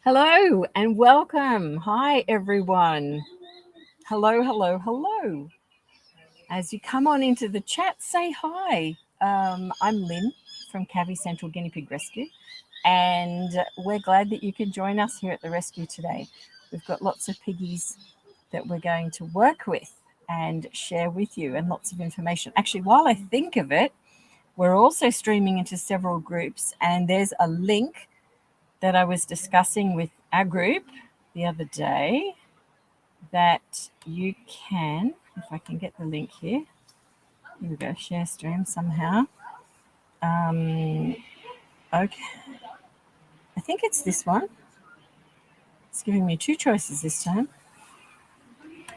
Hello and welcome. Hi, everyone. Hello, hello, hello. As you come on into the chat, say hi. I'm Lynn from Cavy Central Guinea Pig Rescue, and we're glad that you can join us here at the rescue today. We've got lots of piggies that we're going to work with and share with you, and lots of information. Actually, while I think of it, we're also streaming into several groups, and there's a link that I was discussing with our group the other day that you can, if I can get the link here we go, share stream somehow. Okay, I think it's this one. It's giving me two choices this time.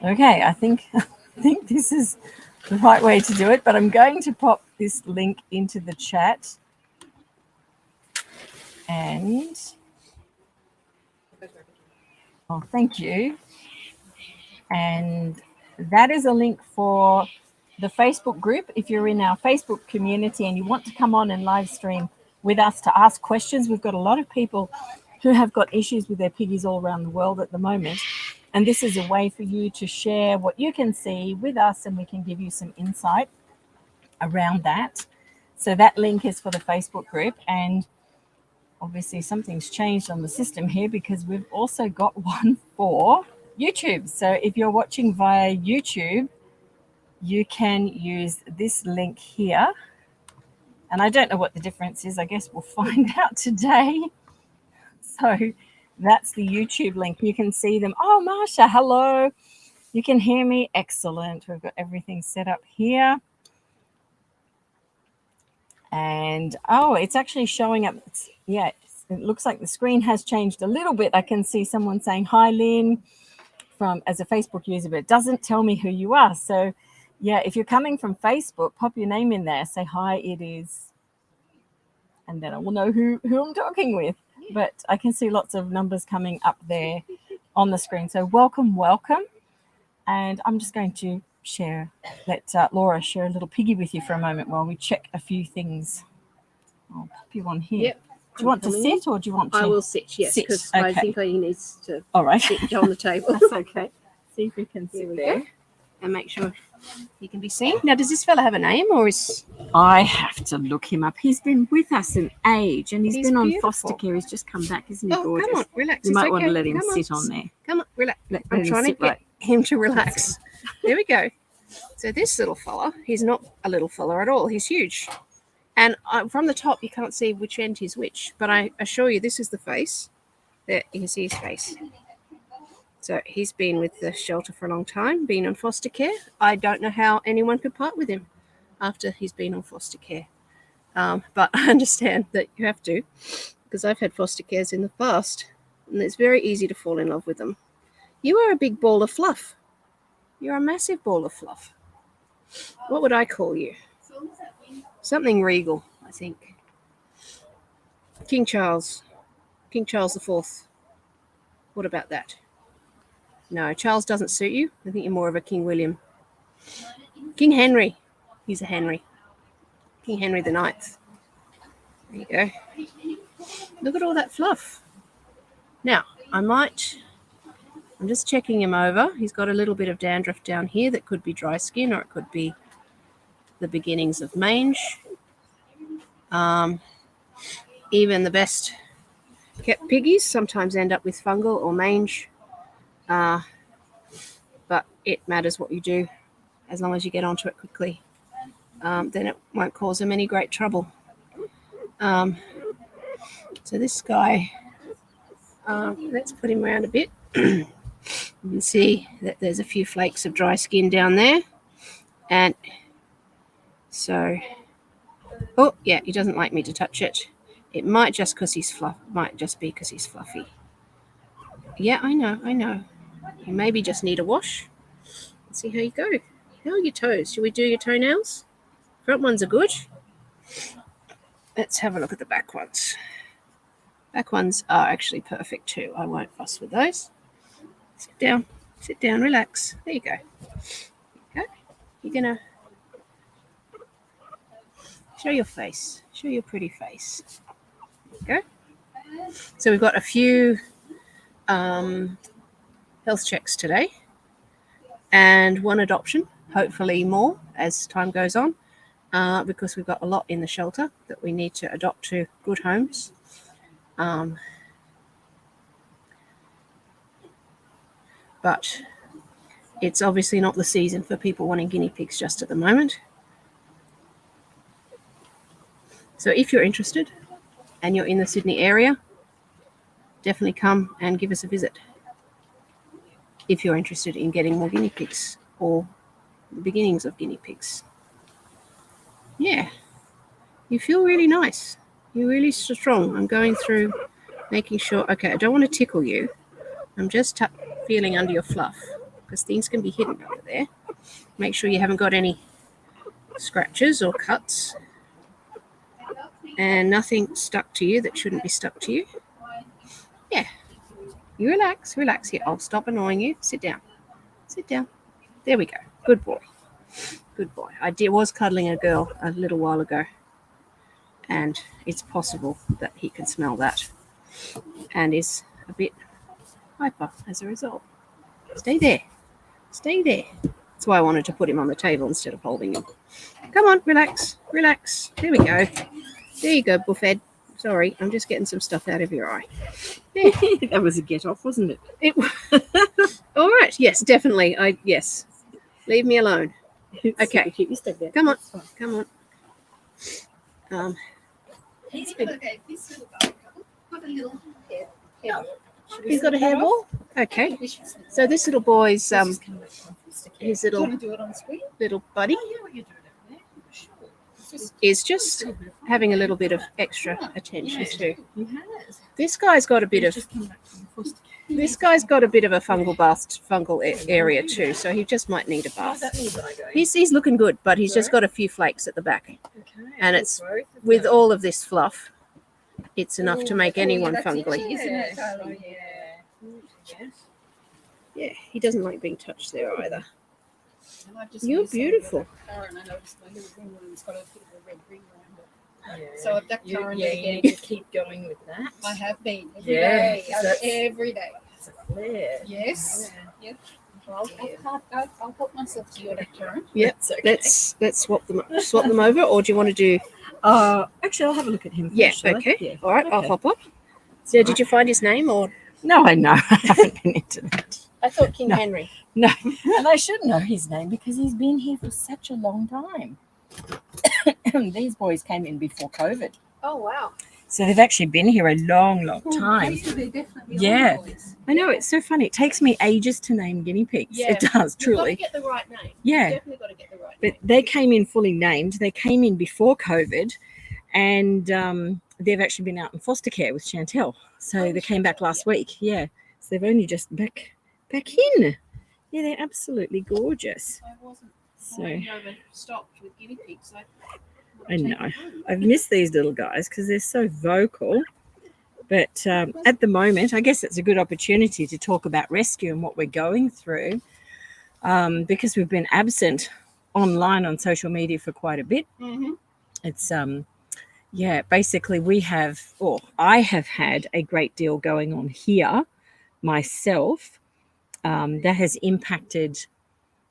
Okay, I think this is the right way to do it, but I'm going to pop this link into the chat. And oh, thank you. And that is a link for the Facebook group. If you're in our Facebook community and you want to come on and live stream with us to ask questions, we've got a lot of people who have got issues with their piggies all around the world at the moment. And this is a way for you to share what you can see with us, and we can give you some insight around that. So that link is for the Facebook group. And obviously something's changed on the system here because we've also got one for YouTube. So if you're watching via YouTube, you can use this link here. And I don't know what the difference is. I guess we'll find out today. So that's the YouTube link. You can see them. Oh, Marsha, hello. You can hear me. Excellent. We've got everything set up here. And oh, it's actually showing up. Yeah, it looks like the screen has changed a little bit. I can see someone saying hi, Lynn, as a Facebook user, but it doesn't tell me who you are. So yeah, if you're coming from Facebook, pop your name in there, say hi, it is, and then I will know who I'm talking with. But I can see lots of numbers coming up there on the screen. So welcome. And I'm just going to let Laura share a little piggy with you for a moment while we check a few things. I'll pop you on here. Yep. Do you want to sit or do you want to? I will sit, yes, because Okay. I think he needs to All sit on the table. That's okay. See if we can sit there. And make sure he can be seen. Now, does this fella have a name, or is... I have to look him up. He's been with us an age, and he's been beautiful. on foster care. He's just come back, isn't he, gorgeous? Come on, relax. You it's might okay. want to let him come sit on. on there. Come on, relax. Let I'm him trying to sit get right. him to relax. There we go. So this little fella, he's not a little fella at all. He's huge. And from the top, you can't see which end is which. But I assure you, this is the face. There, you can see his face. So he's been with the shelter for a long time, been on foster care. I don't know how anyone could part with him after he's been on foster care. But I understand that you have to, because I've had foster cares in the past, and it's very easy to fall in love with them. You are a big ball of fluff. You're a massive ball of fluff. What would I call you? Something regal, I think. King Charles IV. What about that? No, Charles doesn't suit you. I think you're more of a King William. King Henry. He's a Henry. King Henry the IX. There you go. Look at all that fluff. Now, I'm just checking him over. He's got a little bit of dandruff down here that could be dry skin, or it could be the beginnings of mange. Even the best kept piggies sometimes end up with fungal or mange. But it matters what you do, as long as you get onto it quickly. Then it won't cause them any great trouble. So this guy, let's put him around a bit. You can see that there's a few flakes of dry skin down there. And so, oh yeah, he doesn't like me to touch it. It might just be because he's fluffy. Yeah, I know. You maybe just need a wash. Let's see how you go. How are your toes? Should we do your toenails? Front ones are good. Let's have a look at the back ones. Back ones are actually perfect too. I won't fuss with those. Sit down, relax. There you go. Okay. You're gonna show your face. Show your pretty face. There you go. So we've got a few health checks today, and 1 adoption, hopefully more as time goes on, because we've got a lot in the shelter that we need to adopt to good homes. But it's obviously not the season for people wanting guinea pigs just at the moment. So if you're interested and you're in the Sydney area, definitely come and give us a visit if you're interested in getting more guinea pigs or the beginnings of guinea pigs. Yeah, you feel really nice. You're really strong. I'm going through making sure. Okay, I don't want to tickle you. I'm just feeling under your fluff because things can be hidden under there. Make sure you haven't got any scratches or cuts and nothing stuck to you that shouldn't be stuck to you. Yeah, you relax. Here, I'll stop annoying you. Sit down. There we go. Good boy. I was cuddling a girl a little while ago, and it's possible that he can smell that and is a bit hyper as a result. Stay there. That's why I wanted to put him on the table instead of holding him. Come on, relax. There we go. There you go, Buffhead. Sorry, I'm just getting some stuff out of your eye. There. That was a get off, wasn't it? All right. Yes, definitely. Yes. Leave me alone. Okay. Come on. He's got a little head. He's got a hairball? Okay. So this little boy's his little buddy is just having a little bit of extra attention too. This guy's got a bit of a fungal area too, so he just might need a bath. He's looking good, but he's just got a few flakes at the back. And it's with all of this fluff, it's enough to make anyone fungly. Yeah, he doesn't like being touched there either. You're beautiful. So I've ducked her you need to keep going with that. I have been every day. That's a flare. Yes. Yeah. Yep. I'll help myself to your turn. Yep. Okay. Let's swap them over, or do you want to do? Actually, I'll have a look at him. Yeah. First, shall I? Okay. Yeah. All right. Okay. I'll hop up. So, did you find his name, or? No, I know. I haven't been into that. I thought King No. Henry. No, and I should know his name because he's been here for such a long time. These boys came in before COVID. Oh wow. So they've actually been here a long time. Yeah. Boys. I know, it's so funny. It takes me ages to name guinea pigs. Yeah. It does, truly. You've got to get the right name. Yeah. You've definitely got to get the right But name. they came in fully named. They came in before COVID, and they've actually been out in foster care with Chantel. So they came back last week. Yeah. So they've only just back in. Yeah, they're absolutely gorgeous. I wasn't. So Stopped with guinea pigs. I know. I've missed these little guys because they're so vocal. But at the moment, I guess it's a good opportunity to talk about rescue and what we're going through, because we've been absent online on social media for quite a bit. Mm-hmm. It's basically I have had a great deal going on here myself, that has impacted,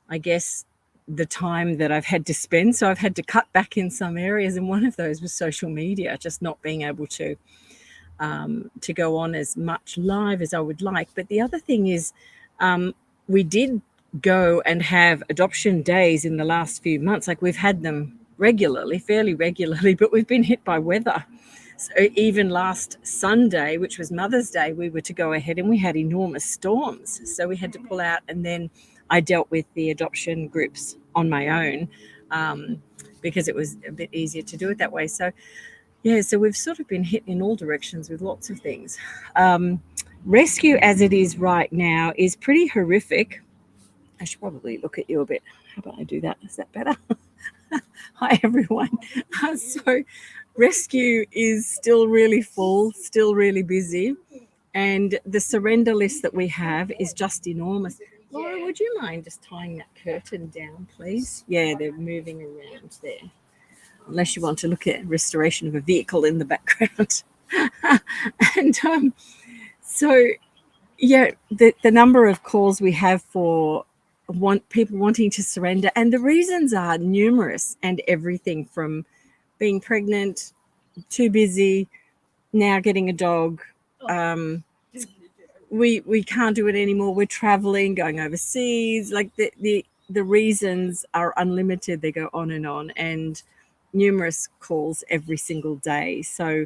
I guess, the time that I've had to spend. So I've had to cut back in some areas, and one of those was social media, just not being able to go on as much live as I would like. But the other thing is, we did go and have adoption days in the last few months. Like, we've had them fairly regularly, but we've been hit by weather. So even last Sunday, which was Mother's Day, we were to go ahead and we had enormous storms. So we had to pull out, and then I dealt with the adoption groups on my own, because it was a bit easier to do it that way. So, yeah, so we've sort of been hit in all directions with lots of things. Rescue as it is right now is pretty horrific. I should probably look at you a bit. How about I do that? Is that better? Hi, everyone. So rescue is still really full, still really busy. And the surrender list that we have is just enormous. Laura, would you mind just tying that curtain down, please? Yeah, they're moving around there. Unless you want to look at restoration of a vehicle in the background. And so yeah, the number of calls we have for people wanting to surrender, and the reasons are numerous, and everything from being pregnant, too busy, now getting a dog. We can't do it anymore. We're traveling, going overseas. Like the reasons are unlimited. They go on, and numerous calls every single day. So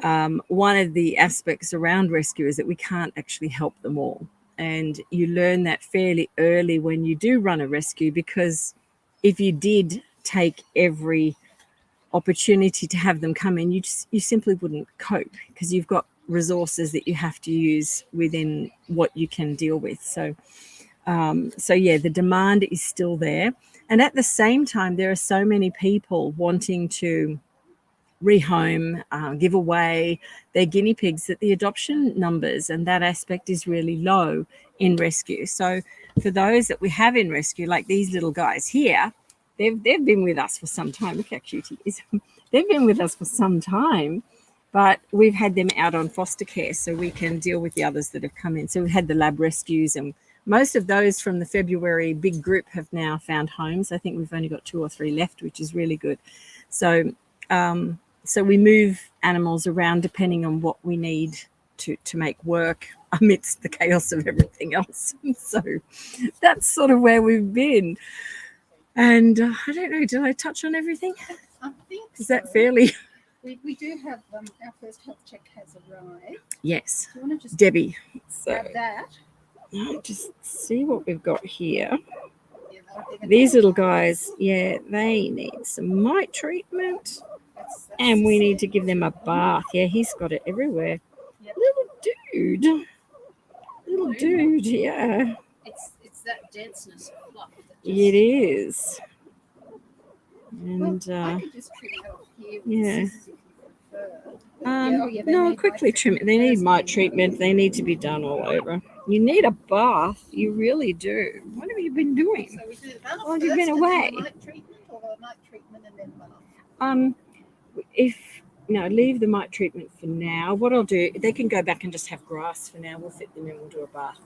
one of the aspects around rescue is that we can't actually help them all. And you learn that fairly early when you do run a rescue, because if you did take every opportunity to have them come in, you simply wouldn't cope, because you've got resources that you have to use within what you can deal with. So yeah, the demand is still there. And at the same time, there are so many people wanting to rehome, give away their guinea pigs, that the adoption numbers and that aspect is really low in rescue. So for those that we have in rescue, like these little guys here, they've been with us for some time. Look how cute he is. They've been with us for some time, but we've had them out on foster care so we can deal with the others that have come in. So we've had the lab rescues, and most of those from the February big group have now found homes. I think we've only got 2 or 3 left, which is really good. So so we move animals around depending on what we need to make work amidst the chaos of everything else. So that's sort of where we've been. And I don't know, did I touch on everything? I think Is that fairly? We do have our first health check has arrived. Yes. Do you want to just Debbie. So grab that? just see what we've got here. Yeah, no, These little guys, yeah, they need some mite treatment. And we need to give them a bath. Yeah, he's got it everywhere. Yep. Little dude, yeah. It's that denseness of fluff. It is. And I could just trim it off here. yeah. They No, need quickly mite trim it. They need mite treatment. They need to be done all over. You need a bath. You really do. What have you been doing? So we do the bath Oh, you've been first and away. then the mite treatment, or the mite treatment and then bath? Leave the mite treatment for now. What I'll do, they can go back and just have grass for now. We'll fit them in. We'll do a bath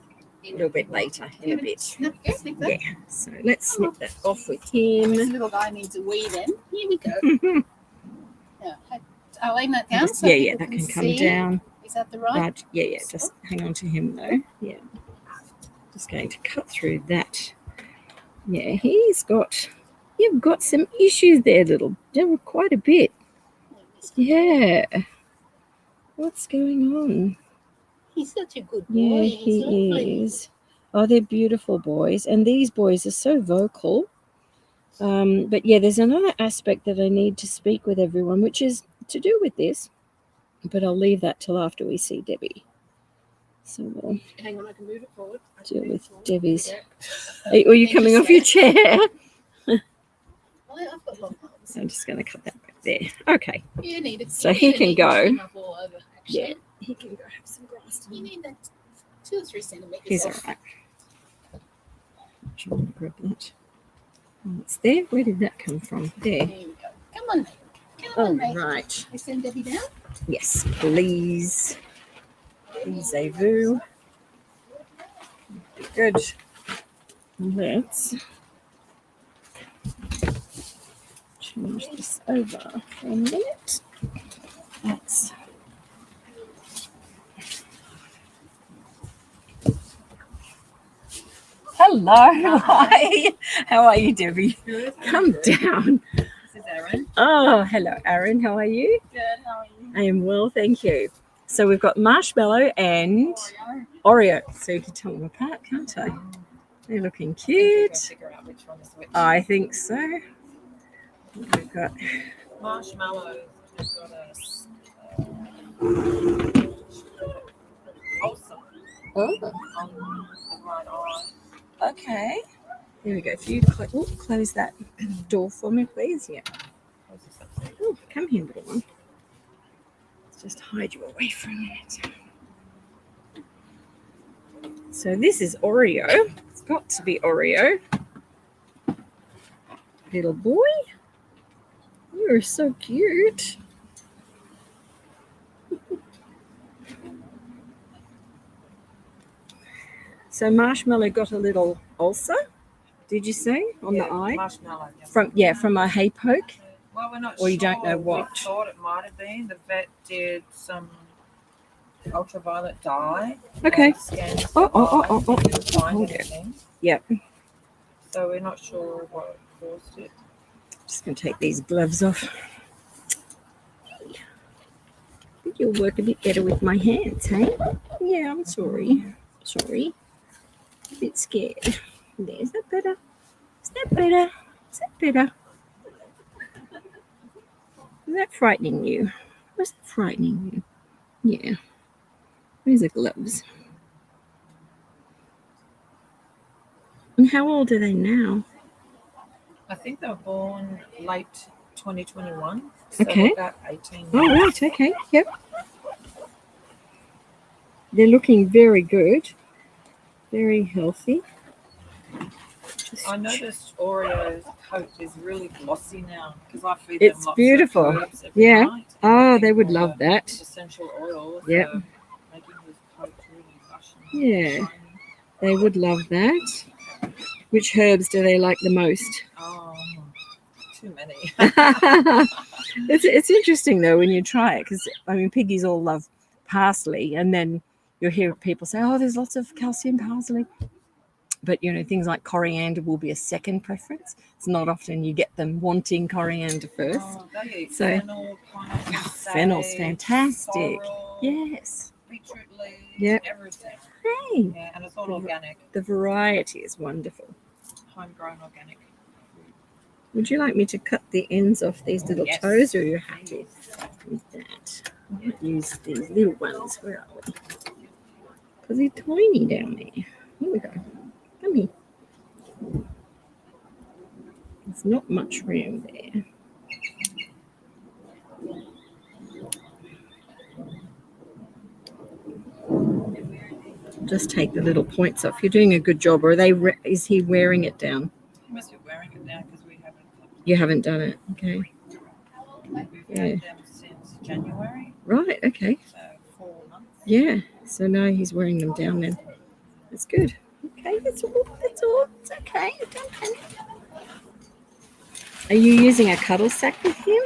a little bit later in a bit. No, go snip that. Yeah. So let's snip that off with This him. little guy needs a wee then. Here we go. Yeah, I'll aim that down so Yeah, people that can come see. down. Is that the right? But yeah, just hang on to him though. Yeah. Just going to cut through that. Yeah, you've got some issues there, quite a bit. Yeah. What's going on? He's such a good boy. Yeah, He's lovely. he is. Oh, they're beautiful boys. And these boys are so vocal. But yeah, there's another aspect that I need to speak with everyone, which is to do with this. But I'll leave that till after we see Debbie. So we'll Hang on, I can move it forward. deal with Debbie's. Are you coming off your chair? I've got long arms. I'm just going to cut that back there. Okay. You need it. So he can go. All over, actually. Yeah, he can go have some grass. You need that 2 or 3 centimeters. He's all off. right. Do you want to grab that? Oh, it's there. Where did that come from? There. There we go. Come on, mate. Come All on, mate. right. We send Debbie down. Yes, please. Please-a-vous. Good. Let's change this over for a minute. That's hello. Hi. How are you, Debbie? Good. Come down. This is Aaron. Oh, hello, Aaron. How are you? Good. How are you? I am well, thank you. So we've got Marshmallow and Oreo. So you can tell them apart, can't I? They're looking cute. Figure out which one is which. I think so. We've got Marshmallow has got ulcer oh, on the right eye. okay. There we go. If you close that door for me, please. Yeah. Oh, come here, little one. Let's just hide you away for a minute. So this is Oreo. It's got to be Oreo. Little boy. You're so cute. So Marshmallow got a little ulcer, did you say, on the eye? Marshmallow. Yeah. From a hay poke? Well, we're not Or sure. you don't know what? We thought it might have been. The vet did some ultraviolet dye. Okay. And scanned Oh. didn't find Oh, dear. anything. Yep. So we're not sure what caused it. Just going to take these gloves off. I think you'll work a bit better with my hands, hey? Yeah, I'm sorry. Sorry. A bit scared. There, is that better? Is that better? Is that better? Is that frightening you? Was that frightening you? Yeah. Where's the gloves? And how old are they now? I think they were born late 2021. So Okay. about 18 Oh, months. right. Okay. Yep. They're looking very good. Very healthy. I noticed Oreo's coat is really glossy now because I feed It's them lots beautiful. of herbs every Yeah. night. And I Oh, think they would all love the that. Essential oils Yep. are making his coat really lush and Yeah. shiny. They would love that. Which herbs do they like the most? Oh, too many. It's interesting though when you try it, because I mean piggies all love parsley, and then you'll hear people say, "Oh, there's lots of calcium parsley," but you know things like coriander will be a second preference. It's not often you get them wanting coriander first. Oh, they eat So- fennel, pineapple, Fennel's sage, fantastic. sorrel, Yes. beetroot leaves, Yep. everything. Hey, Yeah, and it's all organic, the variety is wonderful. homegrown organic. Would you like me to cut the ends off these little Yes. toes, or are you happy with that? I might use these little ones. Where are we? Because they're tiny down there. Here we go. Come here. There's not much room there. Just take the little points off. You're doing a good job. Or are they? Is he wearing it down? He must be wearing it now because we haven't. You haven't done it. Okay. We've Yeah. had them since January, Right. Okay. so 4 months. Yeah. So now he's wearing them down then. That's good. Okay. That's all. That's all. It's okay. Don't panic. Are you using a cuddle sack with him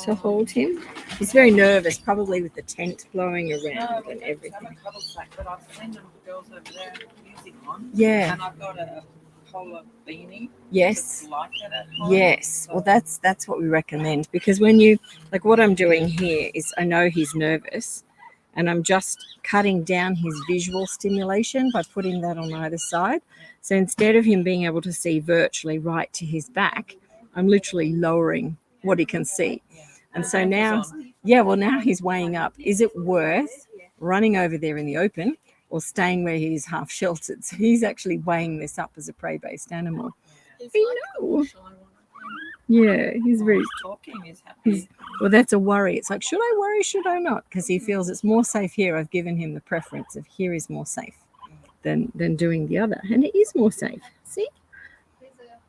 to hold him? He's very nervous, probably with the tent blowing No, around we and don't have everything. a cuddle sack, but I've seen them girls over there using one. Yeah. And I've got a polar beanie. Yes. That's like it at home. Yes. So- Well, that's what we recommend, because when you, like what I'm doing here is I know he's nervous, and I'm just cutting down his visual stimulation by putting that on either side. So instead of him being able to see virtually right to his back, I'm literally lowering what he can see. Yeah. And so Blinkers now, on. yeah, well, now he's weighing up. Is it worth running over there in the open or staying where he's half sheltered? So he's actually weighing this up as a prey-based animal. He's I like know. a shy one, I think. Yeah, he's very, He's talking, he's happy. well, that's a worry. It's like, should I worry, should I not? Because he feels it's more safe here. I've given him the preference of here is more safe than doing the other. And it is more safe. See?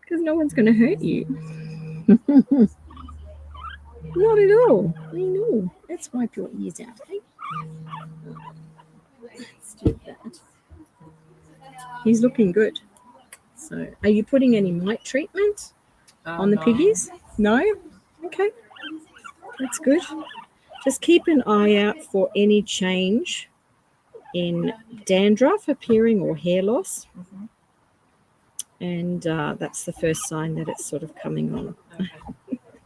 Because no one's going to hurt you. Not at all. I know. Let's wipe your ears out. Hey? Let's do that. He's looking good. So, are you putting any mite treatment on the No. piggies? No? Okay. That's good. Just keep an eye out for any change in dandruff appearing or hair loss. Mhm. And that's the first sign that it's sort of coming on. Okay.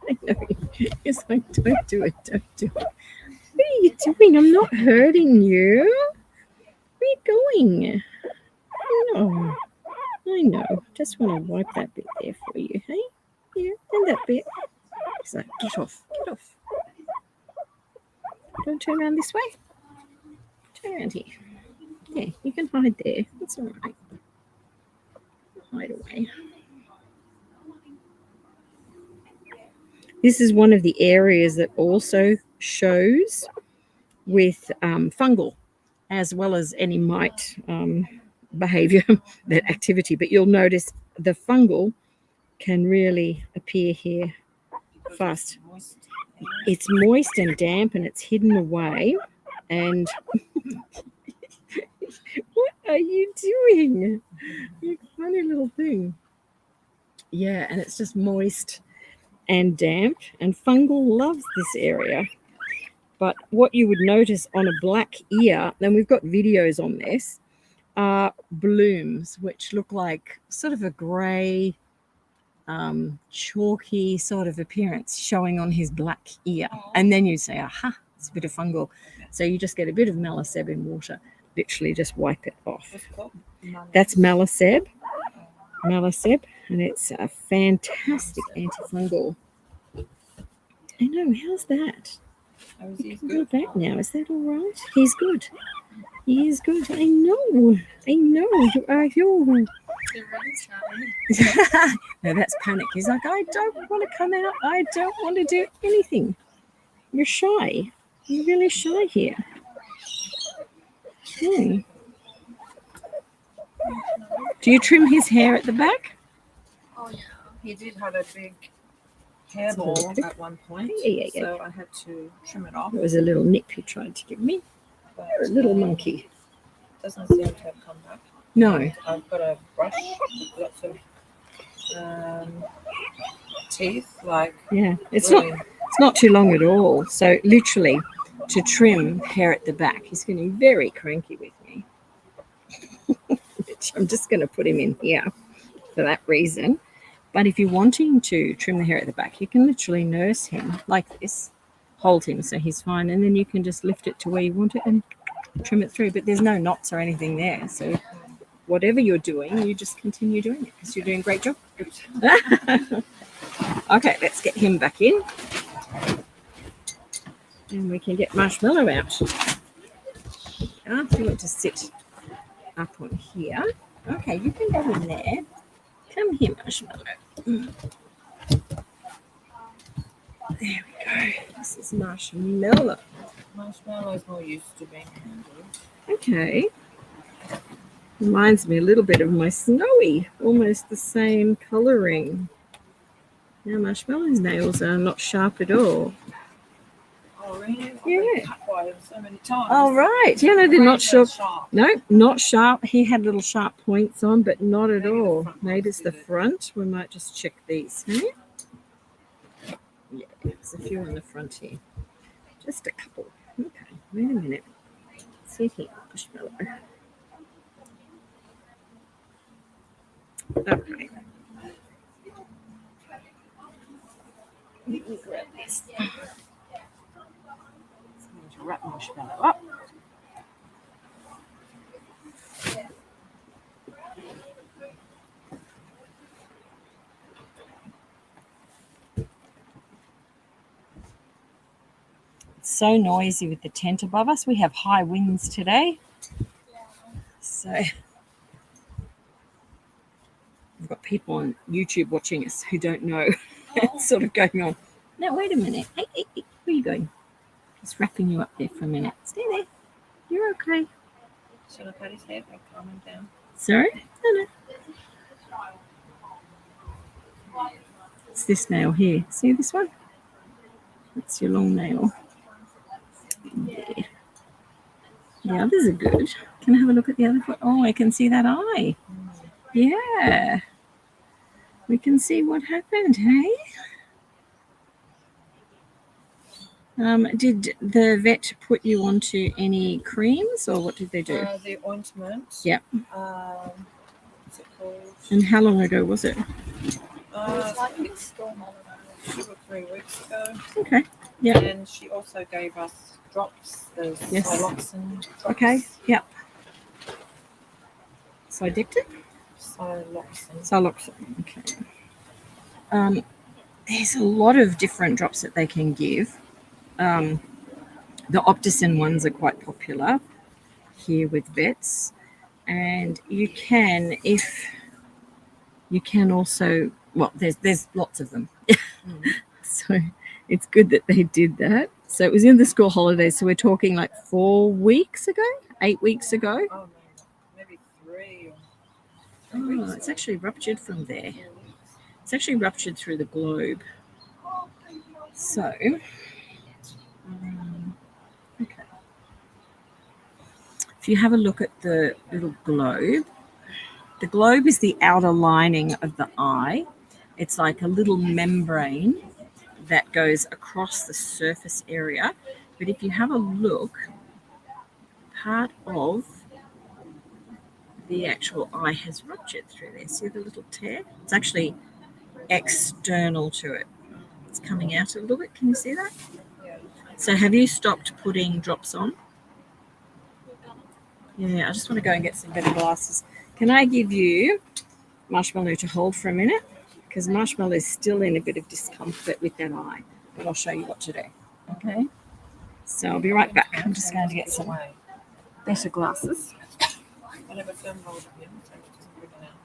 I know. It's like, don't do it. Don't do it. What are you doing? I'm not hurting you. Where are you going? No. I know. Just want to wipe that bit there for you, hey? Yeah, and that bit. He's like, get off. Get off. Don't turn around this way. Turn around here. Yeah, you can hide there. It's all right. Hide away. This is one of the areas that also shows with fungal, as well as any mite behavior, that activity. But you'll notice the fungal can really appear here Because fast. it's moist. It's moist and damp and it's hidden away. And what are you doing? You funny little thing. Yeah, and it's just moist and damp, and fungal loves this area. But what you would notice on a black ear, and we've got videos on this, are blooms, which look like sort of a grey, chalky sort of appearance showing on his black ear. And then you say, aha, it's a bit of fungal. So you just get a bit of Malaseb in water, literally just wipe it off. What's it called? That's Malaseb, and it's a fantastic antifungal. I know, how's that? Oh, is You he can good? go back now. Is that all right? He's good. He is good. I know. You are your. They're really shy. No, that's panic. He's like, I don't want to come out. I don't want to do anything. You're shy. You're really shy here. Hmm. Do you trim his hair at the back? Oh yeah. He did have a big hairball at one point, Yeah. so I had to trim it off. It was a little nip he tried to give me. But, You're a little monkey. Doesn't seem to have come back. No. I've got a brush with lots of teeth, like Yeah. It's really, not too long at all. So literally, to trim hair at the back, he's getting very cranky with me. Which I'm just going to put him in here for that reason. But if you're wanting to trim the hair at the back, you can literally nurse him like this, hold him so he's fine, and then you can just lift it to where you want it and trim it through. But there's no knots or anything there. So whatever you're doing, you just continue doing it because you're doing a great job. Okay, let's get him back in. And we can get Marshmallow out. If you want to sit up on here. Okay, you can go in there. Come here, Marshmallow. There we go. This is Marshmallow. Marshmallow's more used to being handled. Okay. Reminds me a little bit of my Snowy. Almost the same colouring. Now Marshmallow's nails are not sharp at all. Oh, really? I've Yeah. been cut by him so many times. Oh, right. Yeah, no, they're not sharp. Sharp. No, not sharp. He had little sharp points on, but not at Maybe the all. front Maybe ones it's the did it. front. We might just check these. Huh? Yeah, there's a few on the front here. Just a couple. Okay, wait a minute. See here, Marshmallow. Okay. Let me grab this. To wrap Marshmallow up. It's so noisy with the tent above us. We have high winds today. So we've got people on YouTube watching us who don't know what's sort of going on. Now, wait a minute. Hey, where are you going? Just wrapping you up there for a minute. Stay there. You're okay. Should I pat his head or calm him down? Sorry? No. It's this nail here. See this one? That's your long nail. Yeah. The others are good. Can I have a look at the other foot? Oh, I can see that eye. Yeah. We can see what happened, hey? Did the vet put you onto any creams or what did they do? The ointment. Yep. What's it called? And how long ago was it? I think it's 2 or 3 weeks ago. Okay. Yeah. And she also gave us drops. There's Yes. siloxane drops. Okay. Yep. Sidectin? Siloxane. Okay. There's a lot of different drops that they can give. The Opticin ones are quite popular here with vets, and you can also, well, there's lots of them. So it's good that they did that. So it was in the school holidays, so we're talking like 8 weeks ago. Oh, no, maybe 3 or 3 Oh, weeks it's ago. actually ruptured from there. It's actually ruptured through the globe. So, okay. if you have a look at the little globe, the globe is the outer lining of the eye. It's like a little membrane that goes across the surface area. But if you have a look, part of the actual eye has ruptured through there. See the little tear? It's actually external to it. It's coming out a little bit. Can you see that? Yeah. So have you stopped putting drops on? Yeah, I just want to go and get some better glasses. Can I give you Marshmallow to hold for a minute? Because Marshmallow is still in a bit of discomfort with that eye. But I'll show you what to do. Okay? So I'll be right back. I'm just going to get some better glasses. I never filmed all of him, so it doesn't bring it out.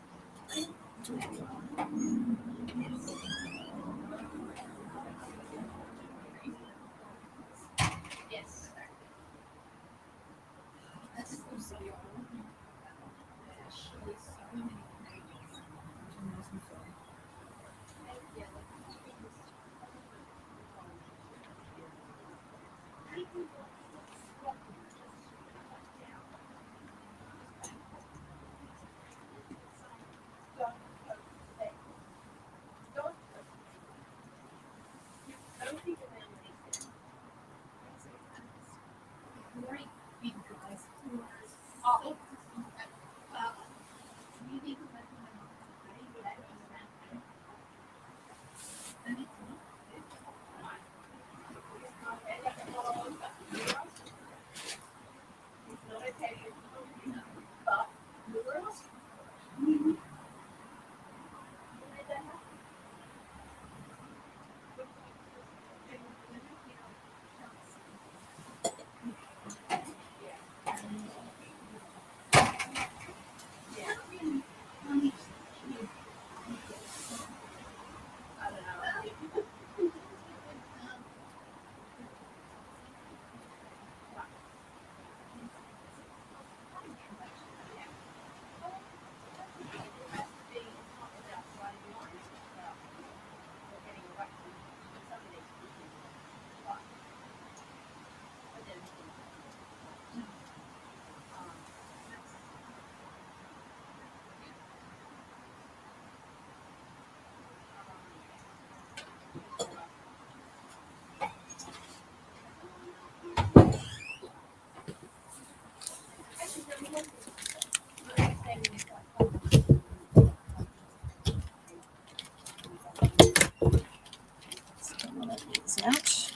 Out.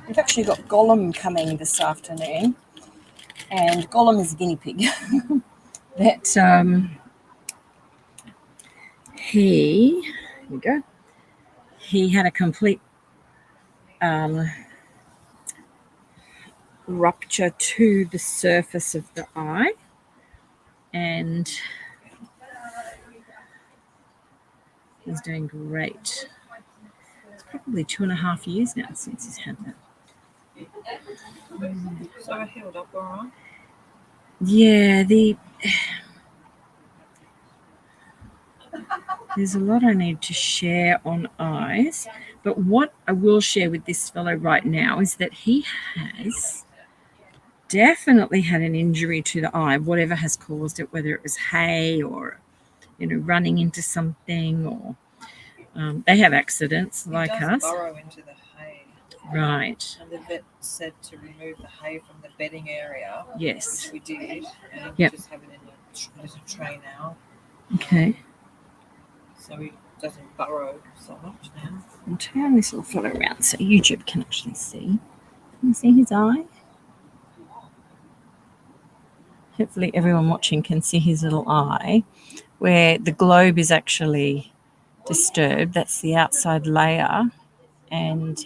We've actually got Gollum coming this afternoon, and Gollum is a guinea pig. Here we go. He had a complete rupture to the surface of the eye, and he's doing great. It's probably 2.5 years now since he's had that. So I healed up all right. Yeah, there's a lot I need to share on eyes, but what I will share with this fellow right now is that he has definitely had an injury to the eye, whatever has caused it, whether it was hay or, running into something, or they have accidents like He does us. burrow into the hay. Right. And the vet said to remove the hay from the bedding area, Yes. which we did, and Yep. just have it in a little tray now, Okay. so he doesn't burrow so much now. I'll turn this little fellow around so YouTube can actually see. Can you see his eye? Hopefully everyone watching can see his little eye, where the globe is actually disturbed. That's the outside layer, and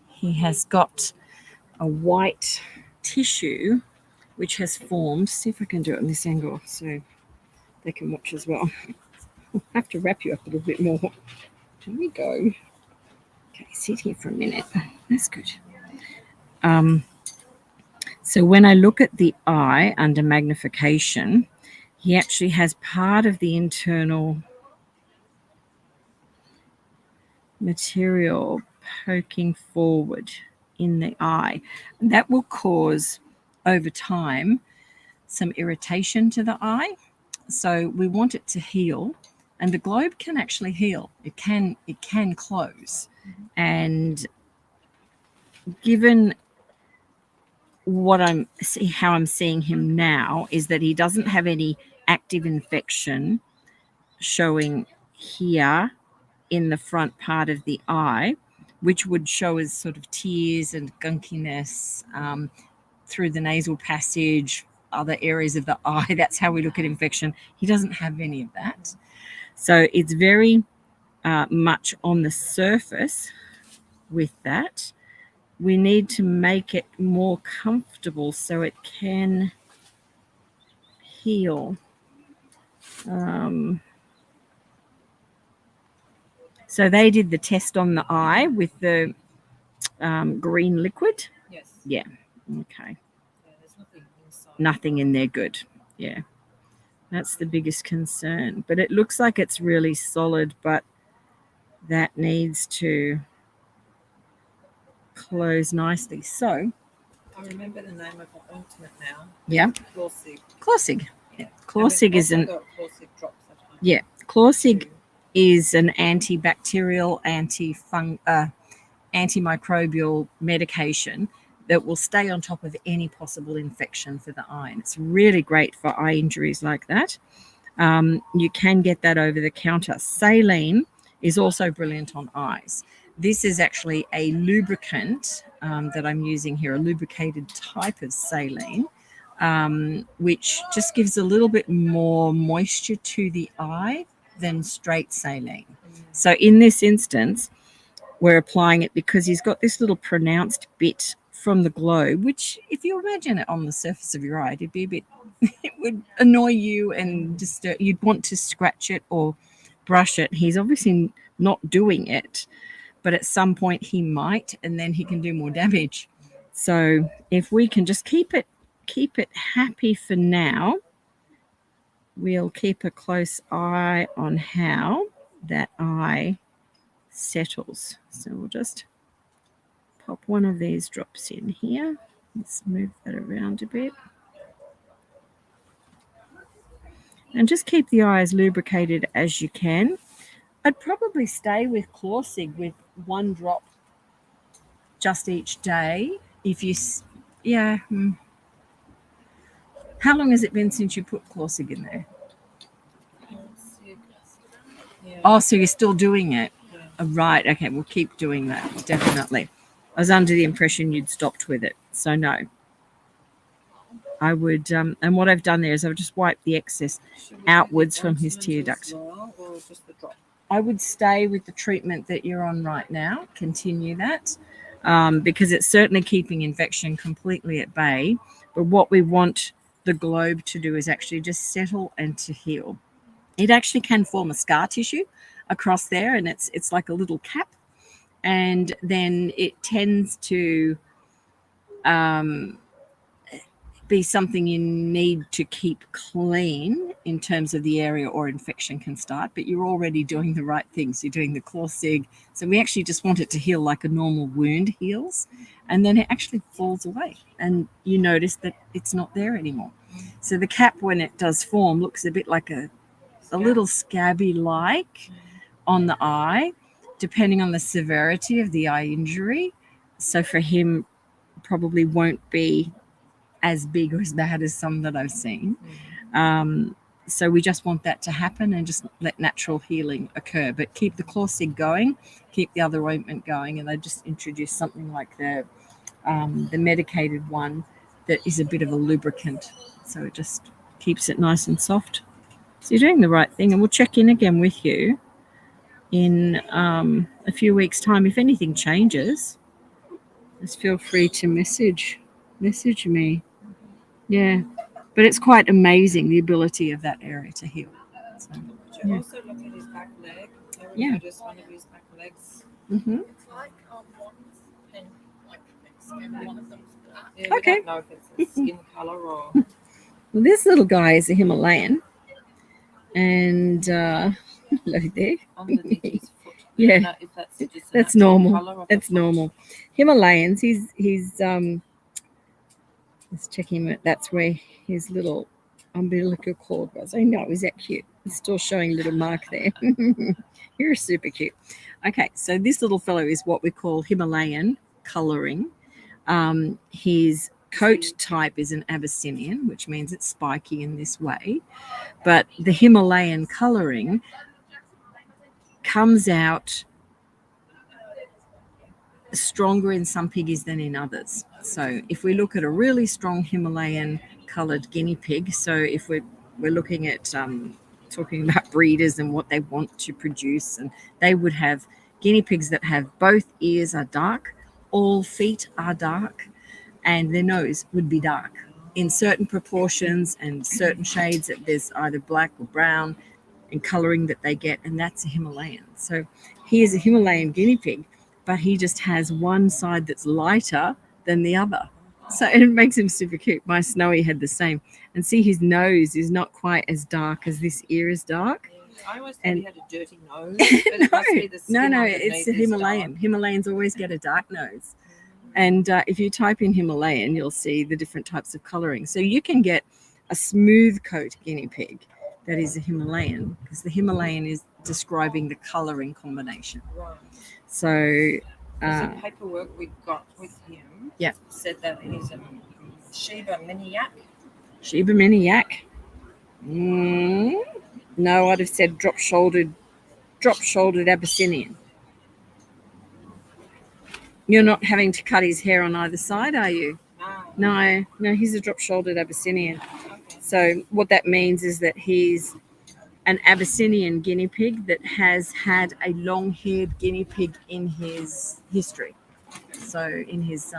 he has got a white tissue which has formed. See if I can do it on this angle so they can watch as well. I'll have to wrap you up a little bit more. There we go. Okay, sit here for a minute. That's good. So when I look at the eye under magnification, he actually has part of the internal material poking forward in the eye. And that will cause, over time, some irritation to the eye. So we want it to heal, and the globe can actually heal. It can close. And given how I'm seeing him now is that he doesn't have any active infection showing here in the front part of the eye, which would show as sort of tears and gunkiness through the nasal passage, other areas of the eye. That's how we look at infection. He doesn't have any of that. So it's very much on the surface with that. We need to make it more comfortable so it can heal. So they did the test on the eye with the green liquid. Yes. Yeah. Okay. Yeah, there's nothing inside. Nothing in there good. Yeah. That's the biggest concern. But it looks like it's really solid, but that needs to close nicely. So I remember the name of the ointment now. yeah. Clawsig. Clawsig. Yeah. Clawsig is an Clawsig drops at home. Yeah. Clawsig is an antibacterial, antimicrobial medication that will stay on top of any possible infection for the eye. And it's really great for eye injuries like that. You can get that over the counter. Saline is also brilliant on eyes. This is actually a lubricant that I'm using here, a lubricated type of saline, which just gives a little bit more moisture to the eye than straight saline. So in this instance, we're applying it because he's got this little pronounced bit from the globe, which if you imagine it on the surface of your eye, it'd be a bit, it would annoy you and disturb. You'd want to scratch it or brush it. He's obviously not doing it, but at some point he might, and then he can do more damage. So if we can just keep it happy for now, we'll keep a close eye on how that eye settles. So we'll just pop one of these drops in here. Let's move that around a bit. And just keep the eye as lubricated as you can. I'd probably stay with Clawsig with one drop just each day. If you, yeah. How long has it been since you put Clawsig in there? Yeah. Oh, so you're still doing it? Yeah. Oh, right. Okay, we'll keep doing that, definitely. I was under the impression you'd stopped with it. So no. I would, and what I've done there is I've just wiped the excess outwards from his tear duct. Well, or just the drop? I would stay with the treatment that you're on right now. Continue that because it's certainly keeping infection completely at bay. But what we want the globe to do is actually just settle and to heal. It actually can form a scar tissue across there, and it's like a little cap. And then it tends to be something you need to keep clean in terms of the area or infection can start, but you're already doing the right things. You're doing the Clawsig. So we actually just want it to heal like a normal wound heals, and then it actually falls away and you notice that it's not there anymore. So the cap, when it does form, looks a bit like a little scabby like on the eye, depending on the severity of the eye injury. So for him, probably won't be as big or as bad as some that I've seen. So we just want that to happen and just let natural healing occur. But keep the Clawsig going, keep the other ointment going, and I just introduce something like the medicated one that is a bit of a lubricant. So it just keeps it nice and soft. So you're doing the right thing, and we'll check in again with you in a few weeks' time. If anything changes, just feel free to message me. Yeah, but it's quite amazing the ability of that area to heal. So, But you also look at his back leg. Yeah. Notice one of his back legs. mm-hmm. It's like one and like skin, one of them's black. Yeah, we Okay. don't know if it's a skin color or. Well, this little guy is a Himalayan, and hello there. Underneath his foot. I don't Yeah, know if that's just an that's actual normal. colour of the That's foot. normal. Himalayans, he's let's check him. That's where his little umbilical cord was. I know, is that cute? It's still showing a little mark there. You're super cute. Okay, so this little fellow is what we call Himalayan colouring. His coat type is an Abyssinian, which means it's spiky in this way. But the Himalayan colouring comes out stronger in some piggies than in others. So if we look at a really strong Himalayan coloured guinea pig, so if we're looking at talking about breeders and what they want to produce, and they would have guinea pigs that have both ears are dark, all feet are dark, and their nose would be dark in certain proportions and certain shades. That there's either black or brown and colouring that they get, and that's a Himalayan. So he is a Himalayan guinea pig, but he just has one side that's lighter than the other. So it makes him super cute. My Snowy had the same. And see, his nose is not quite as dark as this ear is dark. I always thought And- he had a dirty nose. But it must be the skin No, underneath it's a is Himalayan. dark. Himalayans always get a dark nose. And if you type in Himalayan, you'll see the different types of colouring. So you can get a smooth coat guinea pig that is a Himalayan, because the Himalayan is describing the colouring combination. Right. So, The paperwork we got with him Yeah. said that he's a Shiba mini yak. Shiba Mini Yak. No, I'd have said drop-shouldered Abyssinian. You're not having to cut his hair on either side, are you? No, he's a drop-shouldered Abyssinian. Okay. So what that means is that he's an Abyssinian guinea pig that has had a long-haired guinea pig in his history. So in his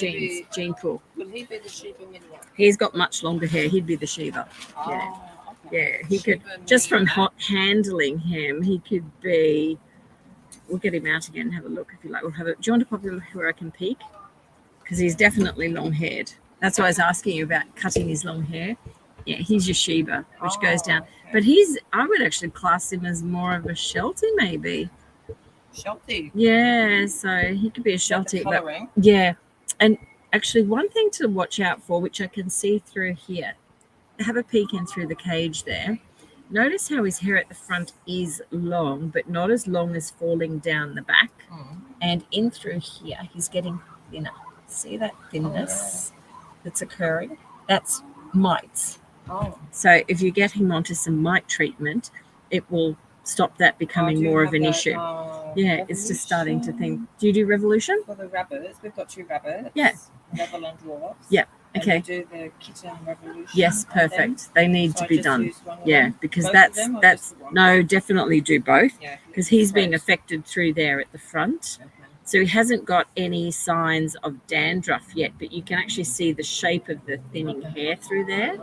Maybe- gene pool. Will he be the Shiba mini yak? He's got much longer hair. He'd be the Shiba. Yeah. Oh, okay. Yeah, he could, Shiba just mini from yak. handling him, he could be, we'll get him out again and have a look if you like. We'll have it. Do you want to pop him where I can peek? Because he's definitely long-haired. That's why I was asking you about cutting his long hair. Yeah, he's your Shiba, which goes down. okay. But I would actually class him as more of a Sheltie, maybe. Sheltie. Yeah, so he could be a Sheltie. But Colouring. yeah, and actually one thing to watch out for, which I can see through here, have a peek in through the cage there. Notice how his hair at the front is long, but not as long as falling down the back. And in through here, he's getting thinner. See that thinness that's occurring? That's mites. Oh. So if you get him onto some mite treatment, it will stop that becoming do you more of have an that, issue. Yeah, it's just starting to think. Do you do Revolution? For the rabbits, we've got 2 rabbits. Yeah. Revel and Dwarf. Yeah, And okay. we do the kitten Revolution. Yes, on them. perfect. They need So to I be just done. use one of Yeah, them? because Both of that's them or that's just one? no, definitely do both, Yeah, because he's being great. affected through there at the front. Okay. So he hasn't got any signs of dandruff yet, but you can actually see the shape of the thinning hair through there.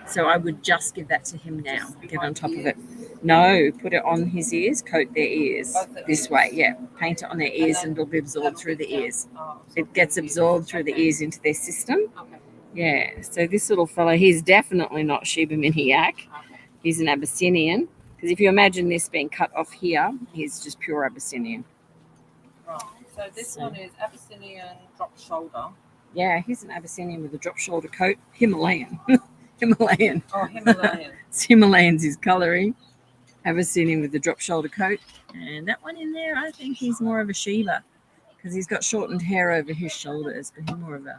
So I would just give that to him now. Get on top of it. No, put it on his ears, coat their ears Both their this ears. way. Yeah, paint it on their ears then and it'll be absorbed That'll through be the down. ears. Oh, It gets absorbed through the Okay. ears into their system. Okay. Yeah, so this little fellow, he's definitely not Shiba Mini Yak. Okay. He's an Abyssinian. Because if you imagine this being cut off here, he's just pure Abyssinian. Right. So this So- one is Abyssinian drop shoulder. Yeah, he's an Abyssinian with a drop shoulder coat. Himalayan. Himalayan. Oh, Himalayan. It's Himalayan's his colouring. Abyssinian with the drop shoulder coat. And that one in there, I think he's more of a Shiba. Because he's got shortened hair over his shoulders, but he's more of a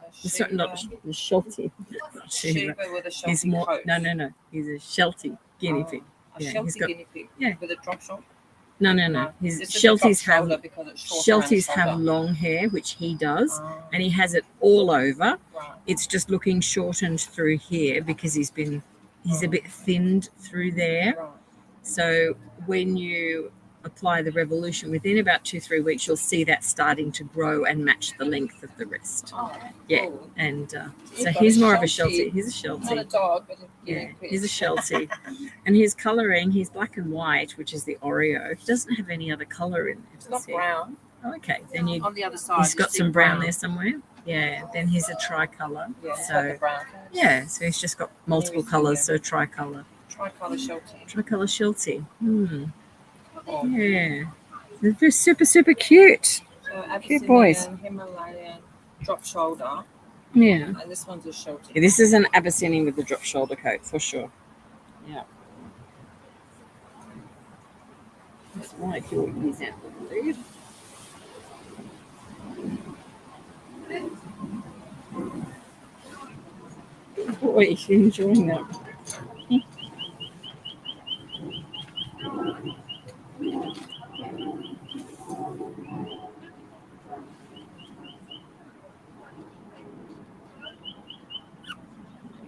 not a Sheltie. Not Shiba. Shiba with a He's Sheltie more coat. no. He's a Sheltie guinea pig. A Yeah, Sheltie he's got- guinea pig. yeah. With a drop shoulder. No. His This is a drop Shelties shoulder have because it's shorter around the Shelties have shoulder. long hair, which he does, Oh, and he has it all over. right. It's just looking shortened through here because he's a bit thinned through there. Right. So when you apply the Revolution, within about 2-3 weeks, you'll see that starting to grow and match the length of the rest. Oh, Yeah, cool. and You've so got he's a more of a Sheltie. Sheltie. He's a Not a Sheltie. dog, but a Yeah, guinea pig. he's a Sheltie. And his colouring, he's black and white, which is the Oreo. He doesn't have any other colour in It's it. not does he? brown. Oh, okay, then you On the other side, he's you got see some brown there somewhere. Yeah, then he's a tricolour. Yeah, it's So like the brown. yeah, so he's just got multiple see colours, him. so tricolour. Tricolour Sheltie. Tricolour Sheltie. Oh, Yeah. They're super, super cute. So Cute boys. Abyssinian, Himalayan, drop shoulder, Yeah. and this one's a shelter. Yeah, this is an Abyssinian with the drop shoulder coat for sure. Yeah. That's right, you'll use that, dude. Boy, you're enjoying that.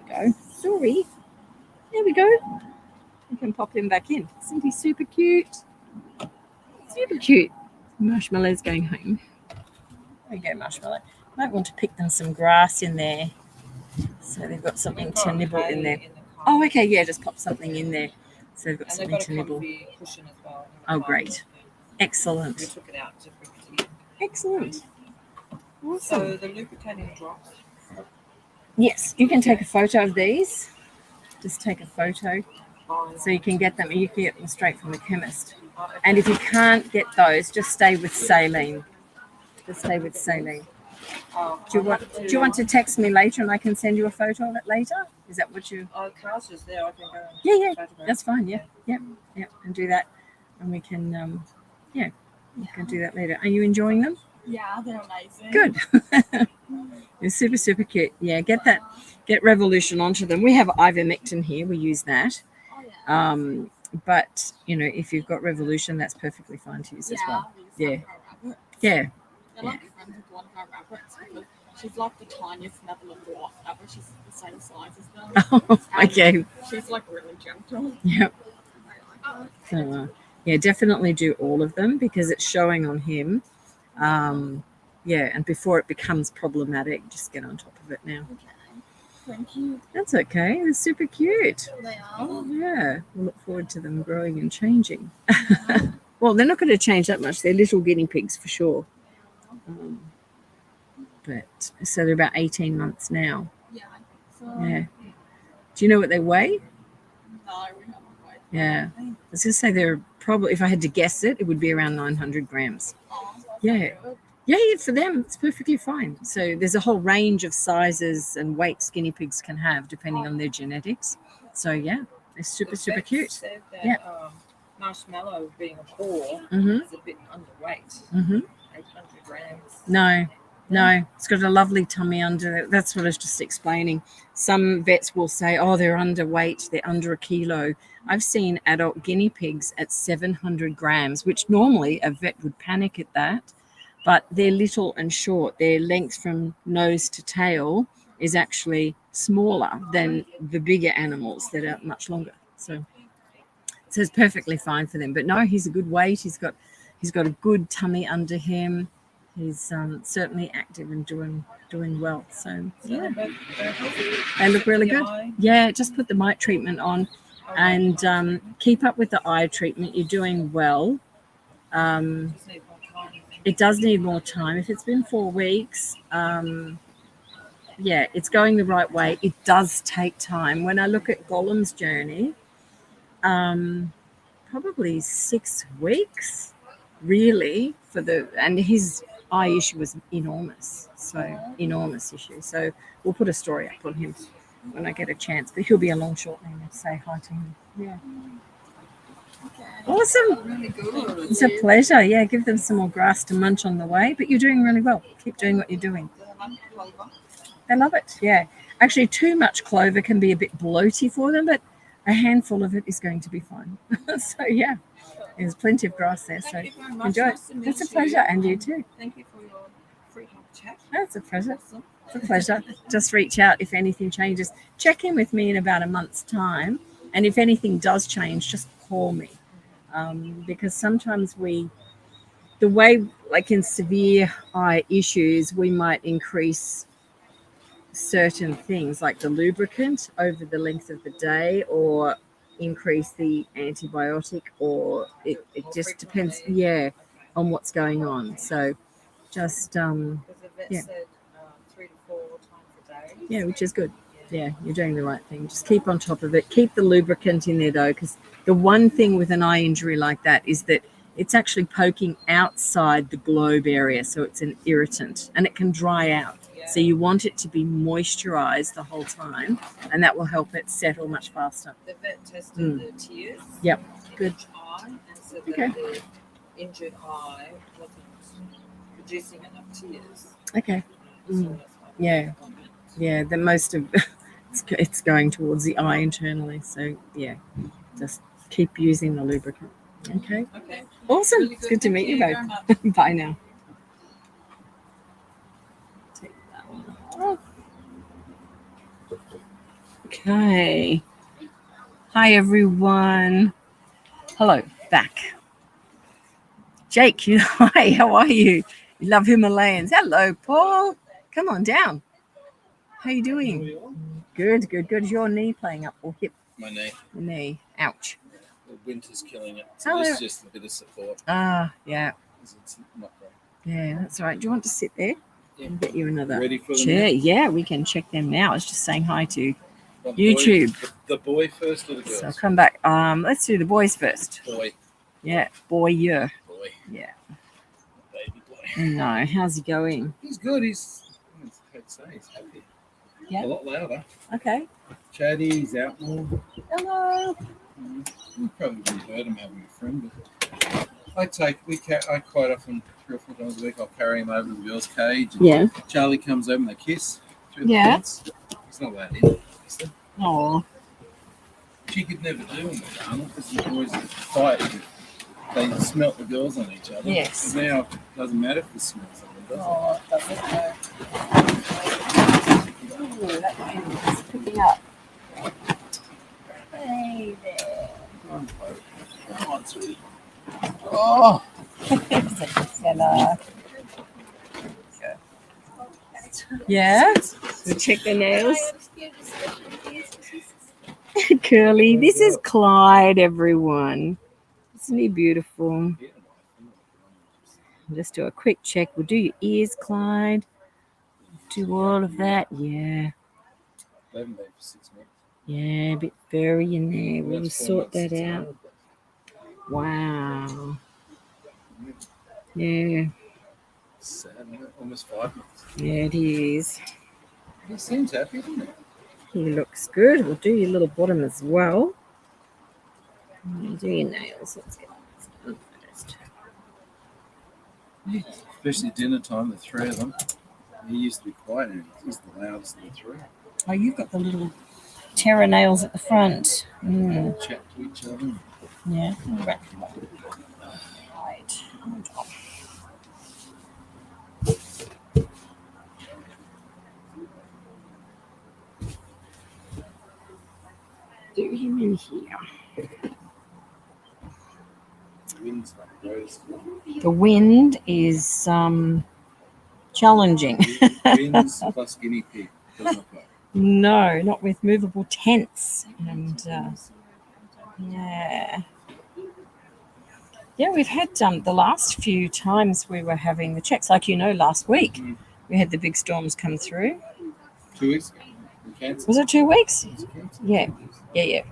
Go. Sorry. There we go. You can pop him back in. Isn't he super cute? Super cute. Marshmallow's going home. There you go, Marshmallow. Might want to pick them some grass in there so they've got something to nibble in there. Oh, okay, yeah, just pop something in there so they've got And they've something got a to nibble. comfy cushion as well. Oh, great. We Excellent. took it out to bring it to you. Excellent. Awesome. So the lubricating drops. Yes, you can take a photo of these. Just take a photo Fine. so you can get them. You can get them straight from the chemist. Oh, okay. And if you can't get those, just stay with saline. Just stay with saline. Oh, Do you want to text me later and I can send you a photo of it later? Is that what you? Oh, car's just there. I can go. And Yeah. photograph. That's fine. Yeah. And do that, and we can. We can do that later. Are you enjoying them? Yeah, they're amazing. Good. They're super, super cute. Yeah, get Revolution onto them. We have ivermectin here. We use that. Oh, yeah. But if you've got Revolution, that's perfectly fine to use as well. we Yeah. use our rabbits. Yeah. They're like friends with one of our rabbits because she's like the tiniest Netherland dwarf ever. She's the same size as them. Okay. She's like really gentle. Yep. I like her. So, definitely do all of them because it's showing on him. And before it becomes problematic, just get on top of it now. Okay. Thank you. That's okay. They're super cute. They Oh, are. yeah. We'll look forward to them growing and changing. Well, they're not going to change that much. They're little guinea pigs for sure. But so they're about 18 months now. Yeah. So, Yeah. Do you know what they weigh? No, we haven't quite. Yeah. I was going to say they're probably, if I had to guess it, it would be around 900 grams. Oh, Yeah. Yeah, for them, it's perfectly fine. So there's a whole range of sizes and weights guinea pigs can have depending on their genetics. So, yeah, they're super, The super vet cute. Said that, Yeah. Marshmallow being a paw Mm-hmm. is a bit underweight. Mm-hmm. 800 grams. No, it's got a lovely tummy under it. That's what I was just explaining. Some vets will say, oh, they're underweight, they're under a kilo. I've seen adult guinea pigs at 700 grams, which normally a vet would panic at that. But they're little and short. Their length from nose to tail is actually smaller than the bigger animals that are much longer. So it's perfectly fine for them. But no, he's a good weight. He's got a good tummy under him. He's certainly active and doing well. So yeah, They're healthy. they look really The good. eye. Yeah, just put the mite treatment on and keep up with the eye treatment. You're doing well. Just need more time. It does need more time. If it's been 4 weeks, it's going the right way. It does take time. When I look at Gollum's journey, probably 6 weeks, really, and his eye issue was enormous. So enormous issue. So we'll put a story up on him when I get a chance. But he'll be along shortly and say hi to him. Yeah. Awesome. Really good. It's a pleasure. Yeah, give them some more grass to munch on the way. But you're doing really well. Keep doing what you're doing. They love it. Yeah. Actually, too much clover can be a bit bloaty for them, but a handful of it is going to be fine. So, yeah, there's plenty of grass there. So Thank you very much. enjoy it. Nice to meet It's a you. pleasure. And you too. Thank you for your free help chat. That's a pleasure. Awesome. It's a pleasure. Just reach out if anything changes. Check in with me in about a month's time. And if anything does change, just call me. Because sometimes the way, like in severe eye issues, we might increase certain things like the lubricant over the length of the day or increase the antibiotic, or it just depends, on what's going on. So just, Because the vet Yeah. said 3 to 4 times a day. which is good. Yeah, you're doing the right thing. Just keep on top of it. Keep the lubricant in there, though, because the one thing with an eye injury like that is that it's actually poking outside the globe area, so it's an irritant and it can dry out. So you want it to be moisturized the whole time, and that will help it settle much faster. The vet tested the tears. Yep. In Good. each eye and said Okay. that the injured eye wasn't producing enough tears. Okay. So that's why Yeah. Yeah, the most of it's going towards the eye internally. So yeah, just keep using the lubricant. Okay. Okay. Awesome. Really It's good to Thank meet you very both. much. Bye now. Take that one off. Okay. Hi everyone. Hello, back. Jake, hi, how are you? You love Himalayans. Hello, Paul. Come on down. How you doing? Good, good, good. Is your knee playing up or hip? My knee. Knee. Ouch. The winter's killing it. So Oh, this yeah. is just a bit of support. Ah, yeah. 'Cause it's not great. Yeah, that's all right. Do you want to sit there? Yeah. And get you another Ready for the chair? minute? Yeah, we can check them now. I was just saying hi to What, YouTube. The boy first or the girls? So come back. Let's do the boys first. Boy. Yeah, boy, yeah. Boy. Yeah. Baby boy. No, how's he going? He's good. I'd say he's happy. Yeah. A lot louder. Okay. Chatty. He's out more. Hello. You probably heard him having a friend, but I quite often 3 or 4 times a week I'll carry him over to the girls' cage. And Yeah. Charlie comes over and they kiss through the Yeah. fence. He's not allowed in. Oh. She could never do them with Arnold because the boys would fight if they smelt the girls on each other. Yes. But now it doesn't matter if the smell something, does it? Oh, it doesn't know. Ooh, that wind is picking up. Hey there. Come on, sweetie. Oh! He's a good fella. Yeah? So check the nails. Curly. This is Clyde, everyone. Isn't he beautiful? Just do a quick check. We'll do your ears, Clyde. Do all of that. Yeah. They haven't been for 6 months. Yeah, a bit furry in there. We'll That's 4 sort months that since out. Arnold. Wow. Yeah. Sad, isn't it? Almost 5 months. Yeah, it is. He seems happy, doesn't he? He looks good. We'll do your little bottom as well. We'll do your nails. Let's get this done first. Especially dinner time, the 3 of them. He used to be quiet, and he's the loudest of the 3. Oh, you've got the little terra nails at the front. Mm. Chat to each other. Yeah. Right. Hold on. Do him in here. The wind's not the greatest. The wind is challenging. Winds plus guinea pig. Doesn't apply. No, not with movable tents. And yeah. Yeah, we've had the last few times we were having the checks, like last week, Mm. we had the big storms come through. 2 weeks ago. We cancelled. Was it 2 weeks? It was cancelled. Yeah. Yeah.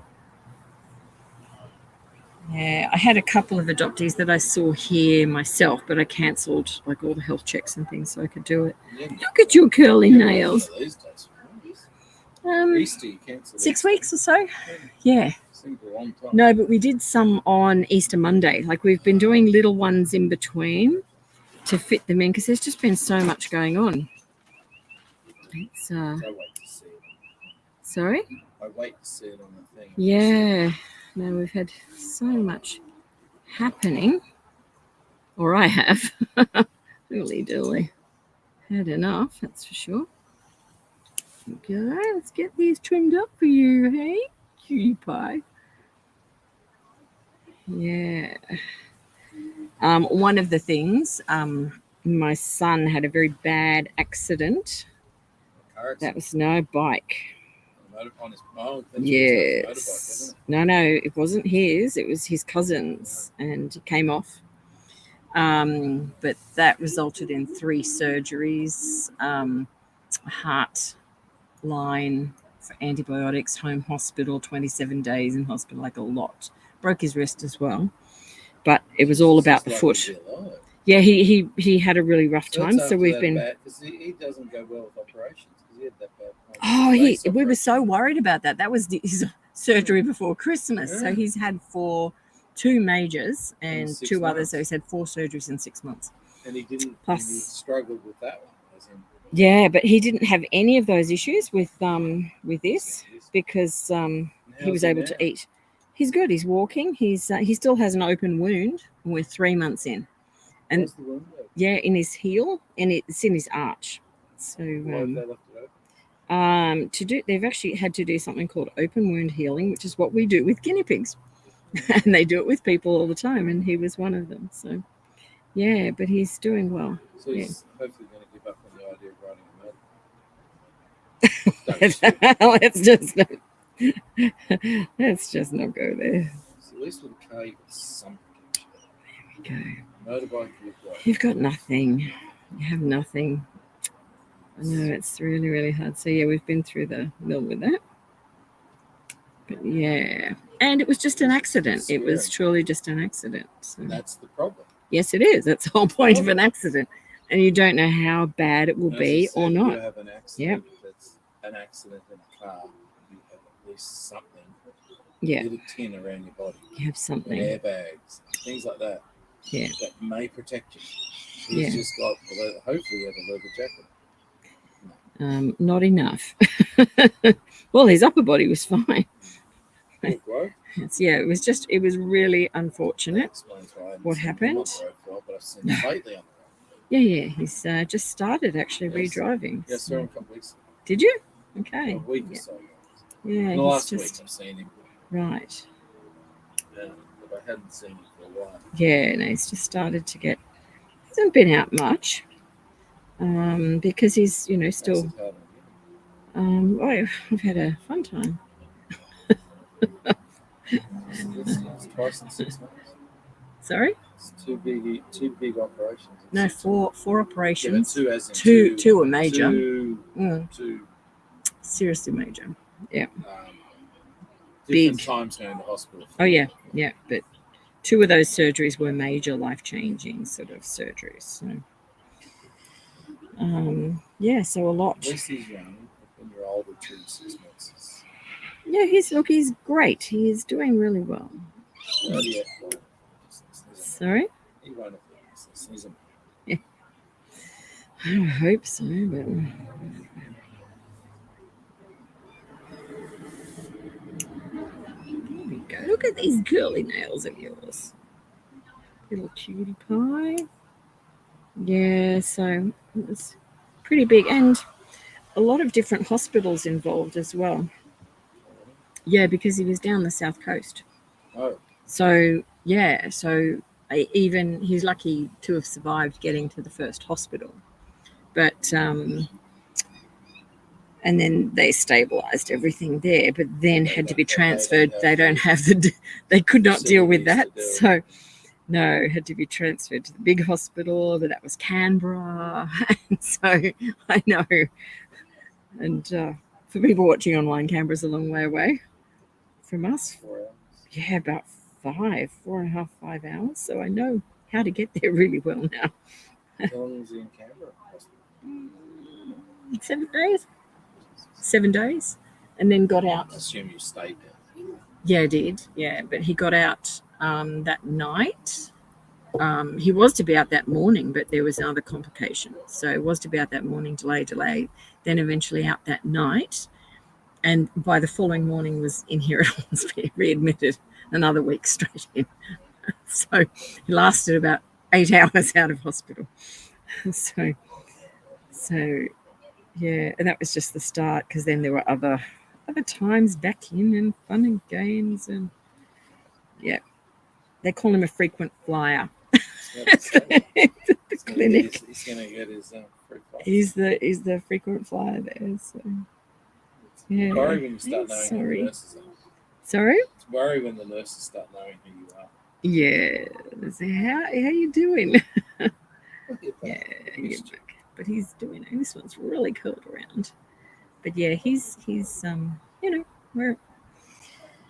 Yeah, I had a couple of adoptees that I saw here myself, but I cancelled like all the health checks and things so I could do it. Yeah, Look at your curly nails. These days. Easter, you cancelled. 6 weeks or so. Yeah. Seemed a long time. No, but we did some on Easter Monday. Like we've been doing little ones in between to fit them in because there's just been so much going on. It's I wait to see it. sorry? I wait to see it on the thing. Yeah. No, we've had so much happening. Or I have. Really dilly. Had enough, that's for sure. Okay, let's get these trimmed up for you, hey? Cutie pie. Yeah. One of the things, my son had a very bad accident. Car accident. That was no bike. On his, oh, that's Yes. motorbike, isn't No, it wasn't his. It was his cousin's, and he came off. But that resulted in 3 surgeries, heart line for antibiotics, home hospital, 27 days in hospital, like a lot. Broke his wrist as well. but it was all about the It's foot. like he's alive. Yeah, he had a really rough time. That's So after we've that been. bad, because he doesn't go well with operations because he had that bad. Oh, face we were so operation. worried about that. That was his surgery before Christmas. So Yeah. he's had two majors and 6 two others. months. So he's had 4 surgeries in 6 months. And he didn't. Plus- And he struggled with that one. As in, Yeah, but he didn't have any of those issues with this because and he was how's able now? to eat. He's good. He's walking. He still has an open wound. And we're 3 months in, and Where's the wound? yeah, in his heel, and it's in his arch. So Why have they left it open? they've actually had to do something called open wound healing, which is what we do with guinea pigs. And they do it with people all the time, and he was one of them. So yeah, but he's doing well. So he's hopefully going to give up on the idea of riding a motorbike. let's just not go there. So at least with a car, you've got some protection. Okay, Motorbike, you've got. you've got nothing. You have nothing. I know it's really, really hard. So yeah, we've been through the mill with that. But yeah, and it was just an accident. It was truly just an accident. So. That's the problem. Yes, it is. That's the whole point of an accident, and you don't know how bad it will As be you said, or you not. have an accident. That's an accident in a car. You have at least something. Yeah, A little tin around your body. you have something. Airbags, things like that. Yeah. That may protect you. Yeah. He's just got, hopefully, you have a leather jacket. Not enough. Well, his upper body was fine. Poor bloke. It was really unfortunate. That explains why I haven't What seen him happened? on the road for a while, but I've seen him lately on the Yeah, he's just started actually Yes. redriving. road. Yeah, I saw him a couple weeks ago. Did you? Okay. A week Yeah. or so ago. Yeah, The he's last just week I've seen him. right. But I hadn't seen him for a while. Yeah, no, he's just started to get. Hasn't been out much. Because he's still. How's it hard on I've had a fun time. you? It's twice in 6 months. Sorry. It's two big operations. in No, 6 four months. Yeah, but operations. two as in Two are major. Two, Seriously major. different Big. times going to hospital. Oh yeah. But 2 of those surgeries were major life-changing sort of surgeries. So, so a lot. At least he's young. When you're older, 2 to 6 months. Yeah, he's great. He's doing really well. Sorry. He won't have business. He's a I hope so, but there we go. Look at these curly nails of yours. Little cutie pie. Yeah, so it was pretty big, and a lot of different hospitals involved as well. Yeah, because he was down the south coast. Oh, So even he's lucky to have survived getting to the first hospital, but and then they stabilized everything there, but then had to be transferred. They don't have they could not deal with that, so no, had to be transferred to the big hospital, but that was Canberra. And so I know, and for people watching online, Canberra's a long way away from us. 4 hours. Yeah, about 4.5, 5 hours. So I know how to get there really well now. How long was he in Canberra? 7 days. 7 days. And then got out. I assume you stayed there. Yeah, I did. Yeah, but he got out that night. He was to be out that morning, but there was another complication. So it was to be out that morning, delay, then eventually out that night. And by the following morning was in here at Hornsby, readmitted another week straight in. So he lasted about 8 hours out of hospital. So yeah, and that was just the start, because then there were other times back in and fun and games, and yeah, they call him a frequent flyer. The clinic. He's going to get his free flight. He's the frequent flyer there. So yeah. It's worry when you start knowing who Sorry. the nurses are. Sorry. It's worry when the nurses start knowing who you are. Yeah. So how you doing? Yeah, Used to. but he's doing it. This one's really curled around. But yeah, he's we're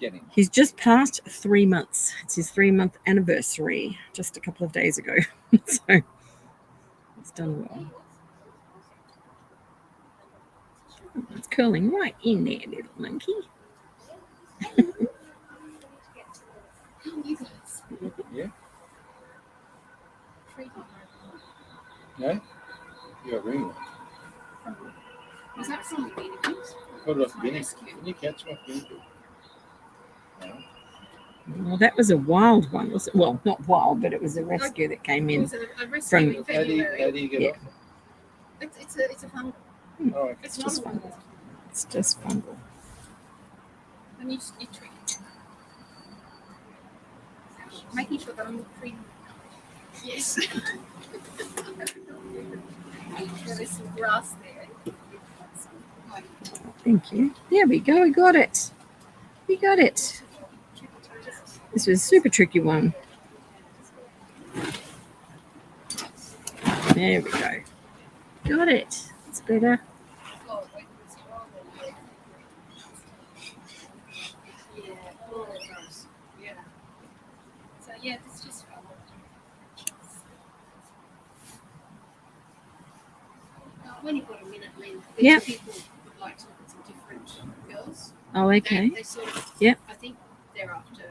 Get him. He's just passed 3 months. It's his 3-month anniversary just a couple of days ago. So it's done well. Oh, it's curling right in there, little monkey. You guys. Yeah. No. You got ring one. Was that from the guinea pigs? Hold it off the guinea. Can you catch him off the guinea pig? No. Well, that was a wild one, was it? Well, not wild, but it was a rescue that came in. Was it a rescue in How do February? you get Yeah. off it? It's a fun. Oh, okay. It's just not fun. It's just fun. And you treat. Making sure that I'm free. Yes. There's some grass there. Thank you. There we go. We got it. We got it. This was a super tricky one. There we go. Got it. It's better. Yeah. So yeah, it's just fun. When you've got a minute, Lynn, Yeah. people would like to look at some different girls. Oh, okay. They sort of, Yep. I think they're after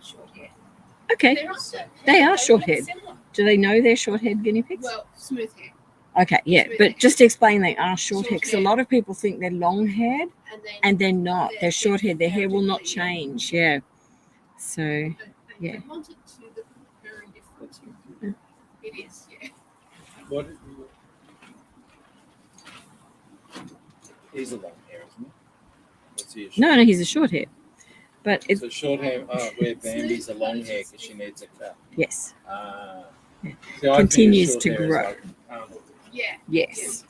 short hair. Okay. They're after. They are look short-haired. similar. Do they know they're short-haired guinea pigs? Well, smooth hair. Okay, yeah. smooth But hair. just explain they are short-haired because a Short-haired. lot of people think they're long-haired And then and they're not. They're They're short-haired. Their hair will not comparatively, change. Yeah. So, yeah. They want it to look very different. Yeah. It is, yeah. What? He's a long hair, isn't he? What's he? No, he's a short-haired. But it's, So short hair. Where Bambi's a long hair because she needs a cut. yes. Ah. Yeah. See, I think Continues short to hair is grow. like, Yeah. Yes.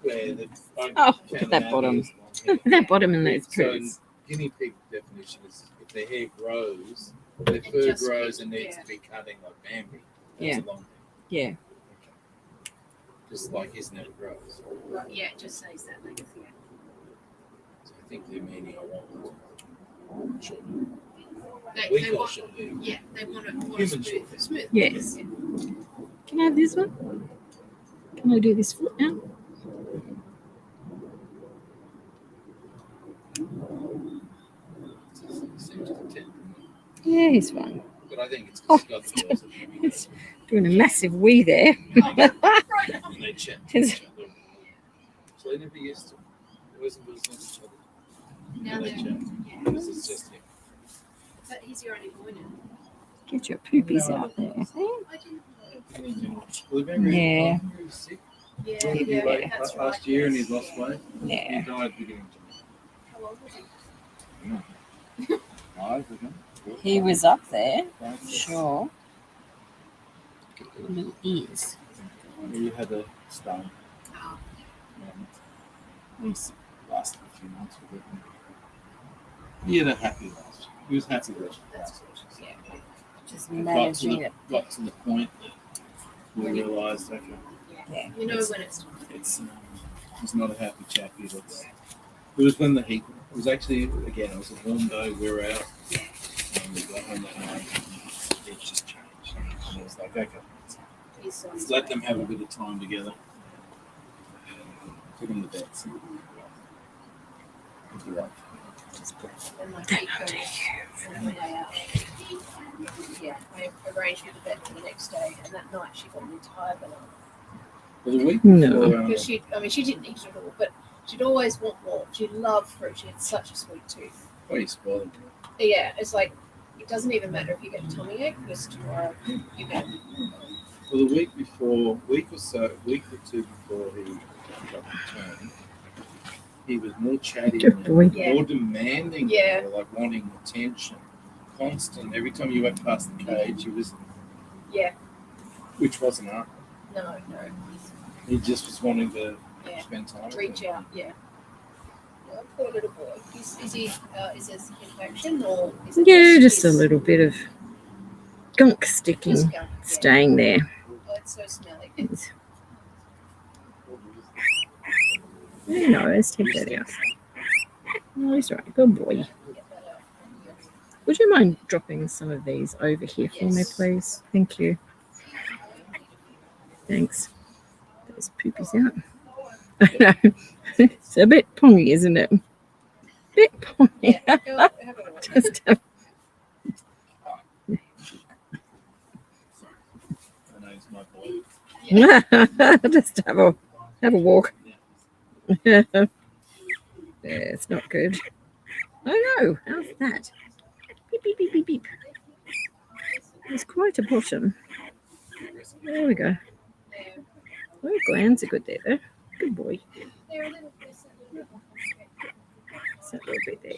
where the Oh, look at that bottom. Look at that bottom in those So prudes. guinea pig definition is if their hair grows, their It fur just grows needs- and needs yeah. to be cutting like Bambi. Yeah. That's a long hair. Yeah. Okay. Just like his never grows. Right, yeah, it just says that. Like, yeah. So I think they're meaning I want short. They We call want, short hair. yeah, they want it Human smooth. short. Smooth. Yes. Yeah. Can I have this one? Can I do this foot now? Seems to tend. Yeah, he's fine. But I think it's Oh, because he's got the girls It's doing a massive wee there. Oh, right. and they chat His- to each other. So they never used to. It wasn't business each other. Now They they're, chat. yeah. Because it's just him. But he's your only boy now. Get your poopies out there. I didn't know. Well, remember Yeah. he was sick Yeah, yeah, yeah, that's right. last year and he's lost weight. Yeah. He died beginning How old was he? to 5 again. He was up there, 5, 6. sure. Little ears. He had a stone. Oh, Nice. Lasted a few months with it. He had a happy last. He was happy last. that's good. Yeah. Just Got to managing the, it. got to the point where we realised, okay, Yeah. You know when it's time. it's he's not a happy chappy. That's it was when the heat. It was actually again. It was a warm day. We were out. And we got home that night. It just changed. And it was like, okay, He's let's let them have a bit of time together. Took him to bed. So, you're right. And my feet go on the way out. Yeah, I arranged with the vet for the next day, and that night she got an entire banana. For the week No. before, Because she didn't eat it all, but she'd always want more. She loved fruit. She had such a sweet tooth. oh, you spoiled him. Yeah, it's like, it doesn't even matter if you get a tummy ache, because tomorrow you get Well, the week before, week or two before he got returned, he was more chatty, Good boy. Yeah. more demanding, Yeah. more like wanting attention, constant. Every time you went past the cage, he was, Yeah. which wasn't up. No. He just was wanting to Yeah. spend time. with Reach him. out, yeah. Well, poor little boy. Is he, is this infection or is it Yeah, just a his- little bit of gunk sticking, his gunk? Yeah. staying there. Oh, it's so smelly. No, let's take that out. No, he's right. Good boy. Get that out Would you mind dropping some of these over here for me, Yes. please? Thank you. Thanks. There's poopies out. I know. It's a bit pongy, isn't it? Bit pongy. Yeah, have a look. Just I know it's my boy. just have a walk. Yeah, it's not good. Oh no, how's that? Beep beep beep beep beep. There's quite a bottom. There we go. Oh, glands are good there though. Good boy. They're a little bit. It's that little bit there.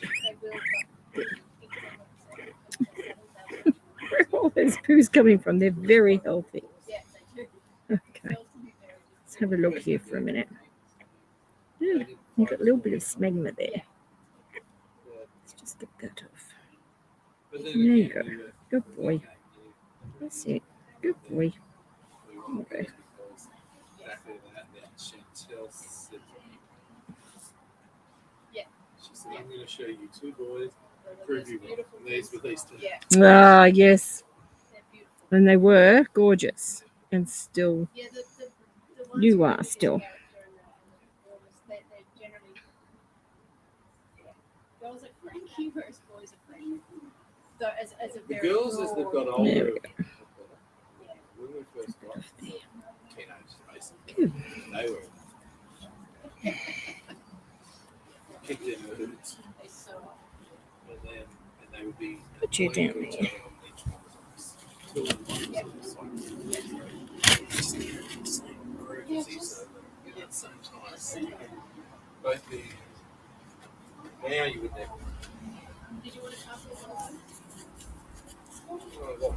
They will, Where are all those poos coming from? They're very healthy. yeah, they do. Okay. Let's have a look here for a minute. Yeah, you've got a little bit of smegma there. Let's just get that off. There you go. Good boy. That's it. Good boy. Okay. Yeah. She said, I'm going to show you two boys, prove you wrong. And these were these two. Yeah, Ah, yes. they're beautiful. And they were gorgeous. And still, Yeah, the ones You with are the still. character and the performance, they're generally girls are cranky, whereas boys are cranky. So as a The very girls, as they've got broad- older, There we when we first got teenagers, basically, Good. they were kicked in hoods, they so and they would be Put you down pointing there. each other on each one's till one was on the same group as each other at the same time. Both the now you would never. did you want to pass this on? Oh, what?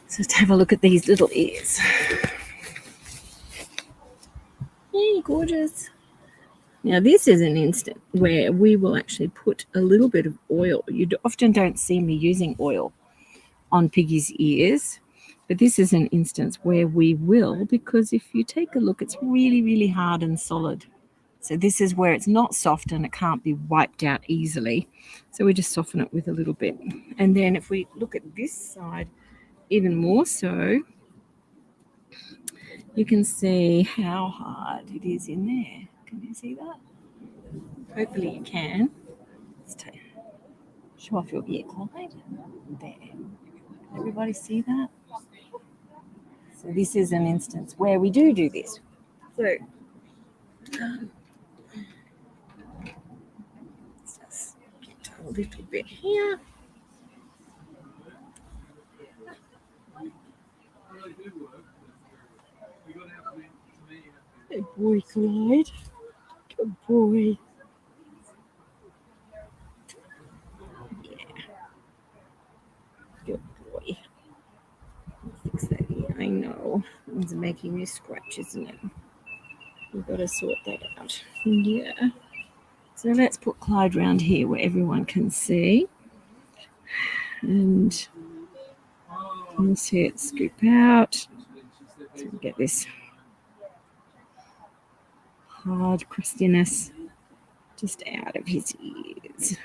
So let's have a look at these little ears. Hey, gorgeous. Now this is an instant where we will actually put a little bit of oil. You often don't see me using oil on Piggy's ears, but this is an instance where we will, because if you take a look, it's really, really hard and solid. So this is where it's not soft and it can't be wiped out easily. So we just soften it with a little bit. And then if we look at this side, even more so, you can see how hard it is in there. Can you see that? Hopefully you can. Let's show off your ear, Clyde. There. Everybody see that? So this is an instance where we do this. So let's just get a little bit here. Good boy, Clyde. Good boy. Yeah. Good boy. Fix that here. I know. It's making me scratch, isn't it? We've got to sort that out. Yeah. So let's put Clyde round here where everyone can see. And you'll see it scoop out. So we get this hard crustiness just out of his ears.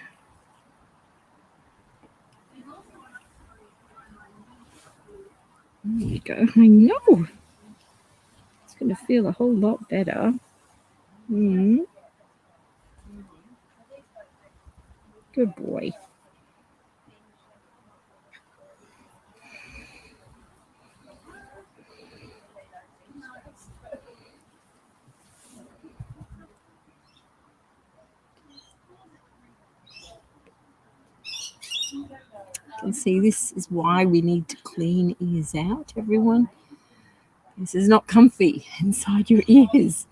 There you go. I know. It's going to feel a whole lot better. Good boy. You can see this is why we need to clean ears out, everyone. This is not comfy inside your ears.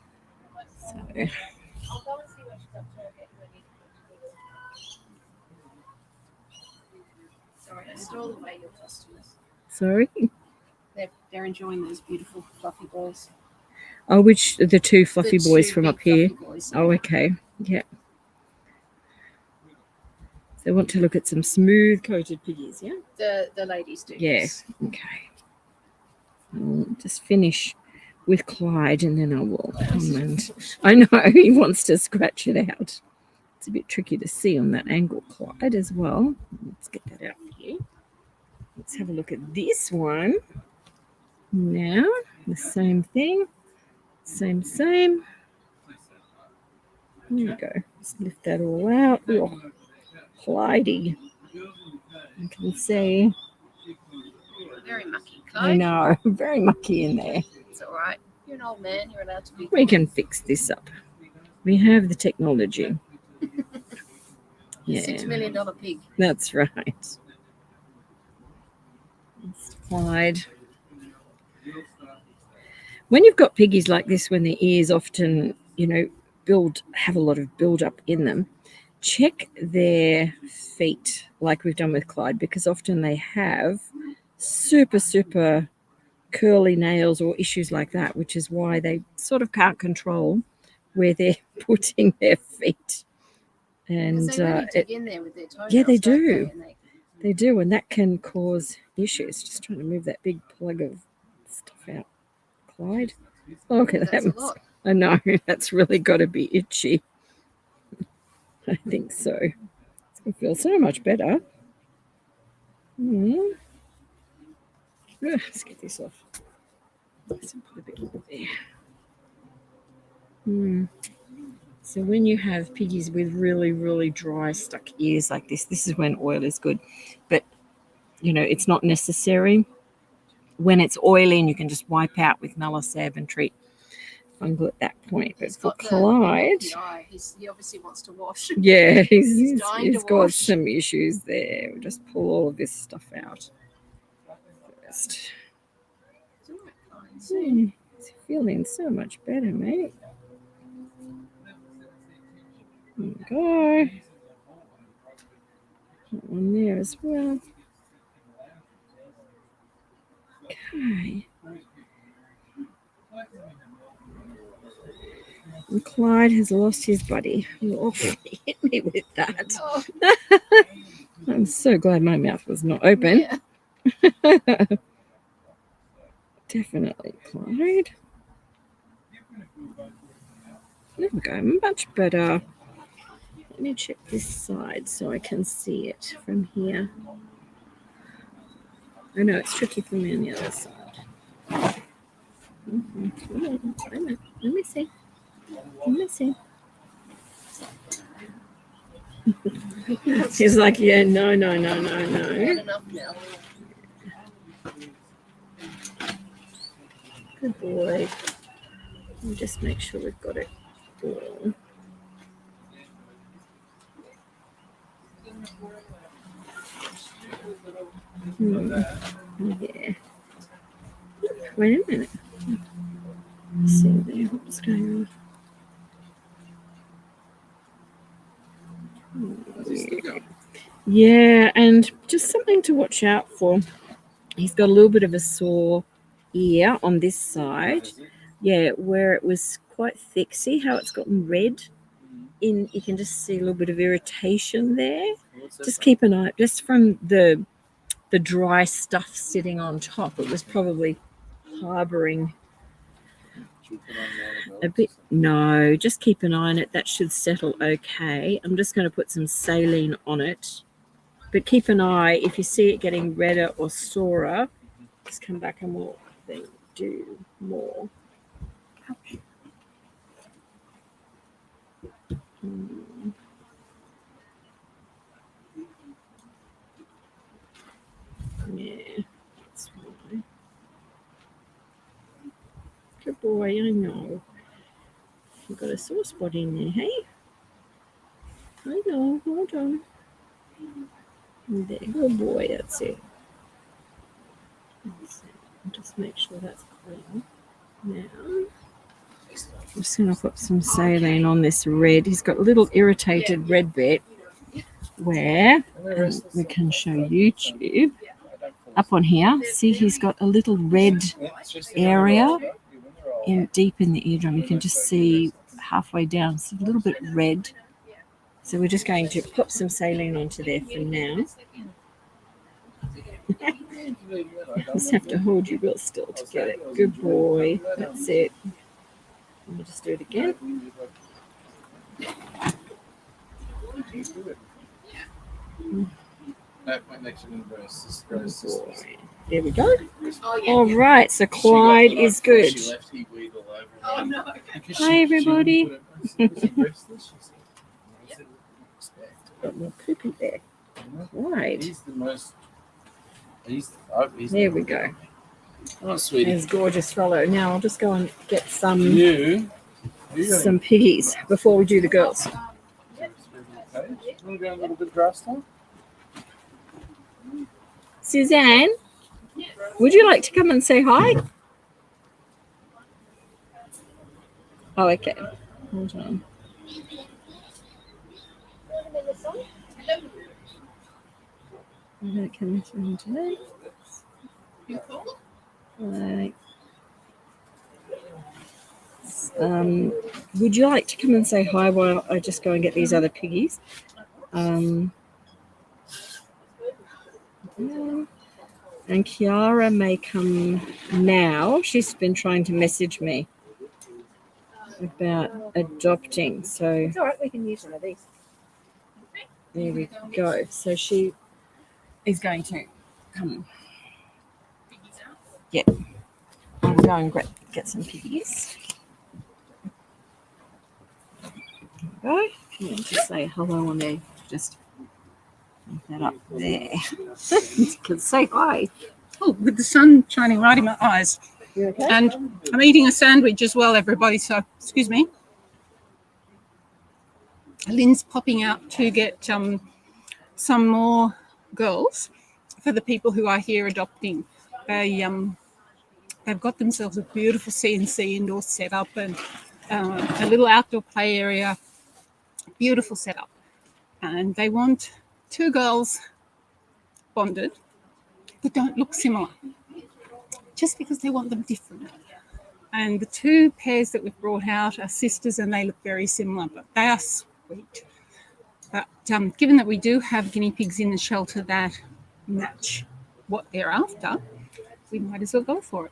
So, I'll go and see what she's up to. I'll get ready. Sorry, I stole away your customers. sorry. They're enjoying those beautiful fluffy boys. Oh, which the two fluffy The boys two from big up here? fluffy boys. Oh, okay. Yeah. So I want to look at some smooth coated piggies, yeah? The ladies do. Yeah. Yes. Okay. I'll just finish with Clyde, and then I will come and I know he wants to scratch it out. It's a bit tricky to see on that angle, Clyde, as well. Let's get that out here. Let's have a look at this one. Now, the same thing. Same. There we go. Just lift that all out. Oh, Clydey. You can see. Very mucky, I Clyde. know, very mucky in there. It's all right. You're an old man. You're allowed to be. We can fix this up. We have the technology. Yeah, $6 million pig. that's right. It's Clyde. When you've got piggies like this, when their ears often, have a lot of build-up in them, check their feet like we've done with Clyde, because often they have super curly nails or issues like that, which is why they sort of can't control where they're putting their feet. And They really dig in there with their toenails. yeah, they don't do. And They do, and that can cause issues. Just trying to move that big plug of stuff out. Clyde. Oh, okay, that's a lot. I know, that's really got to be itchy. I think so. It's going to feel so much better. Let's get this off. Let's put a bit more there. So when you have piggies with really dry, stuck ears like this is when oil is good. But, it's not necessary. When it's oily, and you can just wipe out with Melisab and treat fungal at that point. But for Clyde, he obviously wants to wash. yeah, He's dying he's to got wash. some issues there. We'll just pull all of this stuff out first. It's all right, Clyde. It's feeling so much better, mate. There we go. That one there as well. Okay. And Clyde has lost his buddy. Oh, hit me with that. Oh, I'm so glad my mouth was not open. yeah. Definitely Clyde. There we go. Much better. Let me check this side so I can see it from here. I know it's tricky for me on the other side. Let me see. He's like, yeah, no. Had enough now. Good boy. We'll just make sure we've got it all. Yeah. Wait a minute. Let's see there. What's going on? Yeah, and just something to watch out for. He's got a little bit of a sore ear on this side. Yeah, where it was quite thick. See how it's gotten red? You can just see a little bit of irritation there. Just keep an eye, just from the dry stuff sitting on top. It was probably harboring a bit. No, just keep an eye on it. That should settle okay. I'm just going to put some saline on it. But keep an eye. If you see it getting redder or sorer, just come back and we'll then do more. Yeah, that's why. Good boy, I know. You've got a sore spot in there, hey? I know, hold on. There, good boy, that's it. Just make sure that's clean. Now, I'm just going to put some saline on this red. He's got a little irritated red bit where we can show YouTube. Up on here, see he's got a little red area deep in the eardrum. You can just see halfway down. It's a little bit red. So we're just going to pop some saline onto there for now. Just have to hold you real still to get it. Good boy. That's it. Let me just do it again. Good boy. There we go. Oh, yeah. All right. So Clyde is good. She left, he weed all over Oh, him. no. Because Hi, everybody. Got more poopy there. Right. He's the most. There we go. Oh, sweetie. There's gorgeous fellow. Now I'll just go and get some piggies before we do the girls. Want to go a little bit grass time? Suzanne, would you like to come and say hi? Oh, okay. Hold on. I'm not coming through today. Right. Would you like to come and say hi while I just go and get these other piggies? Yeah. And Kiara may come now. She's been trying to message me about adopting. So It's all right. We can use one of these. there we go. So she is going to come. Yeah. I'll go and get some piggies. There we go. If you want to say hello on there, just leave that up there. You can say hi. Oh, with the sun shining right in my eyes. You okay? And I'm eating a sandwich as well, everybody, so excuse me. Lynn's popping out to get some more girls for the people who are here adopting. They've got themselves a beautiful CNC indoor setup and a little outdoor play area. Beautiful setup. And they want 2 girls bonded that don't look similar, just because they want them different. And the 2 pairs that we've brought out are sisters and they look very similar, but they are sweet. But given that we do have guinea pigs in the shelter that match what they're after, we might as well go for it.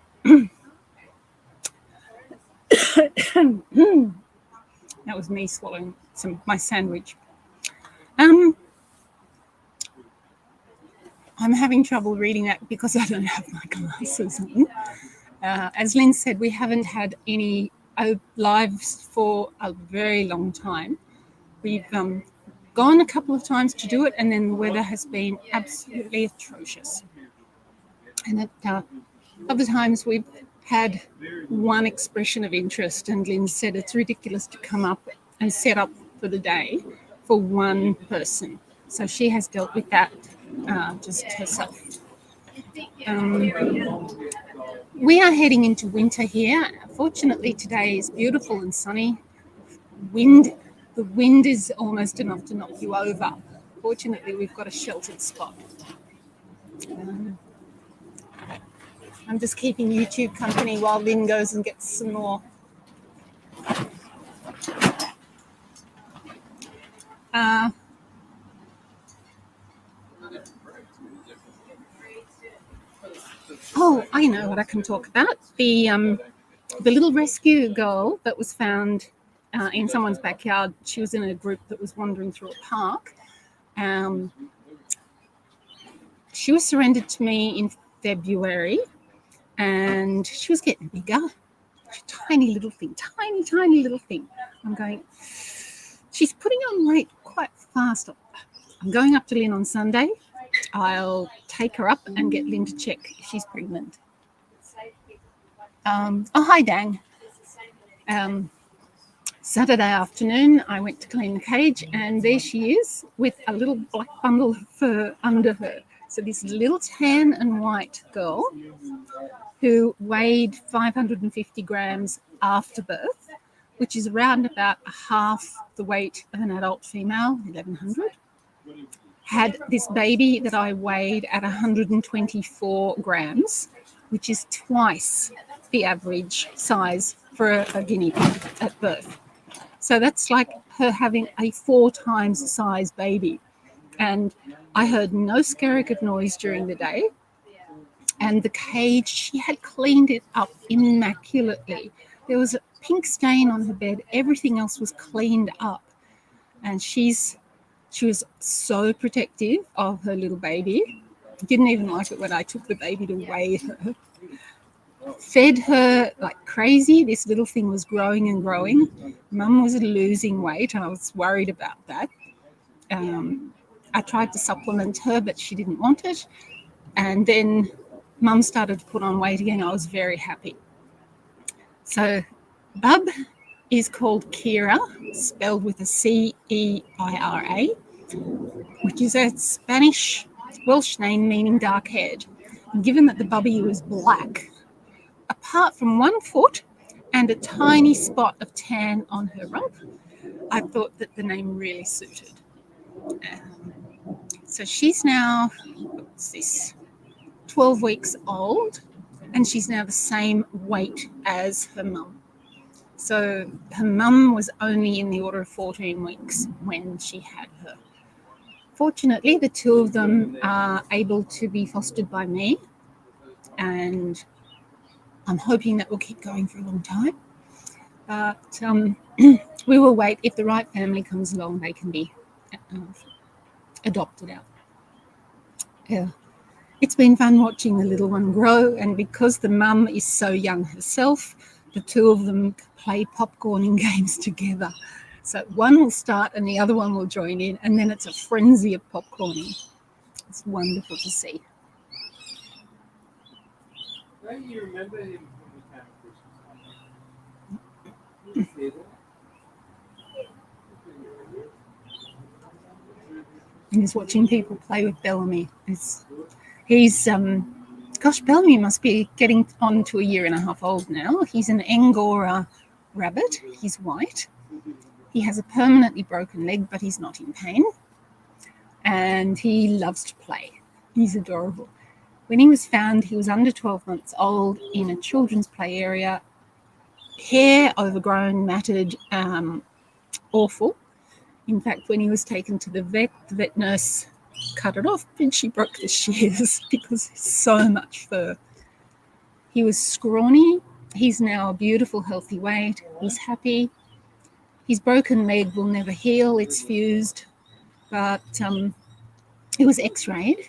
That was me swallowing my sandwich. I'm having trouble reading that because I don't have my glasses on. As Lynn said, we haven't had any lives for a very long time. We've gone a couple of times to do it, and then the weather has been absolutely atrocious. And at other times we've had one expression of interest, and Lynn said it's ridiculous to come up and set up for the day for one person. So she has dealt with that just herself. We are heading into winter here. Fortunately, today is beautiful and sunny. The wind is almost enough to knock you over. Fortunately, we've got a sheltered spot. I'm just keeping YouTube company while Lynn goes and gets some more. Oh, I know what I can talk about. The little rescue girl that was found in someone's backyard. She was in a group that was wandering through a park. She was surrendered to me in February, and she was getting bigger. Tiny little thing. I'm going, she's putting on weight quite fast. I'm going up to Lynn on Sunday. I'll take her up and get Lynn to check if she's pregnant. Oh, hi, Dang. Saturday afternoon, I went to clean the cage, and there she is with a little black bundle of fur under her. So this little tan and white girl who weighed 550 grams after birth, which is around about half the weight of an adult female, 1100, had this baby that I weighed at 124 grams, which is twice the average size for a guinea pig at birth. So that's like her having a 4 times the size baby. And I heard no skerrick of noise during the day. And the cage, she had cleaned it up immaculately. There was a pink stain on her bed. Everything else was cleaned up. And she was so protective of her little baby. Didn't even like it when I took the baby to weigh her. Fed her like crazy. This little thing was growing and growing. Mum was losing weight, and I was worried about that. I tried to supplement her, but she didn't want it. And then Mum started to put on weight again. I was very happy. So Bub is called Kira, spelled with a Ceira, which is a Spanish Welsh name meaning dark-haired. And given that the bubby was black, apart from one foot and a tiny spot of tan on her rump, I thought that the name really suited. So she's now, what's this, 12 weeks old, and she's now the same weight as her mum. So her mum was only in the order of 14 weeks when she had her. Fortunately, the two of them are able to be fostered by me, and I'm hoping that will keep going for a long time. But we will wait. If the right family comes along, they can be adopted out. Yeah. It's been fun watching the little one grow, and because the mum is so young herself, the two of them play popcorning games together. So one will start and the other one will join in, and then it's a frenzy of popcorning. It's wonderful to see. Don't you remember him when we came to And just watching people play with Bellamy. Bellamy must be getting on to a year and a half old now. He's an Angora rabbit. He's white. He has a permanently broken leg, but he's not in pain. And he loves to play. He's adorable. When he was found, he was under 12 months old in a children's play area. Hair overgrown, matted, awful. In fact, when he was taken to the vet nurse cut it off and she broke the shears because there's so much fur. He was scrawny. He's now a beautiful, healthy weight. He's happy. His broken leg will never heal. It's fused. But it was x-rayed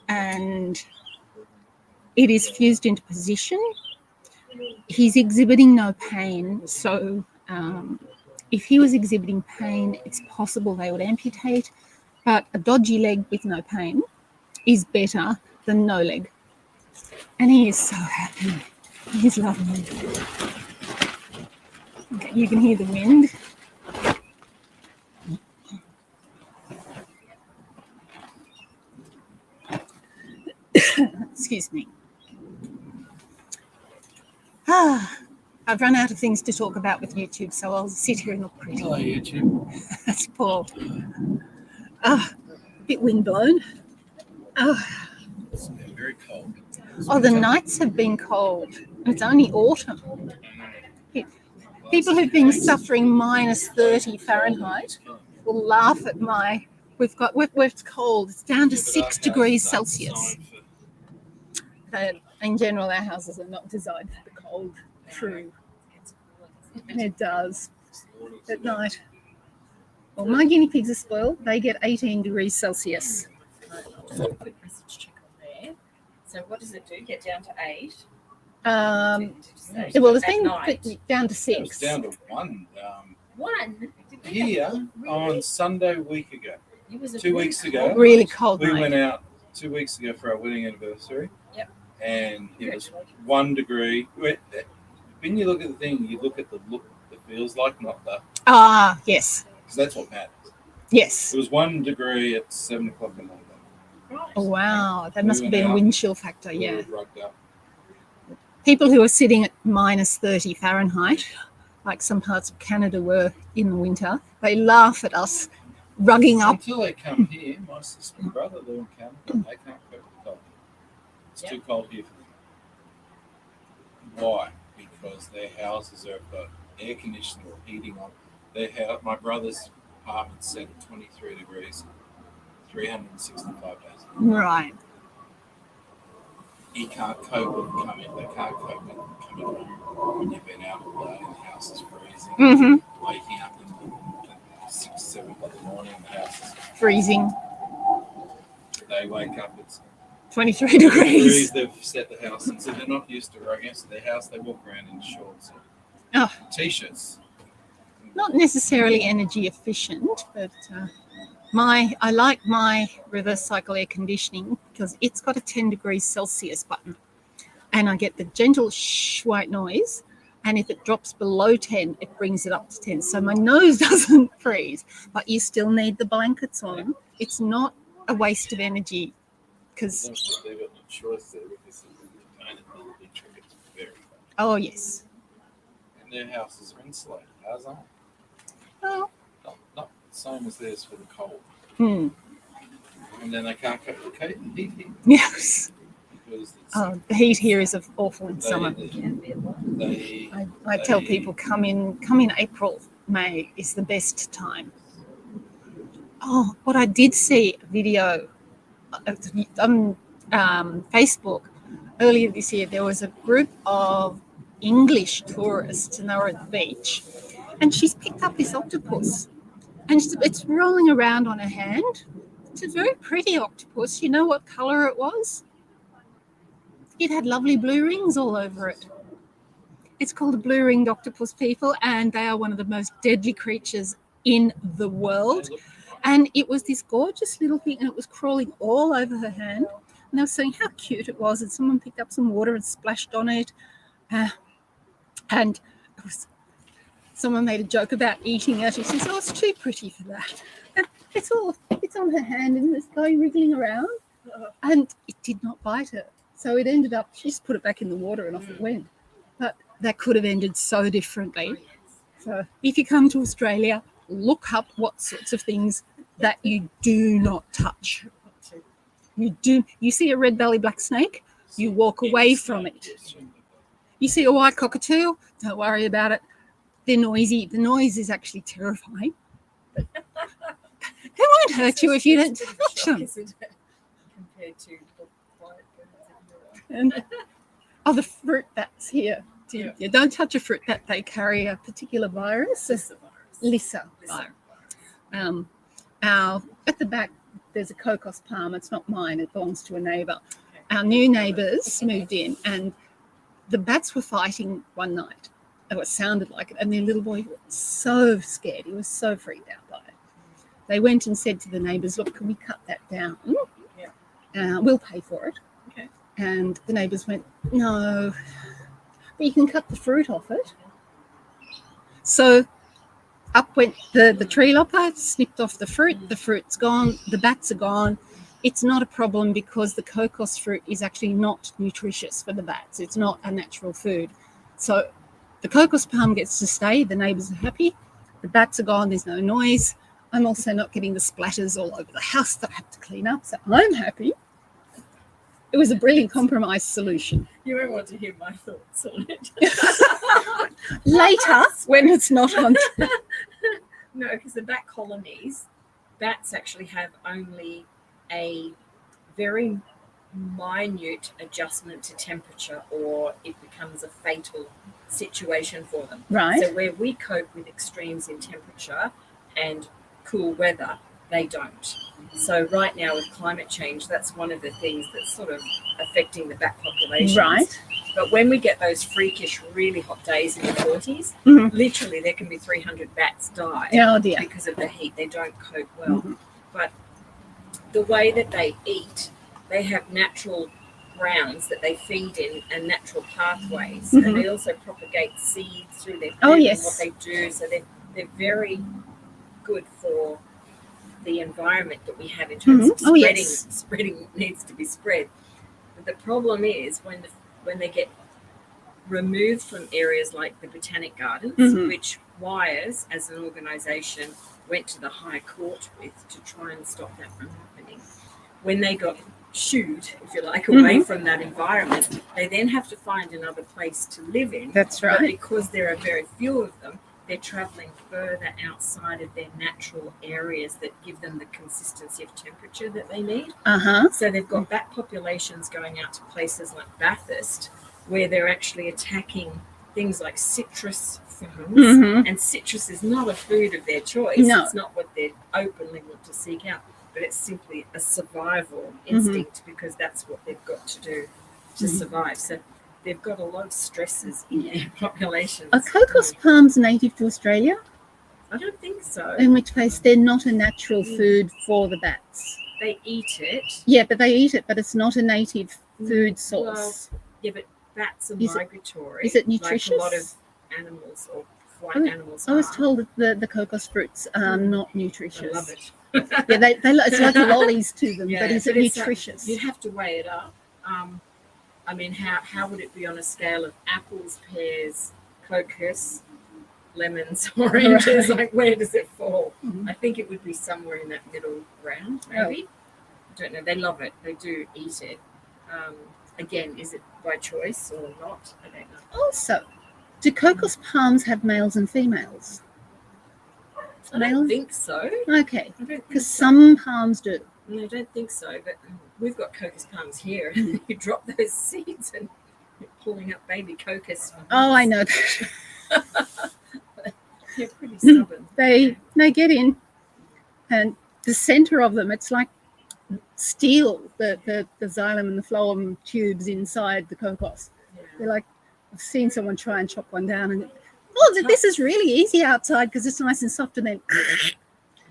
and it is fused into position. He's exhibiting no pain. So if he was exhibiting pain, it's possible they would amputate. But a dodgy leg with no pain is better than no leg. And he is so happy. He's lovely. Okay, you can hear the wind. Excuse me. I've run out of things to talk about with YouTube, so I'll sit here and look pretty. Hello, YouTube. That's Paul. A bit windblown. It's been very cold. The nights have been cold. It's only autumn. People who've been suffering minus 30 Fahrenheit will laugh at my. It's cold. It's down to 6 degrees Celsius. In general, our houses are not designed for the cold. True. And it does at night. Well, my guinea pigs are spoiled. They get 18 degrees Celsius. Quick message check on there. So what does it do? Get down to 8? Well, it's been down to 6. It's down to 1. 1? Here on Sunday week ago. 2 weeks ago. Really cold We night. went out 2 weeks ago for our wedding anniversary. Yep. And it was 1 degree. When you look at the thing, you look at the look it feels like, not the. Yes. Because that's what matters. Yes. It was 1 degree at 7 o'clock in the morning. Oh, wow. That must have went been a out. wind chill factor, We yeah. were rugged up. People who are sitting at minus 30 Fahrenheit, like some parts of Canada were in the winter, they laugh at us rugging up. Until they come here, my sister and brother live in Canada, they can't cope with the cold. It's too cold here for them. Why? Because their houses have got air conditioning or heating on. My brother's apartment's set at 23 degrees, 365 days. Right. you can't cope with coming. They can't cope with coming home when you've been out all day and the house is freezing. Mm-hmm. Waking up at 6, 7 o'clock in the morning and the house is Freezing. They wake up, it's 23 degrees. They've set the house, and so they're not used to running out of their house. They walk around in shorts and t-shirts. Not necessarily energy efficient, but I like my reverse cycle air conditioning because it's got a 10 degrees Celsius button, and I get the gentle white noise. And if it drops below 10, it brings it up to 10. So my nose doesn't freeze, but you still need the blankets on. It's not a waste of energy because. They've got no choice there because the electric is very cold. Oh, yes. And their houses are insulated. Ours aren't. Oh. Not the same as theirs for the cold. Hmm. And then they can't cope with the heat. Yes. Because The heat here is awful in summer. I tell people come in April, May is the best time. Oh, what I did see a video on Facebook earlier this year. There was a group of English tourists and they were at the beach, and she's picked up this octopus, and it's rolling around on her hand. It's a very pretty octopus. You know what colour it was? It had lovely blue rings all over it. It's called a blue-ringed octopus, people, and they are one of the most deadly creatures in the world. And it was this gorgeous little thing, and it was crawling all over her hand. And they were saying how cute it was, and someone picked up some water and splashed on it. And it was, someone made a joke about eating it. She says, "Oh, it's too pretty for that." And it's on her hand, and it's going wriggling around, and it did not bite her. So it ended up, she just put it back in the water and off it went. But that could have ended so differently. So if you come to Australia, look up what sorts of things that you do not touch. You see a red belly black snake, you walk away from it. You see a white cockatoo, don't worry about it. They're noisy. The noise is actually terrifying. But they won't hurt you if you don't touch them. Compared to the quiet birds. And the fruit bats here. You don't touch a fruit bat. They carry a particular virus. Lissa virus. At the back, there's a cocos palm. It's not mine. It belongs to a neighbour. Our new neighbours moved in, and the bats were fighting one night. It sounded like it, and their little boy was so scared. He was so freaked out by it. They went and said to the neighbours, "Look, can we cut that down? We'll pay for it." Okay. And the neighbours went, "No, but you can cut the fruit off it." So up went the tree lopper, snipped off the fruit's gone, the bats are gone. It's not a problem because the cocos fruit is actually not nutritious for the bats. It's not a natural food. So the cocos palm gets to stay, the neighbours are happy, the bats are gone, there's no noise. I'm also not getting the splatters all over the house that I have to clean up, so I'm happy. It was a brilliant compromise solution. You won't want to hear my thoughts on it. Later, when it's not on. No, because the bat colonies, bats actually have only a very minute adjustment to temperature, or it becomes a fatal situation for them. Right. So where we cope with extremes in temperature and cool weather, they don't. So right now with climate change, that's one of the things that's sort of affecting the bat populations. Right. But when we get those freakish, really hot days in the 40s, literally there can be 300 bats die because of the heat. They don't cope well. Mm-hmm. But the way that they eat, they have natural grounds that they feed in and natural pathways. And they also propagate seeds through their food and what they do. So they're very good for the environment that we have in terms of spreading. Spreading needs to be spread. But the problem is when they get removed from areas like the Botanic Gardens, which Wires, as an organisation, went to the High Court with to try and stop that from happening. When they got shooed, if you like, away from that environment, they then have to find another place to live in. That's right. But because there are very few of them, they're traveling further outside of their natural areas that give them the consistency of temperature that they need. So they've got bat populations going out to places like Bathurst, where they're actually attacking things like citrus farms. And citrus is not a food of their choice. No. It's not what they openly want to seek out, but it's simply a survival instinct because that's what they've got to do to survive. So they've got a lot of stresses in their populations. Are cocos palms native to Australia? I don't think so. In which case they're not a natural food for the bats. They eat it. Yeah, but they eat it, but it's not a native food source. Yeah, but bats are Is it- migratory. is it nutritious? Like a lot of animals or flight animals I was are. told that the cocos fruits are not nutritious. I love it. Yeah, they it's like lollies to them, but is it it's nutritious? you'd have to weigh it up. I mean, how would it be on a scale of apples, pears, cocos, lemons, oranges? Like, where does it fall? I think it would be somewhere in that middle ground, maybe. I don't know. They love it. They do eat it. Again, is it by choice or not? I don't know. Also, do cocos palms have males and females? I don't think so. Okay, I don't think because so. some palms do. No, I don't think so. But we've got cocos palms here. You drop those seeds and you're pulling up baby cocos. Oh, I know. They're pretty stubborn. They get in, and the center of them, it's like steel. The xylem and the phloem tubes inside the cocos. They're like, I've seen someone try and chop one down, and this is really easy outside because it's nice and soft, and then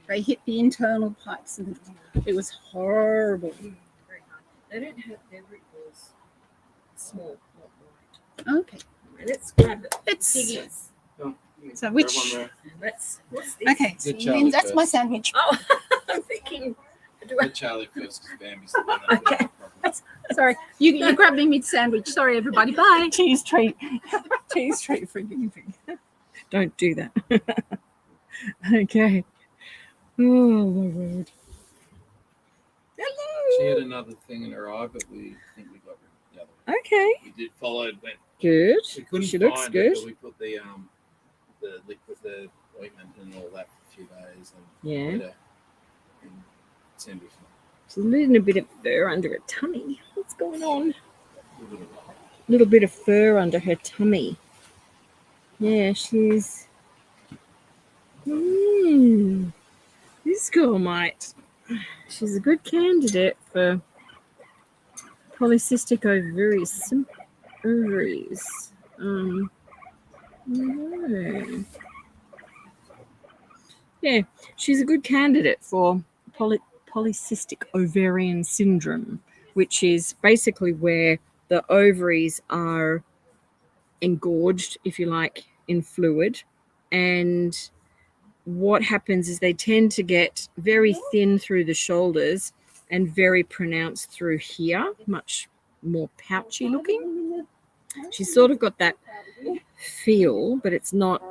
they hit the internal pipes, and it was horrible. Very hard. They don't have their root balls small, not wide. Okay, Let's grab it. Let's- Piggies. so which? What's this? Okay, The Charlie that's my first. sandwich. Oh, I'm thinking. Do I? Let Charlie first because Bambi's the one that Okay. Sorry, you grabbed me mid sandwich. Sorry, everybody. Bye. Cheese treat. Cheese treat for guinea pig. Don't do that. Okay. Oh my word. She Hello. had another thing in her eye, but we think we got rid of the other one. Okay. We did follow it, but Good. we couldn't She find looks it, good. but we put the liquid, the ointment and all that for a few days and Yeah. put her in December. She's losing a bit of fur under her tummy. What's going on? A little bit. Little bit of fur under her tummy. Yeah, she's. This girl might. She's a good candidate for polycystic ovaries. No. Yeah, she's a good candidate for polycystic ovarian syndrome, which is basically where the ovaries are engorged, if you like, in fluid. And what happens is they tend to get very thin through the shoulders and very pronounced through here, much more pouchy looking. She's sort of got that feel, but it's not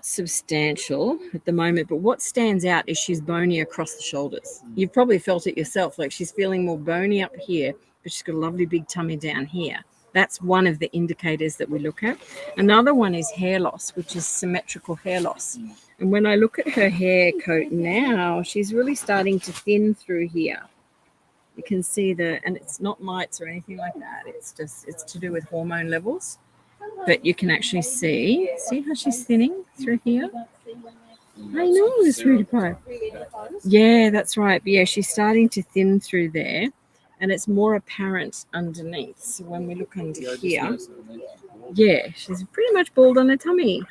substantial at the moment. But what stands out is she's bony across the shoulders. You've probably felt it yourself, like she's feeling more bony up here, but she's got a lovely big tummy down here. That's one of the indicators that we look at. Another one is hair loss, which is symmetrical hair loss. And when I look at her hair coat now, she's really starting to thin through here. You can see and it's not mites or anything like that. It's to do with hormone levels. But you can actually see how she's thinning through here. I know, it's really pie. Yeah, that's right. But yeah, she's starting to thin through there, and it's more apparent underneath. So when we look under here, yeah, she's pretty much bald on her tummy.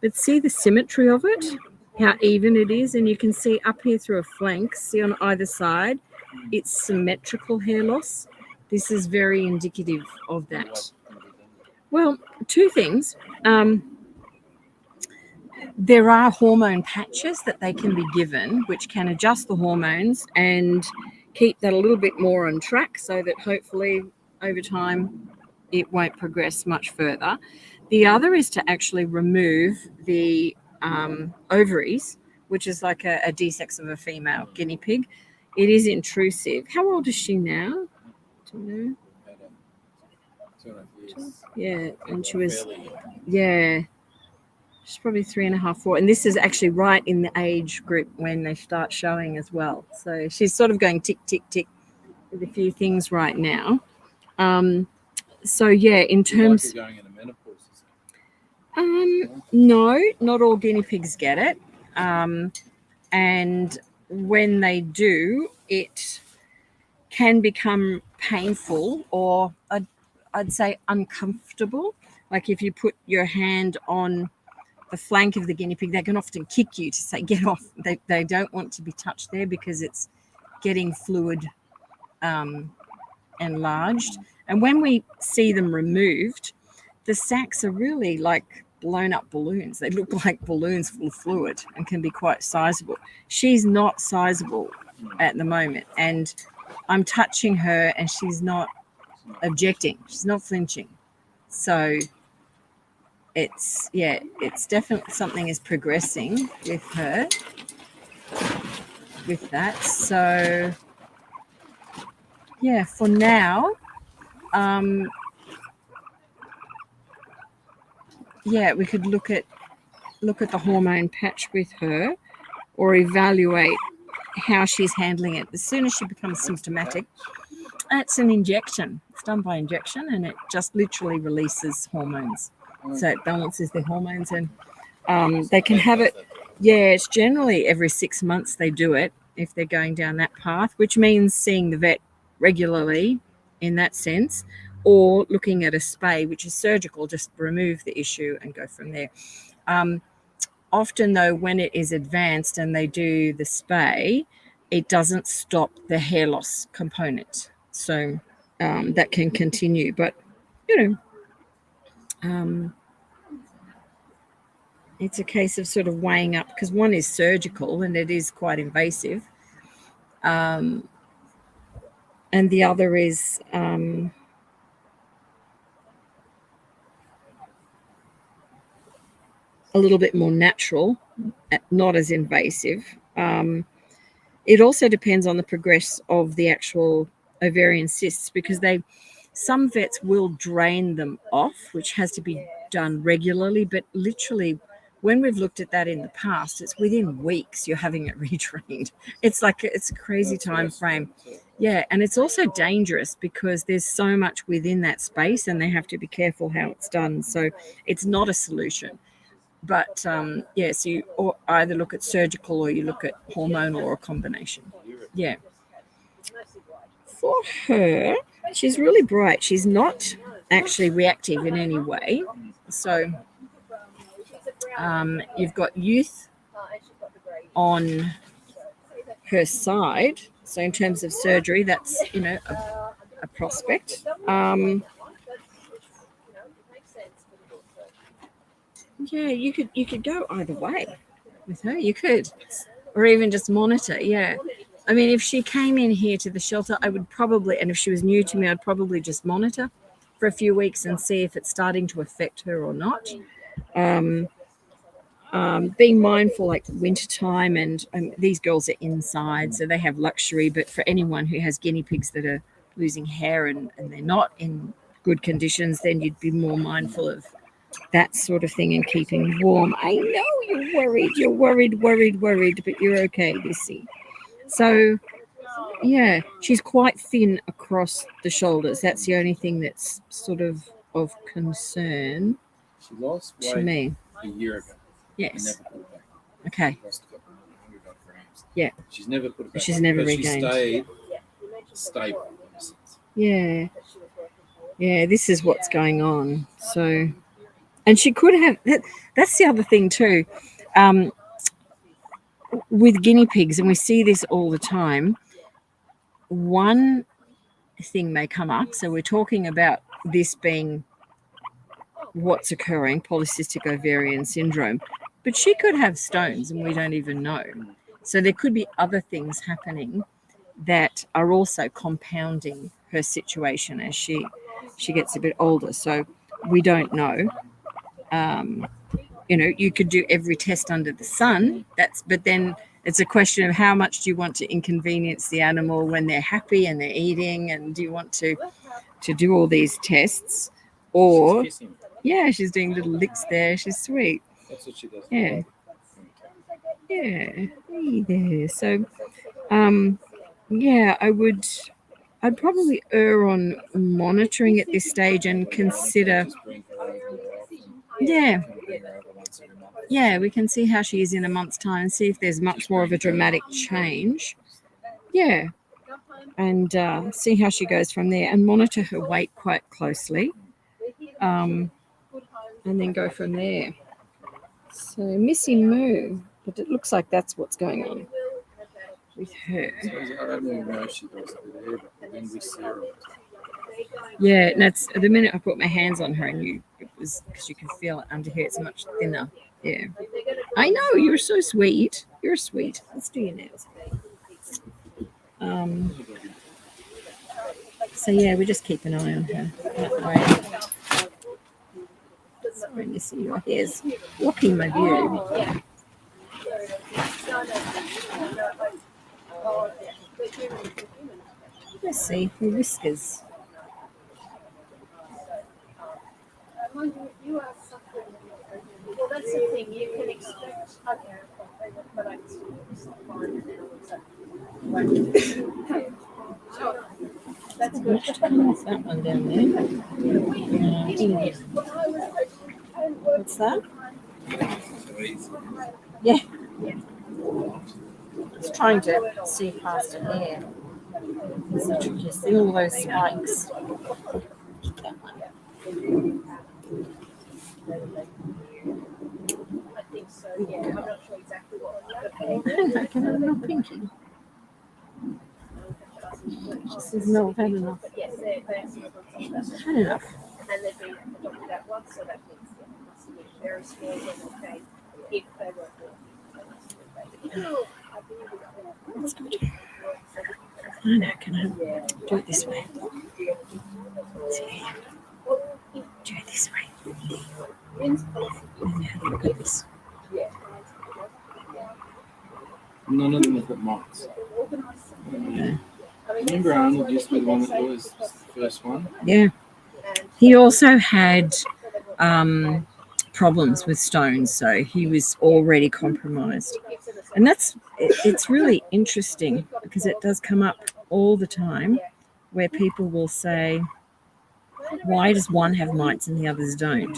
But see the symmetry of it, how even it is, and you can see up here through a flank, see on either side, it's symmetrical hair loss. This is very indicative of that. Well, two things. There are hormone patches that they can be given, which can adjust the hormones and keep that a little bit more on track so that hopefully over time it won't progress much further. The other is to actually remove the ovaries, which is like a D-sex of a female guinea pig. It is intrusive. How old is she now? Do you know? 2.5 years. Yeah, and she was, Fairly young. yeah, she's probably 3.5, 4. And this is actually right in the age group when they start showing as well. So she's sort of going tick, tick, tick with a few things right now. So yeah, in It's like terms, you're going into menopause. Isn't it? no, not all guinea pigs get it. And when they do, it can become painful, or I'd say uncomfortable. Like if you put your hand on the flank of the guinea pig, they can often kick you to say, get off. They don't want to be touched there because it's getting fluid enlarged. And when we see them removed, the sacs are really like blown up balloons. They look like balloons full of fluid and can be quite sizable. She's not sizable at the moment, and I'm touching her and she's not objecting. She's not flinching. So it's definitely something is progressing with her with that. So yeah, for now, we could look at the hormone patch with her, or evaluate how she's handling it. As soon as she becomes symptomatic, it's an injection. It's done by injection, and it just literally releases hormones. So it balances the hormones, and they can have it. Yeah, it's generally every 6 months they do it if they're going down that path, which means seeing the vet regularly in that sense, or looking at a spay, which is surgical, just remove the issue and go from there. Often, though, when it is advanced and they do the spay, it doesn't stop the hair loss component. So that can continue. But, it's a case of sort of weighing up, because one is surgical and it is quite invasive. And the other is a little bit more natural, not as invasive. It also depends on the progress of the actual ovarian cysts, because some vets will drain them off, which has to be done regularly. But literally, when we've looked at that in the past, it's within weeks you're having it redrained. It's a crazy time frame. Yeah, and it's also dangerous because there's so much within that space, and they have to be careful how it's done. So it's not a solution. But so you either look at surgical or you look at hormonal, or a combination. Yeah. For her, she's really bright. She's not actually reactive in any way. So you've got youth on her side. So in terms of surgery, that's a prospect. Yeah, you could go either way with her. You could, or even just monitor. Yeah, I mean, if she came in here to the shelter, I would probably, and if she was new to me, I'd probably just monitor for a few weeks and see if it's starting to affect her or not. Being mindful, like wintertime, and these girls are inside, so they have luxury. But for anyone who has guinea pigs that are losing hair and they're not in good conditions, then you'd be more mindful of that sort of thing and keeping warm. I know you're worried, but you're okay, Lissy. So yeah, she's quite thin across the shoulders. That's the only thing that's sort of concern She lost to weight me. a year ago. Yes. Never put it back. Okay. Lost a couple of 100 odd grams. Yeah. She's never put it back. She's never But regained. She stayed stable ever since. Yeah. Yeah, this is what's going on. So, and she could have, that's the other thing too, with guinea pigs, and we see this all the time, one thing may come up. So we're talking about this being what's occurring, polycystic ovarian syndrome, but she could have stones and we don't even know. So there could be other things happening that are also compounding her situation as she gets a bit older. So we don't know. You could do every test under the sun. But then it's a question of how much do you want to inconvenience the animal when they're happy and they're eating, and do you want to to do all these tests, or She's kissing. yeah, she's doing little licks there. She's sweet. That's what she does. Yeah. Yeah, hey there. So, yeah, I'd probably err on monitoring at this stage and consider, Just bring her over more often. yeah, Kind of bring her over once every month. yeah, we can see how she is in a month's time and see if there's much more of a dramatic change. Yeah, and see how she goes from there and monitor her weight quite closely, and then go from there. So, Missy Moo, but it looks like that's what's going on with her. So I don't even know if she does it there, but when we see her, Yeah, and that's the minute I put my hands on her, and it was because you can feel it under here. It's much thinner. Yeah, I know you're so sweet. You're sweet. Let's do your nails. So yeah, we just keep an eye on her. That way. Sorry, Missy, your hair's blocking my view. Let's see, her whiskers. Well, that's the thing. You can expect. Okay, but I that's good. That one down there. What's that? Yeah. It's trying to see past her hair. You see all those spikes. That one. I think so. Yeah, I'm not sure exactly what. Can I not pinky? She says no, I've had enough. But yes, they're Had enough. and they've been adopted at once, so that means they must be very small and okay if they were That's good. I know, can I do it this way? See. Do it this way. And have a look at this. none of them have got mites. Remember Arnold used to be the one that was the first one? Yeah. He also had problems with stones, so he was already compromised. And it's really interesting because it does come up all the time where people will say, why does one have mites and the others don't?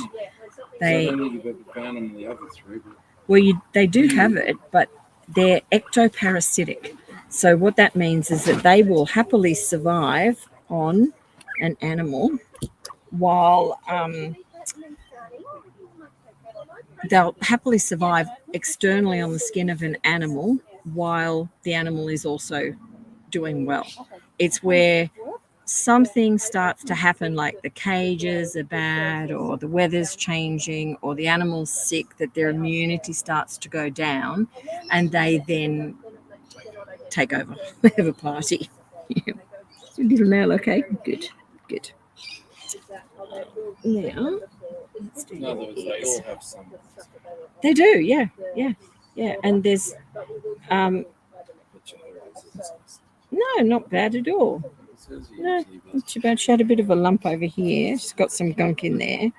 I don't think you've ever found them in the other three. But... Well, they do have it, but they're ectoparasitic. So what that means is that they will happily survive on an animal while they'll happily survive externally on the skin of an animal while the animal is also doing well. It's where something starts to happen, like the cages are bad or the weather's changing or the animal's sick, that their immunity starts to go down and they then take over. They have a party. Yeah. Is your little nail okay? Good. Now, let's do In other words, they this. all have some. They do, yeah. And there's no, not bad at all. No, not too bad. She had a bit of a lump over here. She's got some gunk in there,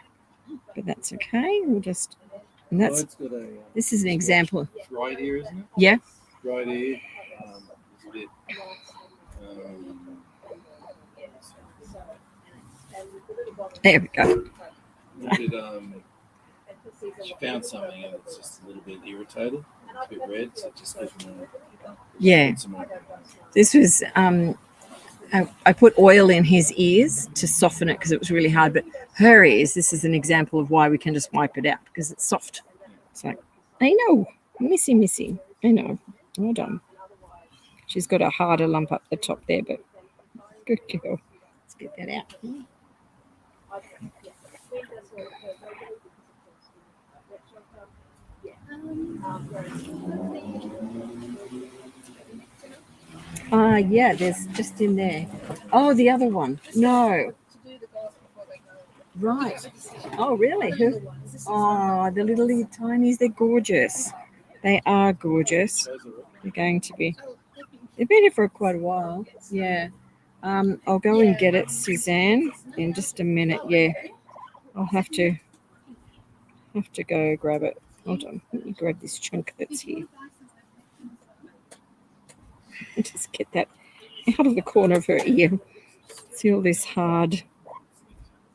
but that's okay. We'll just, and that's, this is an example. It's right here, isn't it? Yeah. Right here. It's a bit. There we go. A bit, she found something and it's just a little bit irritated. It's a bit red, so just gives more. Yeah. Some more. This was, I put oil in his ears to soften it because it was really hard. But her ears, this is an example of why we can just wipe it out because it's soft. It's like, I know, missy. I know. Well done. She's got a harder lump up the top there, but good girl. Let's get that out. Yeah, there's just in there. Oh, the other one. No. Right. Oh, really? Who? Oh, the little tinies. They're gorgeous. They are gorgeous. They're going to be. They've been here for quite a while. Yeah. I'll go and get it, Suzanne, in just a minute. Yeah, I'll have to go grab it. Hold on, let me grab this chunk that's here. Just get that out of the corner of her ear. See all this hard.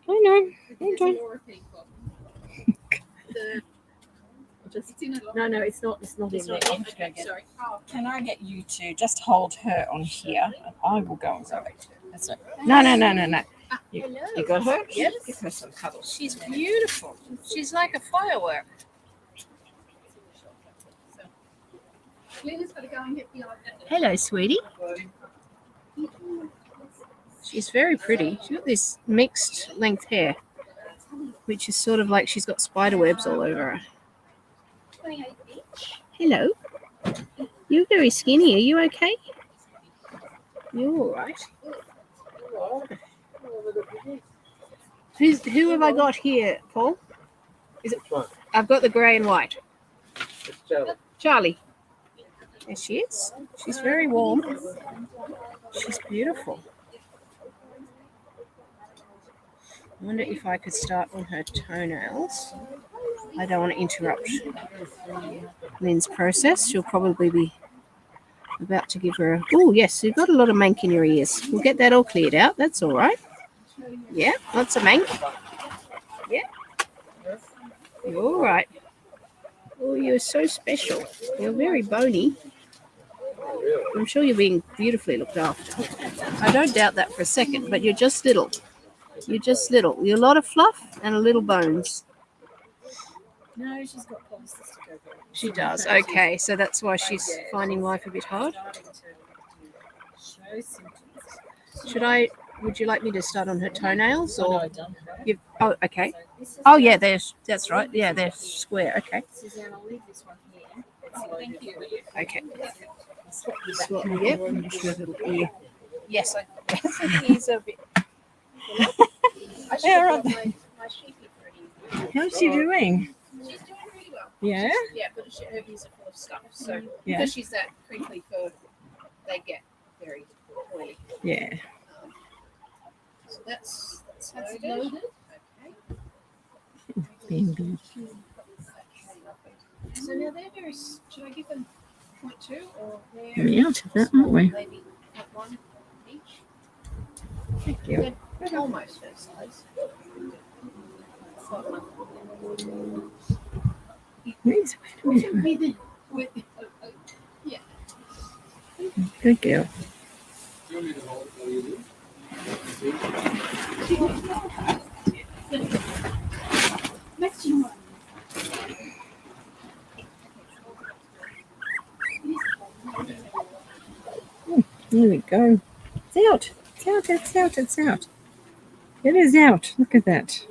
I know. Hold on. No, it's not. It's not in there. I'll just go get it. Can I get you to just hold her on here, and I will go and grab it. That's it. No. You got her? Yep. Give her some cuddles. She's beautiful. She's like a firework. Hello, sweetie. She's very pretty. She's got this mixed length hair, which is sort of like she's got spider webs all over her. Hello. You're very skinny. Are you okay? You're all right. Who have I got here, Paul? Is it? I've got the grey and white. Charlie. There she is. She's very warm. She's beautiful. I wonder if I could start on her toenails. I don't want to interrupt Lynn's process. She'll probably be about to give her a... Oh, yes, you've got a lot of mank in your ears. We'll get that all cleared out. That's all right. Yeah, lots of mank. Yeah. You're all right. Oh, you're so special. You're very bony. I'm sure you're being beautifully looked after. I don't doubt that for a second, but you're just little. You're just little. You're a lot of fluff and a little bones. No, she's got polycystic ovarian. She does. Okay, so that's why she's finding life a bit hard. Show symptoms. Would you like me to start on her toenails Oh, no, or I done her. oh, okay. So this is Oh yeah, that's right. Yeah, they're square. Okay. Suzanne, I'll leave this one here. Thank you. Okay. Swap you back. Swap, yep. Yes, I think he's a bit. I should Yeah, have right. my sheepy pretty. How's she doing? She's doing really well. Yeah. Yeah, but her ears are full of stuff. So Yeah. because she's that crinkly fur, they get very oily. Yeah. So that's loaded. Okay. Baby. So now they're very. Should I give them 0.2 or We're out of that, aren't we? maybe 0.1 each? Thank you. They're almost her size. Wait a minute. Yeah. Good girl. Do you want me to hold it while you do? Next you want. There we go. It's out. It's out. It's out. It's out. It is out. Look at that.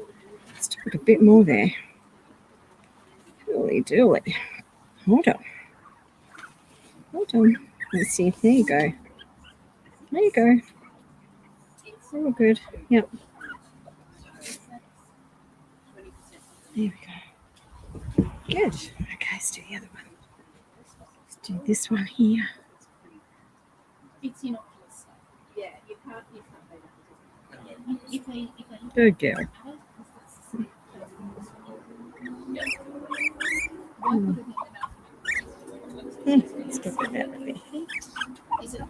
Let's put a bit more there. Holy dooly. Hold on. Hold on. Let's see. There you go. There you go. All good. Yep. There we go. Good. Okay, let's do the other one. Let's do this one here. It's innocuous. Yeah, you can't pay that. Good girl. Let's get that out of there. Is it?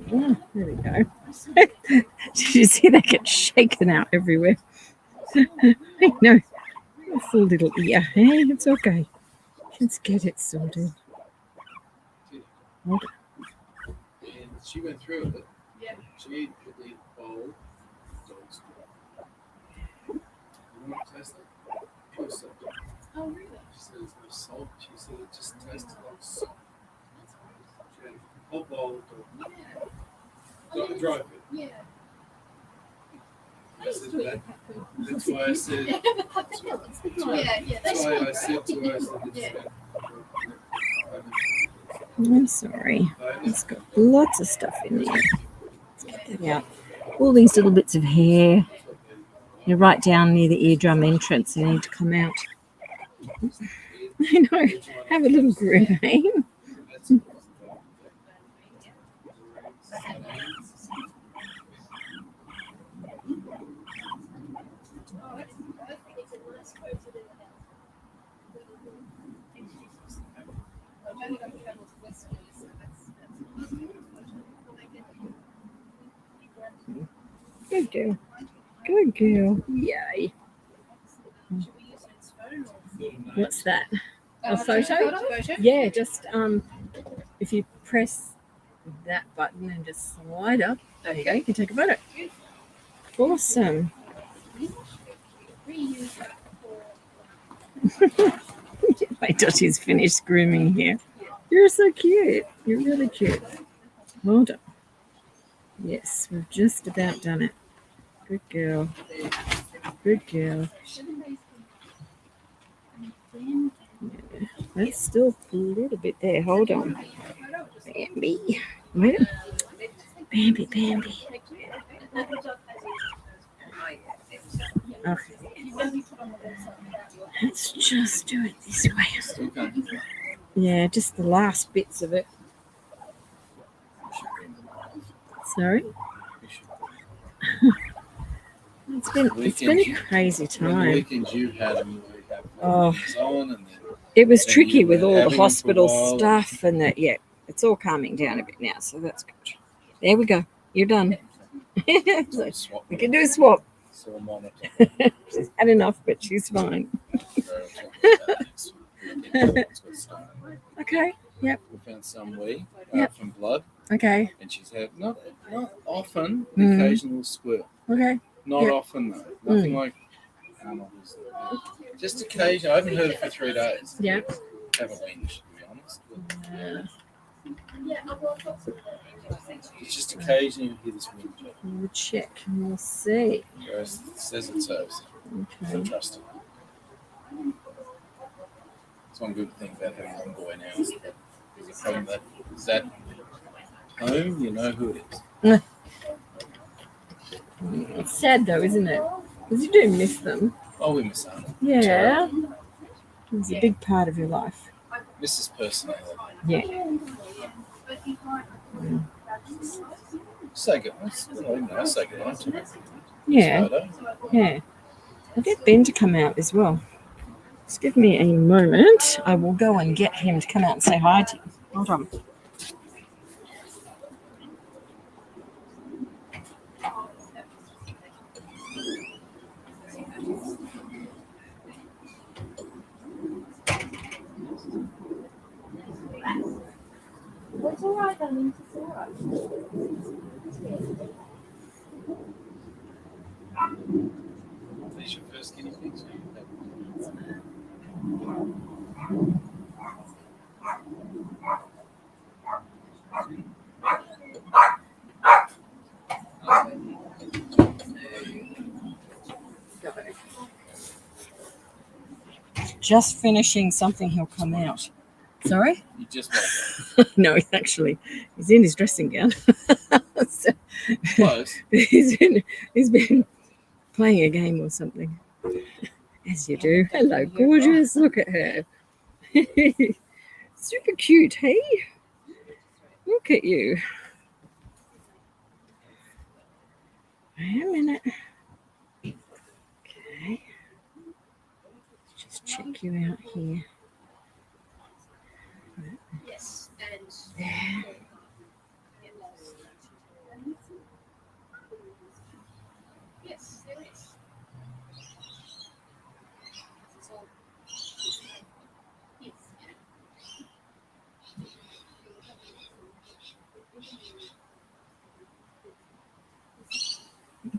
Yeah, there we go. Did you see that get shaken out everywhere? No, a full little ear. Hey, it's okay. Let's get it sorted. Hold on. And she went through it, but Yeah. she ate the bowl. Dog's food. You want to taste it? Close up. Oh, really? She said there's no salt. She said it just tasted like salt. She had a whole bowl of dog. Yeah. Dry food. Yeah. I said that. That's why I said. Yeah, yeah. That's why I That's said to her. I said Yeah. I'm sorry. It's got lots of stuff in there. Let's get that out. all these little bits of hair. They're right down near the eardrum entrance and need to come out. I know. Have a little grooming. Good girl. Good girl. Yay. What's that? A photo? Yeah, just if you press that button and just slide up, there you go, you can take a photo. Awesome. Wait till she's finished grooming here. You're so cute. You're really cute. Well done. Yes, we've just about done it. Good girl. Good girl. Yeah, that's still a little bit there. Hold on. Bambi. Wait. Bambi, Bambi. Okay. Let's just do it this way. Yeah, just the last bits of it. Sorry? It's been a crazy time. Weekends you had them, Oh, on, and then it was then tricky you with were all having the them for a hospital while. stuff and that. Yeah, it's all calming down a bit now, so that's good. There we go. You're done. So Swap we can do a swap. so I'm on She's had enough, but she's fine. Okay. Yep. We found some wee Yep. from blood, Okay. and she's had not often, Mm. the occasional squirt. Okay. Not Yep. often though. Nothing like just occasional. I haven't heard it for 3 days. Yeah. Have a whinge, to be honest. It's just occasionally you hear this whinge. We'll check and we'll see. It says it so. Okay. Trust it. That's one good thing about having one boy now is that home, you know who it is. It's sad though, isn't it? Because you do miss them. Oh, we miss Anna. Yeah. It's a big part of your life. Miss his personality. Yeah. Say goodnight. Say goodnight to him. Yeah. Photo. Yeah. I'll get Ben to come out as well. Just give me a moment. I will go and get him to come out and say hi to you. Hold on. It's all right, darling. It's all right. These your first guinea pigs? Just finishing something, he'll come out. Sorry? You just wait. No, he's in his dressing gown. So, Close. he's been playing a game or something. As you do. Hello, gorgeous. Look at her. Super cute, hey? Look at you. Wait a minute. Okay. Just check you out here. Yes, and There. yes, there is. It's all. Yes.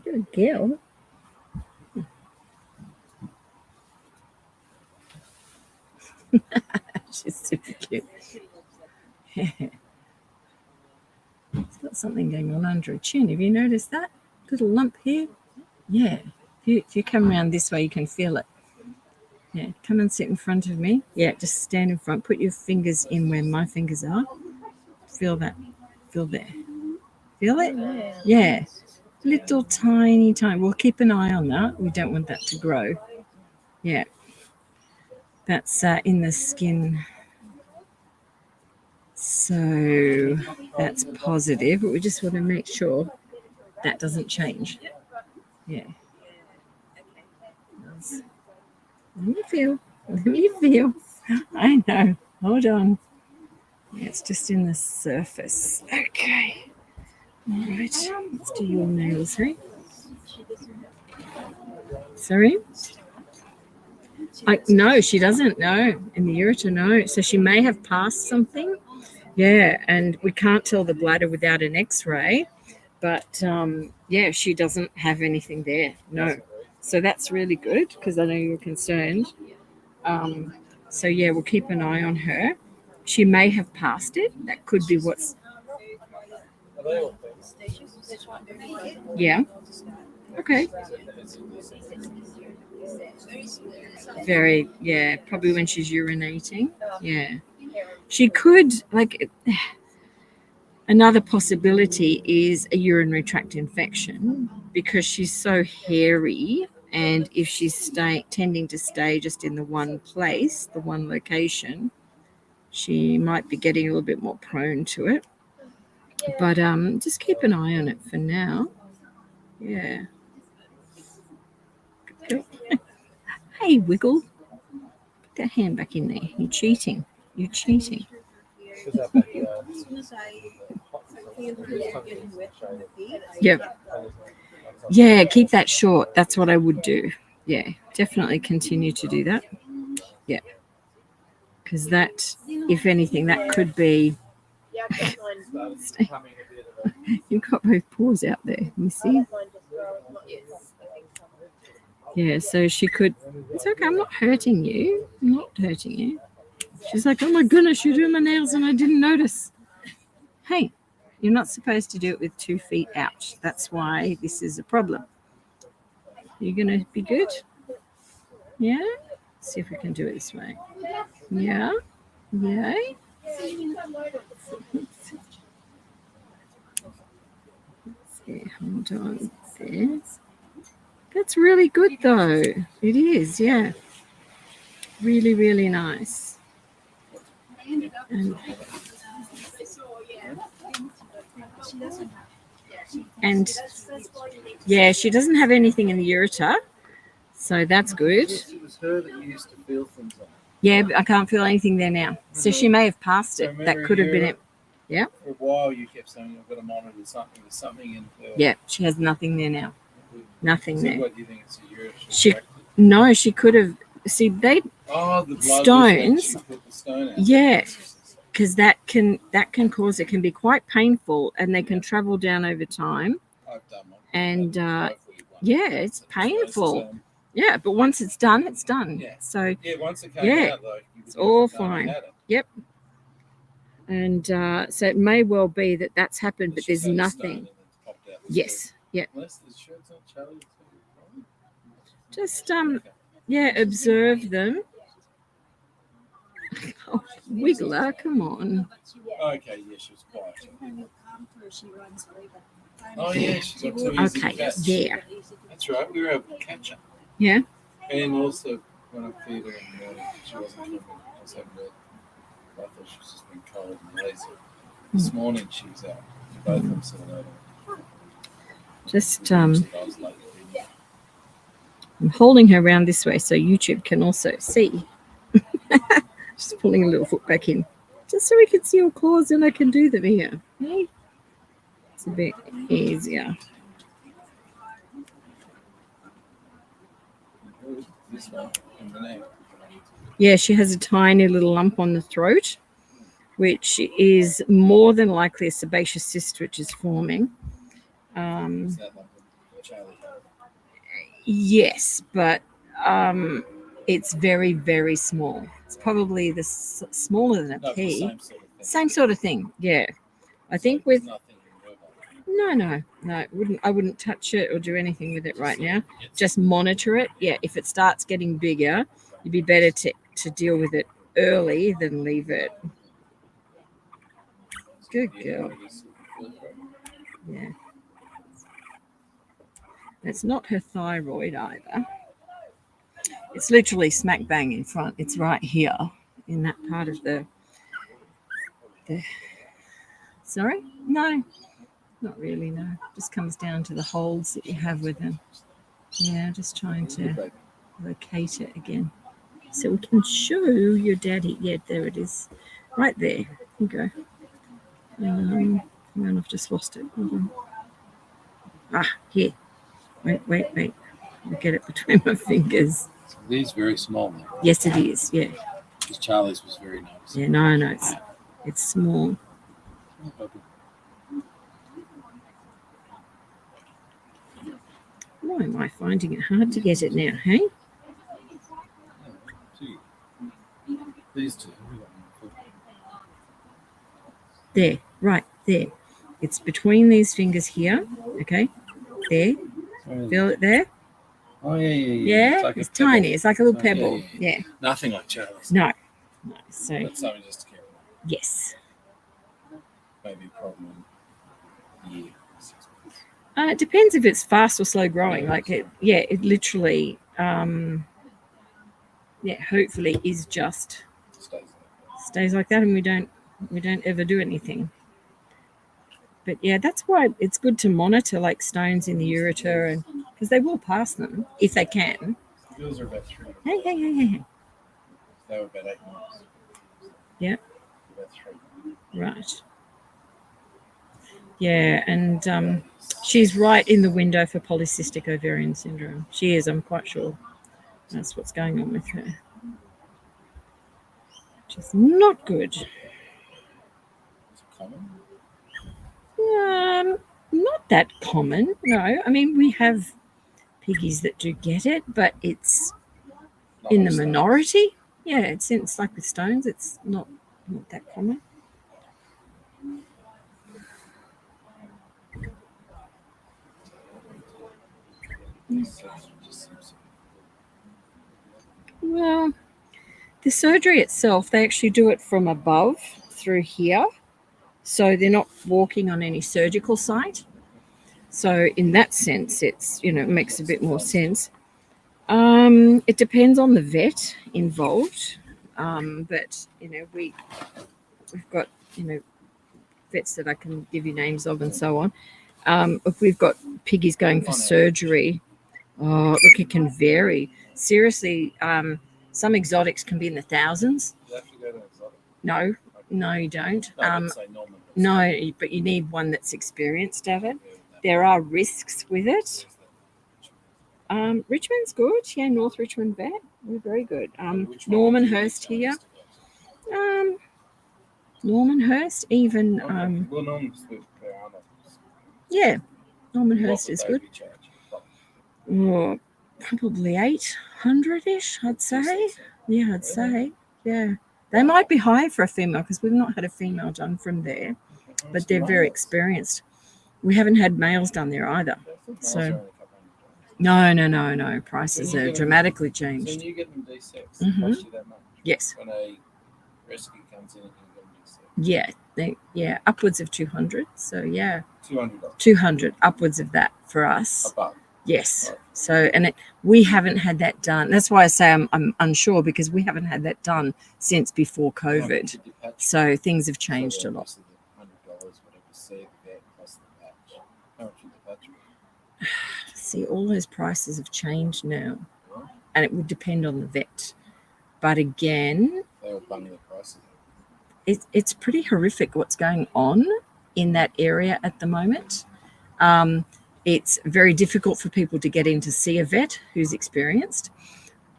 Good girl. She's super cute. It's got something going on under her chin. Have you noticed that little lump here? Yeah. If you come around this way, you can feel it. Yeah. Come and sit in front of me. Yeah. Just stand in front. Put your fingers in where my fingers are. Feel that. Feel there. Feel it? Yeah. Little tiny. We'll keep an eye on that. We don't want that to grow. Yeah. That's in the skin. So that's positive, but we just want to make sure that doesn't change. Yeah. Let me feel. I know. Hold on. Yeah, it's just in the surface. Okay. All right. Let's do your nails, hey? Sorry? No, she doesn't. No. In the ureter, no. So she may have passed something. Yeah, and we can't tell the bladder without an X-ray. But, yeah, she doesn't have anything there. No. So that's really good because I know you were concerned. So, yeah, we'll keep an eye on her. She may have passed it. That could be what's... Yeah. Okay. Very, yeah, probably when she's urinating. Yeah. She could, like... Another possibility is a urinary tract infection because she's so hairy, and if she's tending to stay just in the one place, the one location, she might be getting a little bit more prone to it. But just keep an eye on it for now. Yeah. Hey, Wiggle. Put that hand back in there. You're cheating. You're cheating. Yep. Yeah, keep that short. That's what I would do. Yeah, definitely continue to do that. Yeah. Because that, if anything, that could be... You've got both paws out there. You see? Yeah, so she could... It's okay, I'm not hurting you. I'm not hurting you. She's like, oh my goodness, you're doing my nails and I didn't notice. Hey, you're not supposed to do it with 2 feet out. That's why this is a problem. You're going to be good? Yeah? Let's see if we can do it this way. Yeah? Yay? See, hold on there. That's really good though. It is, yeah. Really, really nice. And yeah, she doesn't have anything in the ureter, so that's good. It was her that used to feel things like that. Yeah, but I can't feel anything there now. So she may have passed it. That could have been it. Yeah. For a while, you kept saying, I've got to monitor something. There's something in her. Yeah, she has nothing there now. Nothing there. What do you think? It's a ureter? No, she could have. See, they the blood stones. She put the stone out. Yeah, because that can cause, it can be quite painful, and they can travel down over time. I've done one. And yeah, it's painful. Yeah, but once it's done, it's done. Yeah. So yeah, once it came out, though, it's all fine. Yep. And so it may well be that that's happened, but there's nothing. Yes. Yeah. Just yeah, observe them. Oh, Wiggler, come on. Okay, yeah, she was quiet. Oh yeah, she's got too easy to catch. There. That's right. We were able to catch her. Yeah. And also, when I feed her in the morning, she wasn't coming. I was having her. I thought she was just being cold and lazy. This morning, she was out. Both of them sitting over. Just I'm holding her around this way so YouTube can also see. Just pulling a little foot back in, just so we can see your claws, and I can do them here. Okay? It's a bit easier. This one in the neck. Yeah, she has a tiny little lump on the throat, which is more than likely a sebaceous cyst, which is forming. Is that like a Charlie? Yes, but it's very, very small. It's probably smaller than a pea. Same sort of thing. Yeah, I think with no, I wouldn't touch it or do anything with it right now. Just monitor it. Yeah, if it starts getting bigger, you'd be better to deal with it early than leave it. Good girl. Yeah. It's not her thyroid either. It's literally smack bang in front. It's right here in that part of the sorry? No, not really, no. Just comes down to the holes that you have with them. Yeah, just trying to locate it again. So we can show your daddy. Yeah, there it is. Right there. Here you go. Hang on, I've just lost it. Hold on. Ah, here. Wait. I'll get it between my fingers. So these very small now. Yes, it is. Yeah. Because Charlie's was very nice. Yeah, no, it's small. Why am I finding it hard to get it now, hey? These two. There, right there. It's between these fingers here, okay? There. Feel it there? Oh, yeah. Yeah, like it's a pebble. tiny. It's like a little Yeah, pebble. Yeah. Nothing like Charlie's. No. So, That's something just to care about. yes. Maybe a problem in a year. 6 months. It depends if it's fast or slow growing. Like it literally, hopefully is just stays like that, and we don't ever do anything. But yeah, that's why it's good to monitor like stones in the ureter, and because they will pass them if they can. Those are about 3. Hey. They were about 8 months. Yeah. About 3. Right. Yeah, and she's right in the window for polycystic ovarian syndrome. She is, I'm quite sure. That's what's going on with her. Which is not good. Is it common? Not that common, no. I mean, we have piggies that do get it, but it's Not in the all stones. minority. Yeah, it's like with stones, it's not that common. Well, the surgery itself, they actually do it from above through here. So they're not walking on any surgical site. So in that sense, it's, it makes a bit more sense. It depends on the vet involved. But, we've got, vets that I can give you names of and so on. If we've got piggies going for surgery, look, it can vary. Seriously, some exotics can be in the thousands. You have to go to exotic. No, you don't. No, I didn't say normal. No, but you need one that's experienced at it. There are risks with it. Richmond's good. Yeah, North Richmond Vet. We're very good. Norman Hurst here. Norman Hurst, even. Well, Norman's with Yeah, Norman Hurst is good. Probably 800-ish, I'd say. Yeah, I'd say. Yeah. They might be high for a female because we've not had a female done from there, but they're very experienced. We haven't had males done there either. So, no. Prices are dramatically So when changed. you get them D6, Mhm. cost you that much? Yes. When a rescue comes in and you get them D6. Yeah, upwards of 200. So, yeah, $200 200, upwards of that for us. above. Yes. So, and we haven't had that done. That's why I say I'm unsure, because we haven't had that done since before COVID. So things have changed a lot. $100, whatever, see the vet plus the patch. How much is the patch? See, all those prices have changed now, and it would depend on the vet. But again, They were bunging the prices. it's pretty horrific what's going on in that area at the moment. It's very difficult for people to get in to see a vet who's experienced.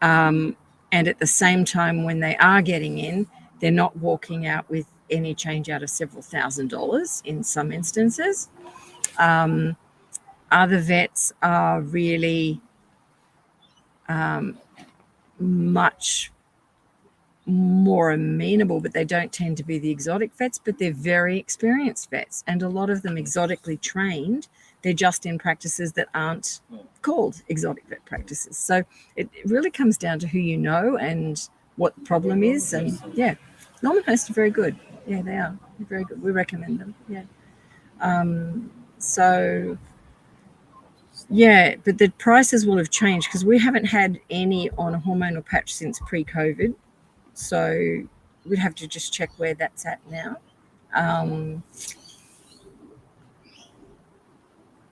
And at the same time, when they are getting in, they're not walking out with any change out of several $1,000s in some instances. Other vets are really much more amenable, but they don't tend to be the exotic vets, but they're very experienced vets, and a lot of them exotically trained. They're just in practices that aren't called exotic vet practices. So it really comes down to who you know and what the problem is. And yeah, Norman Hurst are very good. Yeah, they are. They're very good. We recommend them. Yeah. So Yeah, but the prices will have changed because we haven't had any on a hormonal patch since pre-COVID. So we'd have to just check where that's at now.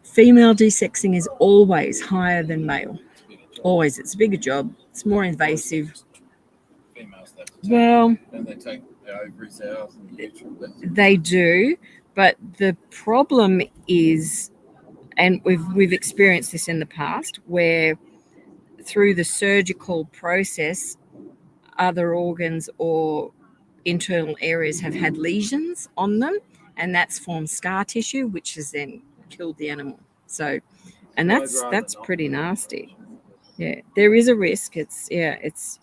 Female desexing is always higher than male. It's a bigger job. Always. It's a bigger job. It's more invasive. Females have to take, Well, and they take the ovaries out and the uterine bits. they do, but the problem is, and we've experienced this in the past, where through the surgical process, other organs or internal areas have had lesions on them, and that's formed scar tissue, which has then killed the animal. So, and that's pretty nasty. Yeah, there is a risk. It's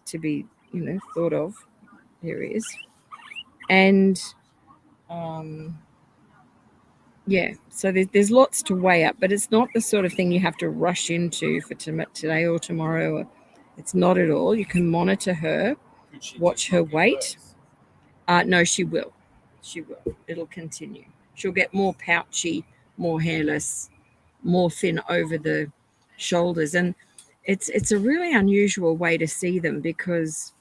to be thought of. There is, and so there's lots to weigh up, but it's not the sort of thing you have to rush into for today or tomorrow. It's not at all. You can monitor her, watch her weight. No, she will. She will. It'll continue. She'll get more pouchy, more hairless, more thin over the shoulders. And it's a really unusual way to see them because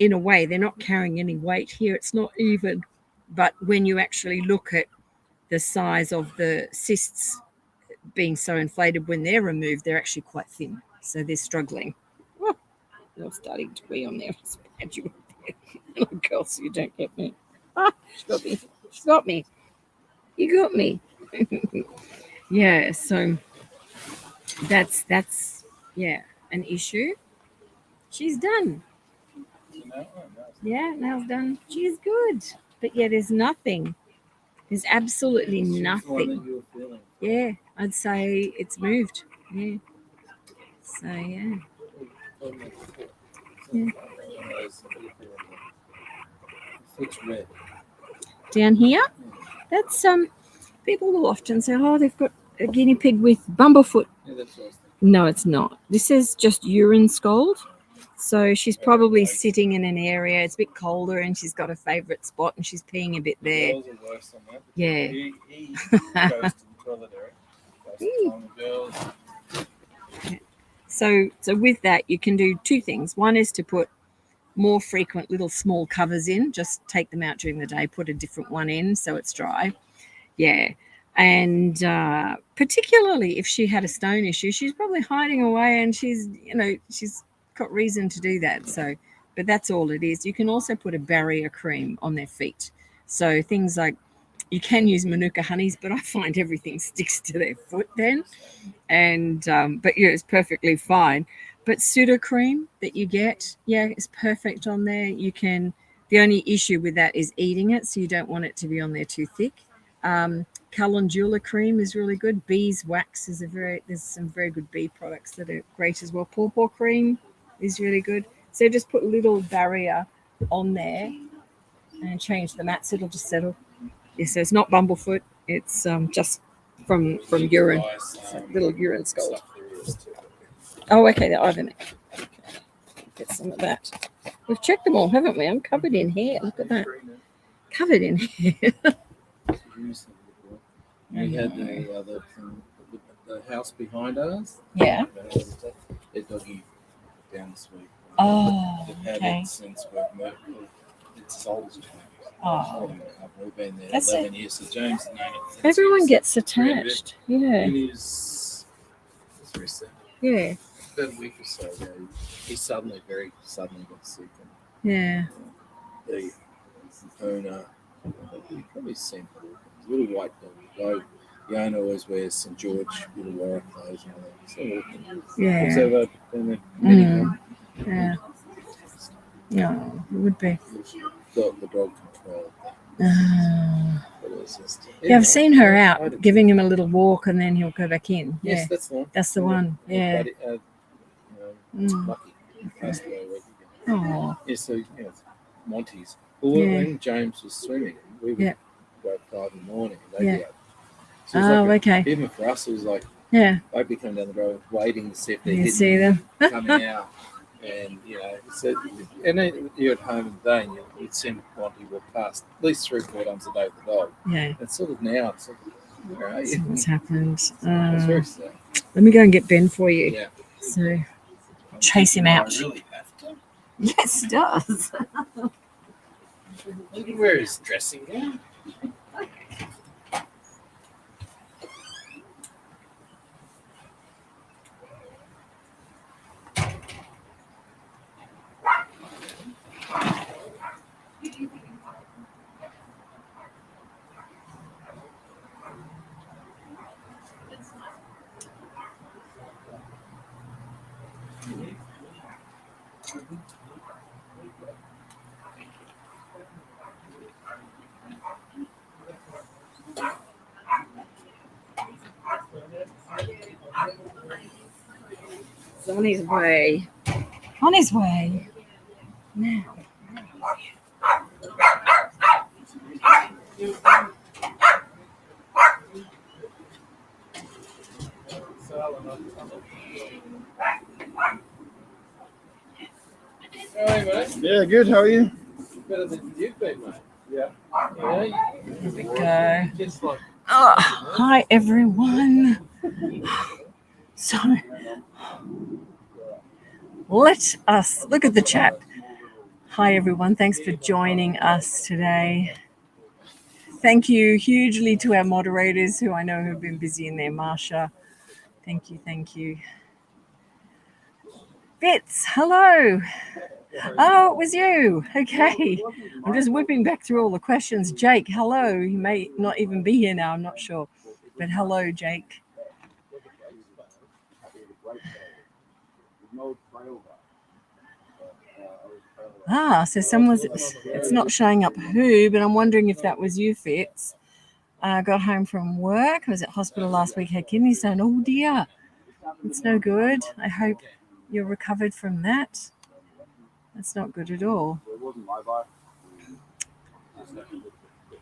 in a way they're not carrying any weight here. It's not even. But when you actually look at the size of the cysts being so inflated when they're removed, they're actually quite thin. So they're struggling. Oh, you're starting to be on there. Little girl, so you don't get me. She got me. She got me. You got me. Yeah, so that's an issue. She's done. Yeah, nails done. She's good. But yeah, there's nothing. There's absolutely nothing. Yeah, I'd say it's moved. Yeah. So yeah. It's red. Down here, that's people will often say, oh, they've got a guinea pig with bumblefoot. Yeah, that's what I was thinking. No, it's not. This is just urine scald. So she's probably sitting in an area, it's a bit colder, and she's got a favourite spot, and she's peeing a bit there. Girls are worse on that. Yeah. He goes to the toilet area. Goes to the girls. So with that, you can do two things. One is to put more frequent little small covers in. Just take them out during the day, put a different one in so it's dry. Yeah. And particularly if she had a stone issue, she's probably hiding away, and she's got reason to do that. So, but that's all it is. You can also put a barrier cream on their feet. So things like, you can use Manuka honeys, but I find everything sticks to their foot then. And but yeah, it's perfectly fine. But Sudocreme that you get, is perfect on there. You can. The only issue with that is eating it, so you don't want it to be on there too thick. Calendula cream is really good. Beeswax is there's some very good bee products that are great as well. Pawpaw cream is really good. So just put a little barrier on there and change the mats. It'll just settle. Yeah, so it's not bumblefoot. It's just from urine. It's a little urine scald. Oh, okay, the ivermectin. Okay. Get some of that. We've checked them all, haven't we? I'm covered in hair. Look at that. Covered in hair. We had the house behind us. Yeah. Their doggy down this week. Oh, They've had okay. it since it's sold as Oh. We've been there That's 11 years. So James has known it since Everyone he was gets attached. Yeah. in his very sad. Yeah. About a week or so ago, he very suddenly got sick. Yeah. The owner, you probably seen a little white dog. The owner always wears St. George little warrior clothes and all that. So Yeah. looks over and then Yeah. Yeah, it would be. got the dog control. But it was just, Yeah, I've seen her out giving him a little walk, and then he'll go back in. Yes, Yeah, that's the one. that's the one. Yeah. Lucky. Passed away a week ago. Oh. Yeah, so Monty's. Well, Yeah. when James was swimming, we would go at 5 in the morning. And they'd be up. So it was Okay. Even for us, it was like Yeah. they'd be coming down the road waiting to see if they You see them. coming out. And, so, and then you're at home in the day and you'd see Monty walk past at least 3-4 times a day with the dog. Yeah. And sort of now, it's like, Where are So you? what's happened? It's very sad. Let me go and get Ben for you. Yeah. So chase him out. I really have to. Yes, it does. He can wear his dressing gown. He's on his way. On his way. Now. Hey, mate. Yeah, good. How are you? Better than you've been, mate. Yeah. Yeah. Here we go. Just like Oh, hi everyone. So let us look at the chat. Hi everyone. Thanks for joining us today. Thank you hugely to our moderators who I know have been busy in there. Marsha. Thank you. Thank you. Fitz, hello. Oh, it was you. Okay. I'm just whipping back through all the questions. Jake, hello. He may not even be here now. I'm not sure. But hello, Jake. So someone's, it's not showing up who, but I'm wondering if that was you, Fitz. Got home from work. I was at hospital last week, had kidney stone. Oh dear. It's no good. I hope you're recovered from that. That's not good at all.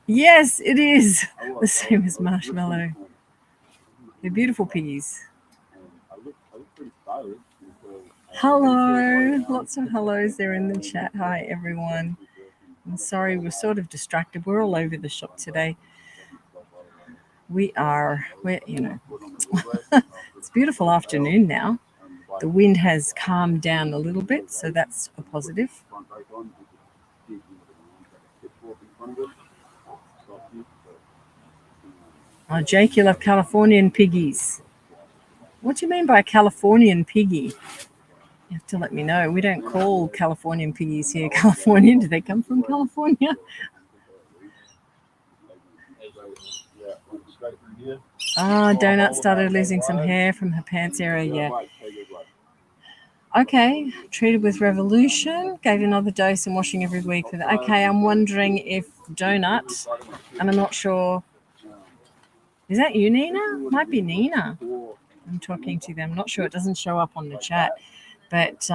Yes, it is. The same as Marshmallow. They're beautiful piggies. Hello. Lots of hellos there in the chat. Hi, everyone. I'm sorry, we're sort of distracted. We're all over the shop today. We're it's a beautiful afternoon now. The wind has calmed down a little bit, so that's a positive. Oh, Jake, you love Californian piggies. What do you mean by a Californian piggy? You have to let me know. We don't call Californian piggies here Californian. Do they come from California? Donut started losing some hair from her pants area. Yeah. Okay. Treated with Revolution. Gave another dose and washing every week. Okay. I'm wondering if Donut, and I'm not sure. Is that you, Nina? Might be Nina. I'm talking to them. I'm not sure. It doesn't show up on the chat. But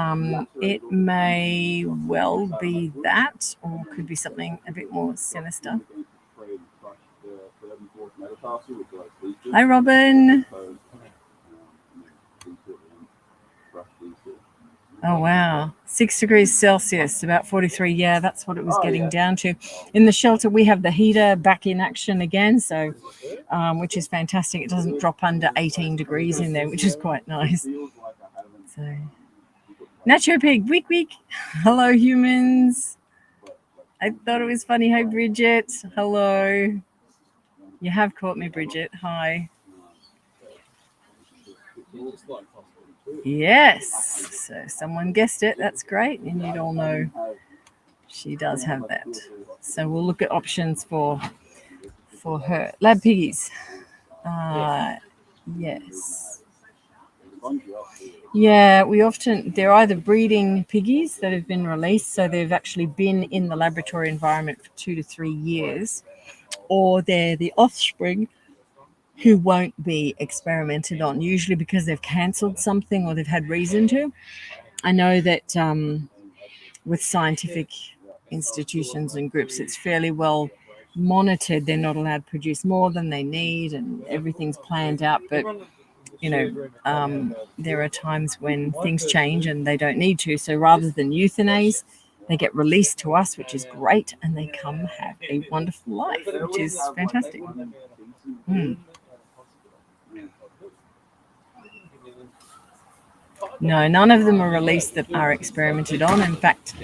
it may well be that, or could be something a bit more sinister. Hi, Robin. Oh, wow. 6 degrees Celsius, about 43. Yeah, that's what it was getting down to. In the shelter, we have the heater back in action again, so which is fantastic. It doesn't drop under 18 degrees in there, which is quite nice. So, Nacho Pig, week. Hello, humans. I thought it was funny. Hi, Bridget. Hello. You have caught me, Bridget. Hi. Yes. So someone guessed it. That's great. And you'd all know she does have that. So we'll look at options for her. Lab piggies. Yes. Yeah, they're either breeding piggies that have been released, so they've actually been in the laboratory environment for 2 to 3 years, or they're the offspring who won't be experimented on, usually because they've cancelled something or they've had reason to. I know that with scientific institutions and groups, it's fairly well monitored. They're not allowed to produce more than they need and everything's planned out. But, there are times when things change and they don't need to. So rather than euthanize, they get released to us, which is great. And they come have a wonderful life, which is fantastic. No, none of them are released that are experimented on. In fact,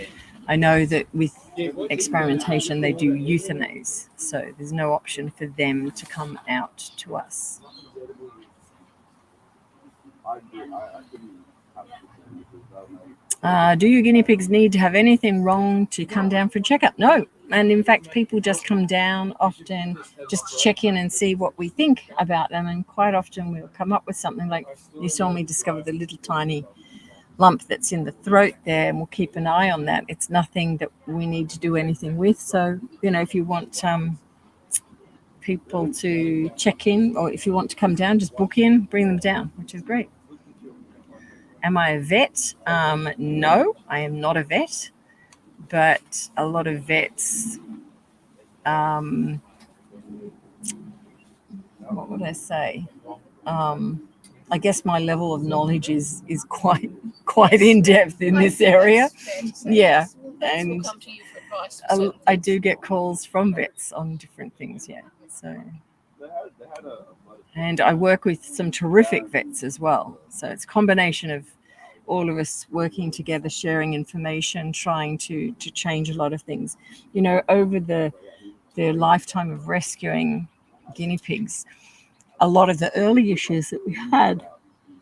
I know that with experimentation, they do euthanize. So there's no option for them to come out to us. Do your guinea pigs need to have anything wrong to come down for a checkup? No. And in fact, people just come down often just to check in and see what we think about them. And quite often we'll come up with something like you saw me discover the little tiny lump that's in the throat there, and we'll keep an eye on that. It's nothing that we need to do anything with. So, if you want people to check in, or if you want to come down, just book in, bring them down, which is great. Am I a vet? No, I am not a vet, but a lot of vets, what would I say? I guess my level of knowledge is quite in depth in this area. Yeah, and I do get calls from vets on different things. Yeah, so. And I work with some terrific vets as well. So it's a combination of all of us working together, sharing information, trying to change a lot of things. Over the lifetime of rescuing guinea pigs, a lot of the early issues that we had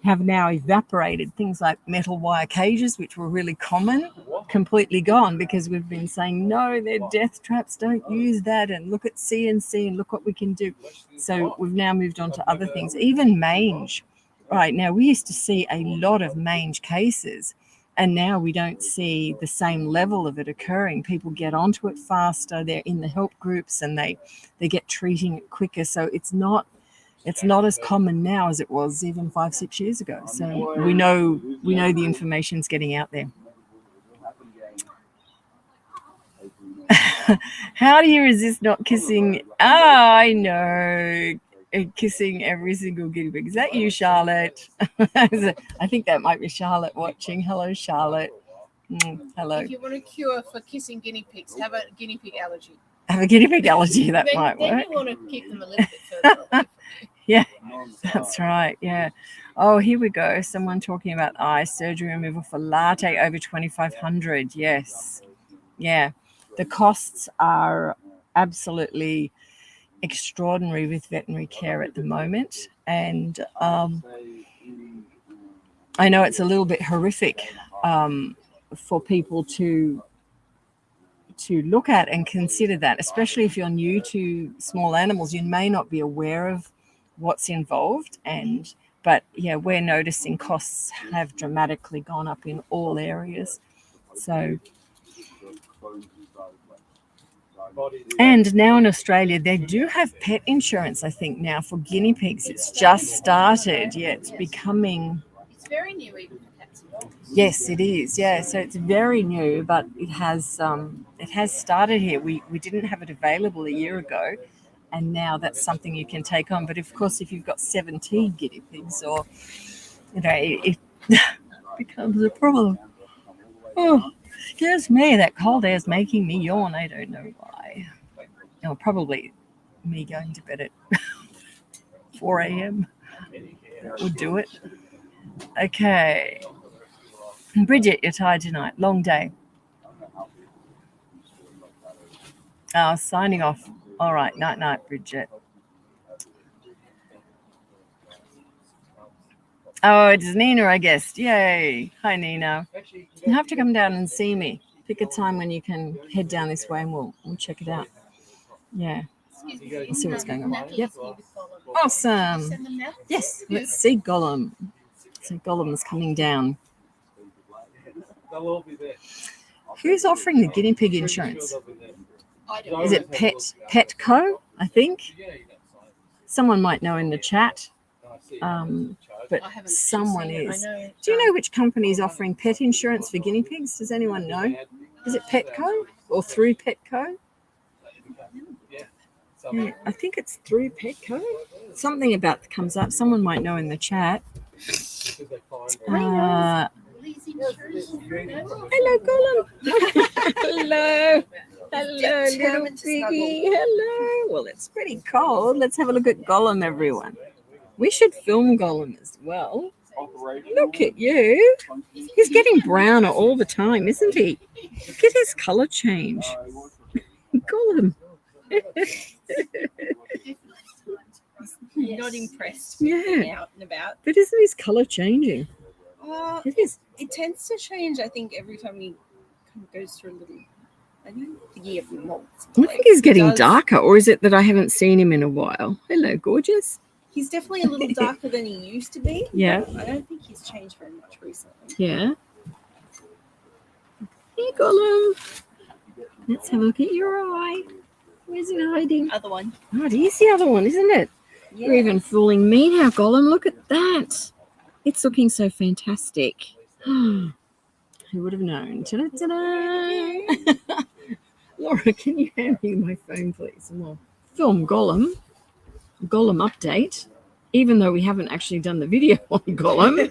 have now evaporated. Things like metal wire cages, which were really common, completely gone because we've been saying, no, they're death traps, don't use that, and look at CNC and look what we can do. So we've now moved on to other things, even mange. Right now, we used to see a lot of mange cases, and now we don't see the same level of it occurring. People get onto it faster, they're in the help groups, and they get treating it quicker. So it's not as common now as it was even 5-6 years ago. So we know the information's getting out there. How do you resist not kissing? I know. Kissing every single guinea pig. Is that you, Charlotte? I think that might be Charlotte watching. Hello, Charlotte. Hello. If you want a cure for kissing guinea pigs, have a guinea pig allergy. Have a guinea pig allergy, that might work. Then you want to keep them a little bit further away. Yeah, that's right. Yeah. Oh, here we go. Someone talking about eye surgery removal for latte over 2,500. Yes. Yeah. The costs are absolutely extraordinary with veterinary care at the moment. And I know it's a little bit horrific for people to look at and consider that, especially if you're new to small animals. You may not be aware of what's involved, but yeah, we're noticing costs have dramatically gone up in all areas. So, and now in Australia they do have pet insurance, I think, now for guinea pigs. It's just started. Yeah, it's becoming. It's very new even for cats and dogs. Yes, it is. Yeah, so it's very new, but it has started here. We didn't have it available a year ago, and now that's something you can take on. But of course, if you've got 17 guinea pigs, or it becomes a problem. Oh, excuse me, that cold air is making me yawn. I don't know why. No, probably me going to bed at 4 a.m. would do it. Okay. Bridget, you're tired tonight. Long day. Oh, signing off. All right. Night, Bridget. Oh, it's Nina, I guess. Yay. Hi, Nina. You have to come down and see me. Pick a time when you can head down this way and we'll check it out. Yeah. We'll see what's going on. Yep. Awesome. Yes. Let's see Gollum. So Gollum's coming down. Who's offering the guinea pig insurance? Is it Petco, I think? Someone might know in the chat. But someone is. Do you know which company is offering pet insurance for guinea pigs? Does anyone know? Is it Petco or through Petco? Yeah, I think it's through Petco. Something about comes up. Someone might know in the chat. Hello, Gollum. Hello, little piggy. Hello. Well, it's pretty cold. Let's have a look at Gollum, everyone. We should film Gollum as well. Look at you. He's getting browner all the time, isn't he? Look at his colour change. Gollum. Not impressed. Yeah. Out and about. But isn't his colour changing? It is. It tends to change, I think, every time he kind of goes through a little. I don't think he ever molts. I think he's getting darker, or is it that I haven't seen him in a while? Hello, gorgeous. He's definitely a little darker than he used to be. Yeah. I don't think he's changed very much recently. Yeah. Hey, Gollum. Let's have a look at your eye. Where's it hiding? Other one. Oh, it is the other one, isn't it? Yeah. You're even fooling me now, Gollum. Look at that. It's looking so fantastic. Who would have known? Ta-da-ta-da. Laura, can you hand me my phone, please? And we'll film Gollum update, even though we haven't actually done the video on Gollum,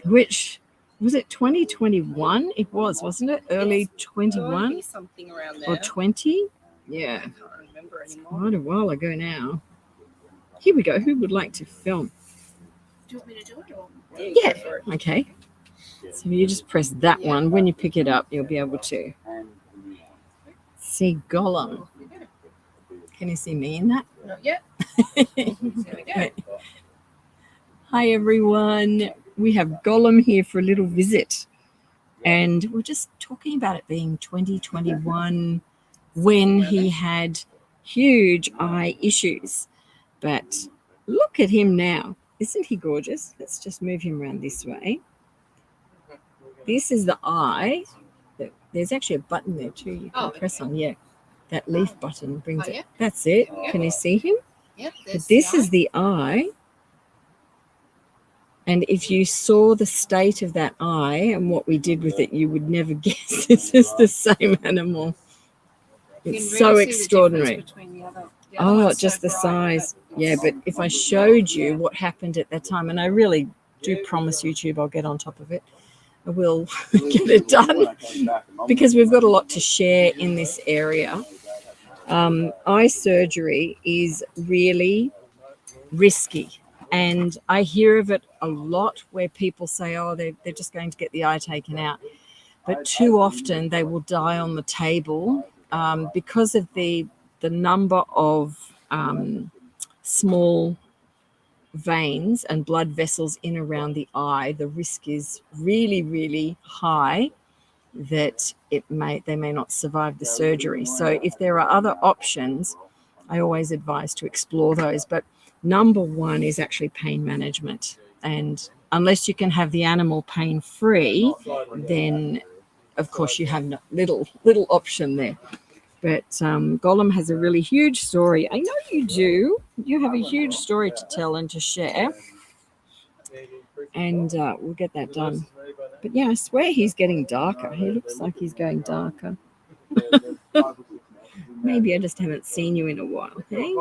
which, was it 2021? It was, wasn't it? Early 21 Something around there. or 20? Yeah, I can't remember anymore. quite a while ago now. Here we go. Who would like to film? Do you want me to do it? Or? Yeah. Okay. So you just press that one. When you pick it up, you'll be able to see Gollum. Can you see me in that? Not yet. There we go. Hi, everyone. We have Gollum here for a little visit. And we're just talking about it being 2021 when he had huge eye issues. But look at him now. Isn't he gorgeous? Let's just move him around this way. This is the eye. There's actually a button there too. You can press on. Yeah. That leaf button brings it. Yeah. That's it. Can you see him? Yep. But this is the eye. And if you saw the state of that eye and what we did with it, you would never guess this is the same animal. It's so extraordinary. Oh, just the size. Yeah, but if I showed you what happened at that time, and I really do promise YouTube I'll get on top of it, I will get it done because we've got a lot to share in this area. Eye surgery is really risky. And I hear of it a lot where people say, oh, they're just going to get the eye taken out. But too often they will die on the table because of the number of small veins and blood vessels in around the eye. The risk is really, really high that they may not survive the surgery. So if there are other options, I always advise to explore those. But number one is actually pain management. And unless you can have the animal pain-free, then, of course, you have little option there. But Gollum has a really huge story. I know you do. You have a huge story to tell and to share. And we'll get that done. But, yeah, I swear he's getting darker. He looks like he's going darker. Maybe I just haven't seen you in a while. Hey?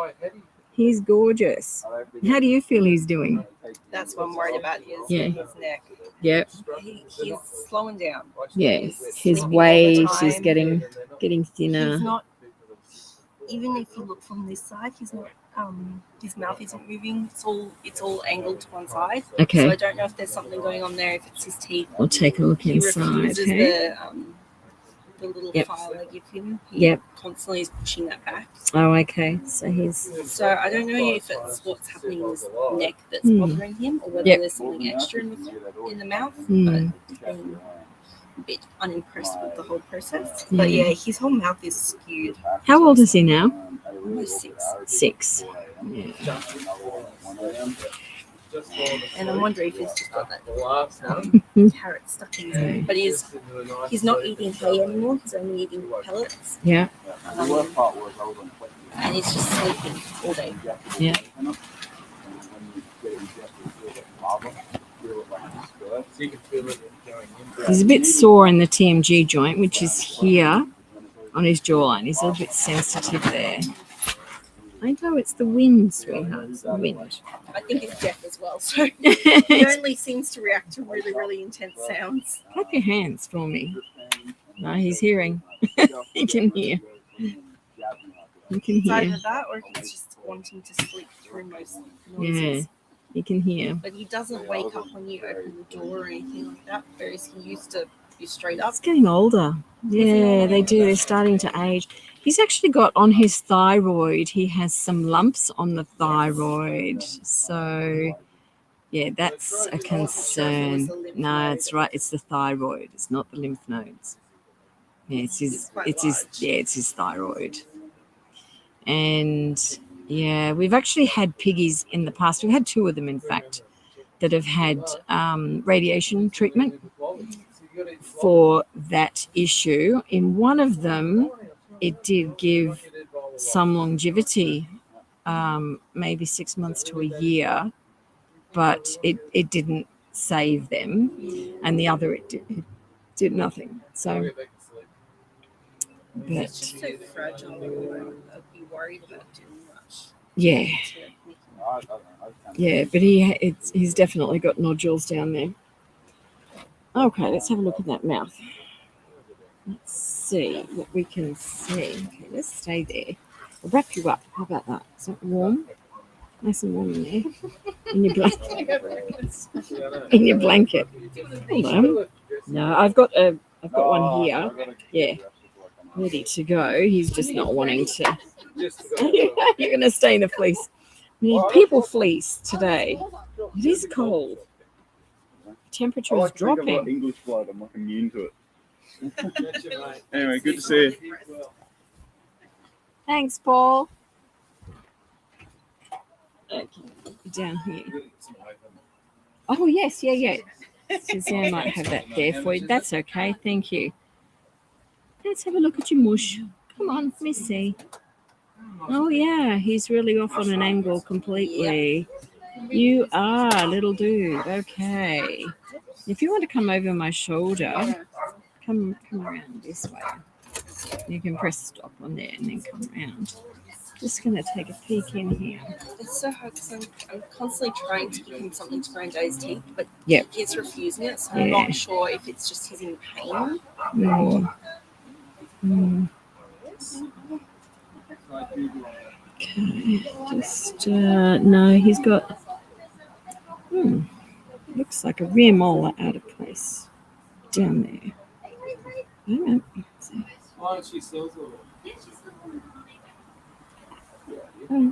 He's gorgeous. How do you feel he's doing? That's what I'm worried about. His neck. Yeah. He's slowing down. Yeah. His weight is getting thinner. He's not. Even if you look from this side, he's not. His mouth isn't moving. It's all angled to one side. Okay. So I don't know if there's something going on there. If it's his teeth. I'll take a look He inside. refuses Hey? the little file I give him. He constantly is pushing that back. Oh, okay. So So I don't know if it's what's happening in his neck that's bothering him, or whether there's something extra in the mouth. But being a bit unimpressed with the whole process. But yeah, his whole mouth is skewed. How old is he now? Almost 6. 6. Yeah. And I'm wondering if he's just got that carrot stuck in his head. But he's not eating hay anymore. He's only eating pellets. Yeah. And he's just sleeping all day. Yeah. He's a bit sore in the TMG joint, which is here on his jawline. He's a little bit sensitive there. I know it's the wind, sweetheart. It's the wind. I think it's deaf as well. So he only seems to react to really, really intense sounds. Clap your hands for me. No, he's hearing. He can hear. He can It's hear. either that or he's just wanting to sleep through most noises. You can hear. But he doesn't wake up when you open the door or anything like that, whereas he used to be straight up. It's getting older. Yeah, they do. They're starting to age. He's actually got on his thyroid, he has some lumps on the thyroid. So, yeah, that's a concern. No, it's right. It's the thyroid. It's not the lymph nodes. Yeah, it's his thyroid. And yeah, we've actually had piggies in the past. We've had 2 of them, in fact, that have had radiation treatment for that issue. In one of them, it did give some longevity, maybe 6 months to a year, but it didn't save them. And the other, it did nothing. So, It's just so fragile. I'd be worried about too much. Yeah. Yeah, but he's definitely got nodules down there. Okay, let's have a look at that mouth. Let's see what we can see. Okay, let's stay there. I'll wrap you up. How about that? Is that warm? Nice and warm in there. In your blanket. In your blanket. Hold on. No, I've got one here. Yeah, ready to go. He's just not wanting to. You're going to stay in the fleece. We need people fleece today. It is cold. The temperature is dropping. English blood. I'm like immune to it. Anyway, good to see you. Thanks, Paul. Okay, down here. Oh, yes, yeah. Suzanne might have that there for you. That's okay, thank you. Let's have a look at your mush. Come on, let me see. Oh, yeah, he's really off on an angle completely. You are, little dude. Okay. If you want to come over my shoulder, come around this way. You can press stop on there and then come around. Just going to take a peek in here. It's so hard because I'm constantly trying to give him something to grind out his teeth, but Yep. he keeps refusing it, so I'm not sure if it's just he's in pain. Okay, just no, he's got looks like a rear molar out of place down there. Oh,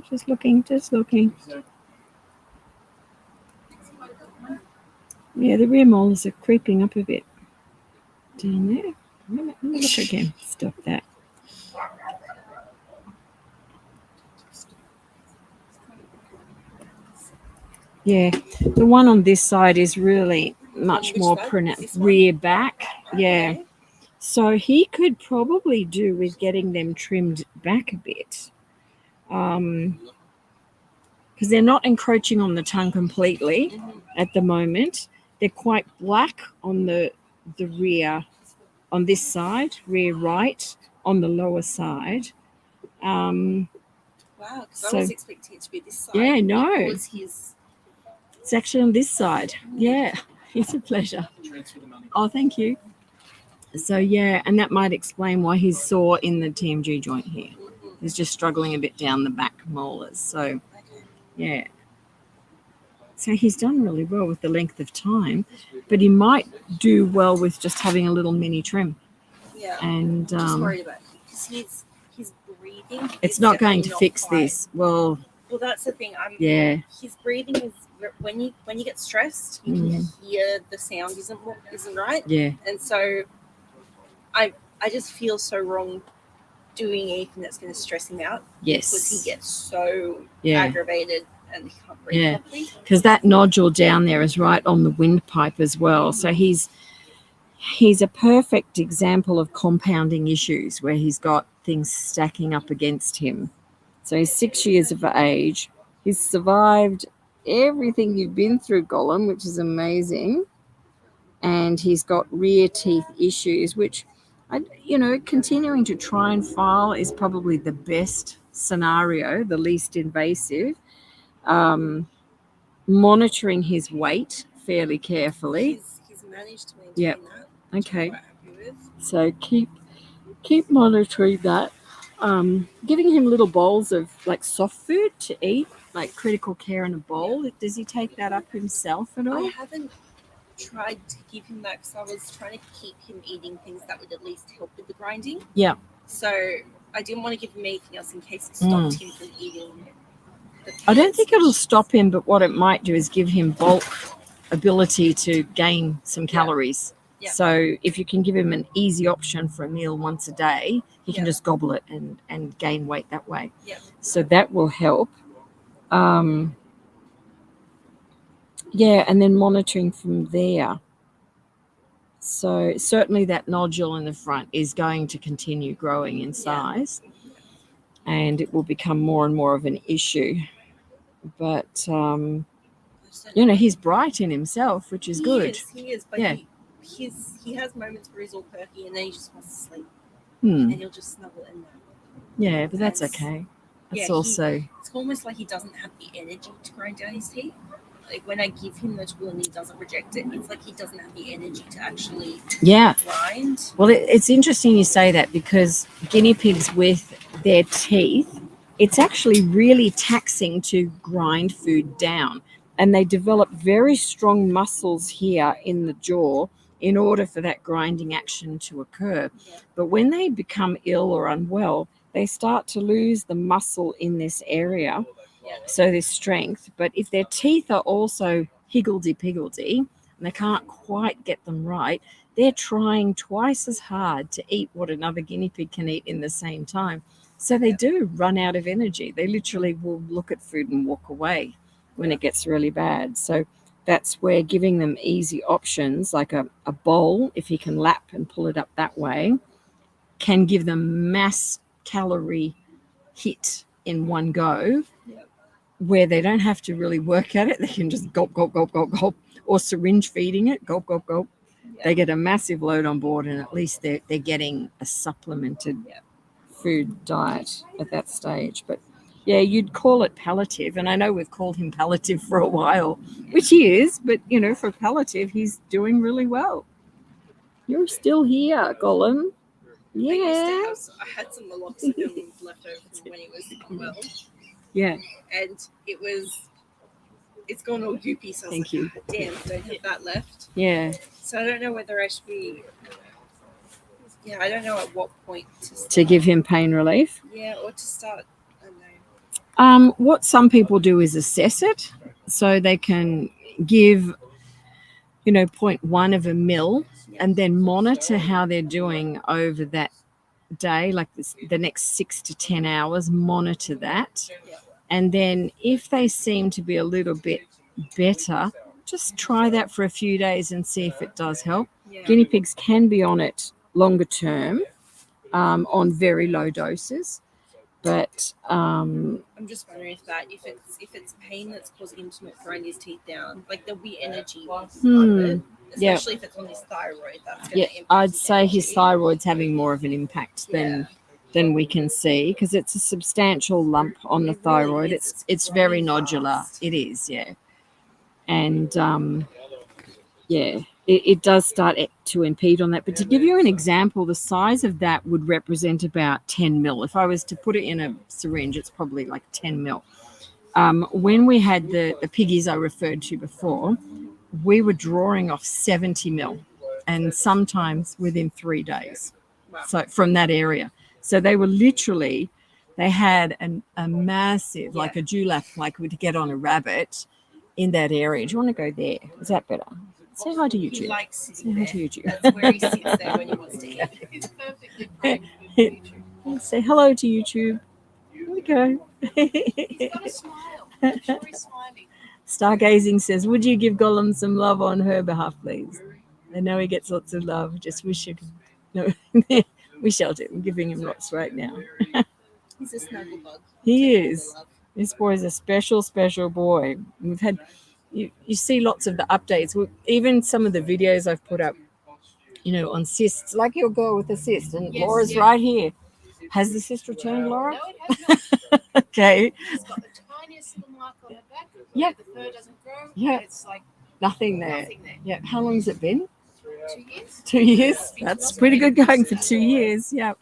just looking. Yeah, the rear molars are creeping up a bit down there. Let me look again. Stop that. Yeah, the one on this side is really much more pronounced. Rear back. Yeah. Okay. So he could probably do with getting them trimmed back a bit. Because they're not encroaching on the tongue completely at the moment. They're quite black on the rear, on this side, rear right, on the lower side. Wow, because I was expecting it to be this side. Yeah, no. It's actually on this side. Yeah, it's a pleasure. Oh, thank you. So, yeah, and that might explain why he's sore in the TMG joint here. He's just struggling a bit down the back molars. So, yeah. So he's done really well with the length of time, but he might do well with just having a little mini trim. Yeah. And just worried about it because his breathing. It's not going to fix this. Well, that's the thing. Yeah. His breathing is when you get stressed, you can hear the sound isn't right. Yeah. And so, I just feel so wrong doing anything that's going to stress him out. Yes. Because he gets so aggravated and he can't breathe properly. Because that nodule down there is right on the windpipe as well. So he's a perfect example of compounding issues where he's got things stacking up against him. So he's 6 years of age. He's survived everything you've been through, Gollum, which is amazing. And he's got rear teeth issues, which, continuing to try and file is probably the best scenario, the least invasive. Monitoring his weight fairly carefully. He's managed to maintain that. Okay. Which I'm quite happy with. So keep monitoring that. Giving him little bowls of like soft food to eat, like critical care in a bowl. Does he take that up himself at I all? haven't tried to give him that because I was trying to keep him eating things that would at least help with the grinding. Yeah. So I didn't want to give him anything else in case it stopped him from eating. I don't think it'll stop him, but what it might do is give him bulk ability to gain some calories. Yeah. So if you can give him an easy option for a meal once a day, he can Yeah. just gobble it and gain weight that way. Yeah. So that will help. Yeah, and then monitoring from there. So certainly that nodule in the front is going to continue growing in size, and it will become more and more of an issue. But he's bright in himself, which is good. He is, but Yeah. he has moments where he's all perky and then he just wants to sleep Hmm. and he'll just snuggle in there. Yeah, but that's That's- okay. That's yeah, also It's almost like he doesn't have the energy to grind down his teeth. Like when I give him the tool and he doesn't reject it, it's like he doesn't have the energy to actually grind. Well, it's interesting you say that, because guinea pigs with their teeth, it's actually really taxing to grind food down. And they develop very strong muscles here in the jaw in order for that grinding action to occur. Yeah. But when they become ill or unwell, they start to lose the muscle in this area, so their strength. But if their teeth are also higgledy-piggledy and they can't quite get them right, they're trying twice as hard to eat what another guinea pig can eat in the same time. So they do run out of energy. They literally will look at food and walk away when it gets really bad. So that's where giving them easy options, like a bowl, if he can lap and pull it up that way, can give them mass calorie hit in one go, where they don't have to really work at it. They can just gulp, gulp, gulp, gulp, gulp, or syringe feeding it, gulp, gulp, gulp. They get a massive load on board, and at least they're getting a supplemented food diet at that stage. But yeah, you'd call it palliative, and I know we've called him palliative for a while, which he is, but for palliative, he's doing really well. You're still here, Gollum. Yeah. I had some meloxicam left over from when he was unwell. Yeah. And it's gone all goopy, so I was Thank like, you. "Oh, damn, don't have that left." Yeah. So I don't know whether I should be. Yeah, I don't know at what point to start. To give him pain relief. Yeah, or to start. I don't know. What some people do is assess it, so they can give 0.1 of a mil and then monitor how they're doing over that day, like the next 6 to 10 hours, monitor that. And then if they seem to be a little bit better, just try that for a few days and see if it does help. Yeah. Guinea pigs can be on it longer term, on very low doses. But I'm just wondering if it's pain that's causing him to not grind his teeth down, like there'll be energy out of it, especially if it's on his thyroid. That's going to impact. I'd say his energy. thyroid's having more of an impact than we can see, because it's a substantial lump on the thyroid. Really is. It's very nodular. It is, yeah. And it does start to impede on that. But to give you an example, the size of that would represent about 10 mil. If I was to put it in a syringe, it's probably like 10 mil. When we had the piggies I referred to before, we were drawing off 70 mil, and sometimes within 3 days. Wow. So from that area. So they were literally, they had a massive, like a dewlap, like we'd get on a rabbit in that area. Do you want to go there? Is that better? Say hi to YouTube. He likes Say sitting hi there. to YouTube. That's where he sits there when he wants to eat. It's perfectly fine for YouTube. Say hello to YouTube. Here we go. He's got a smile. I'm sure he's smiling. Stargazing says, would you give Gollum some love on her behalf, please? I know he gets lots of love. Just wish you could. No, we shall do. I'm giving him lots right now. He's a snuggle bug. He is. This boy is a special, special boy. We've had, you see lots of the updates. Even some of the videos I've put up, on cysts, like your girl with a cyst. And Yes, Laura's yeah. right here. Has the cyst returned, Laura? No, it has not. Okay. He's got the tiniest little mark on her back. Yeah. The fur doesn't grow. Yeah. It's like Nothing there. nothing there. Yeah. How long has it been? 2 years. 2 years. That's pretty good going for 2 years. Yeah.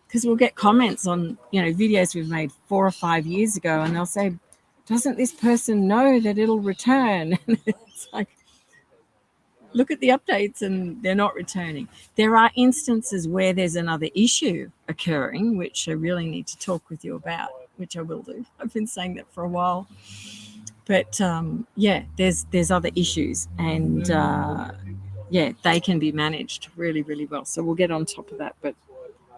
because we'll get comments on, videos we've made 4 or 5 years ago, and they'll say, doesn't this person know that it'll return? And it's like, look at the updates and they're not returning. There are instances where there's another issue occurring, which I really need to talk with you about, which I will do. I've been saying that for a while. But there's other issues, and they can be managed really, really well. So we'll get on top of that. But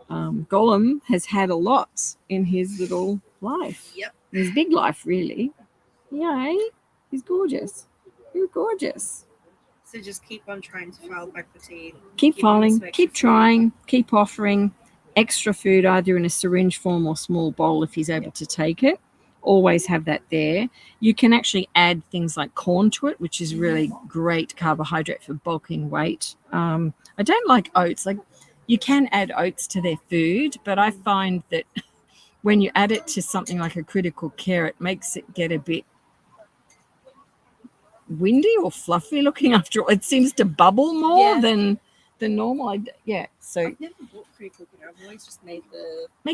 Gollum has had a lot in his little life. Yep. His big life, really. Yay. He's gorgeous. You're gorgeous. So just keep on trying to file back the teeth. Keep filing, keep trying, keep offering extra food, either in a syringe form or small bowl if he's able to take it. Always have that there. You can actually add things like corn to it, which is really great carbohydrate for bulking weight. I don't like oats. Like, you can add oats to their food, but I find that when you add it to something like a critical care, it makes it get a bit windy or fluffy looking after all. It seems to bubble more than normal. So I've never bought critical care. I've always just made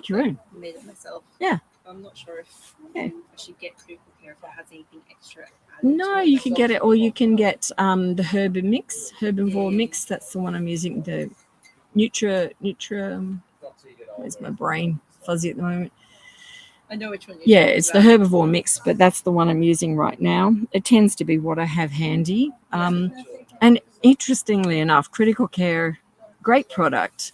your own. Made it myself. Yeah. I'm not sure if Yeah. I should get critical care if it has anything extra added No, to it. you can get it, or you can get the herbivore mix. That's the one I'm using. The where's my brain fuzzy at the moment? I know which one. Yeah, it's the herbivore mix, but that's the one I'm using right now. It tends to be what I have handy. And interestingly enough, critical care, great product,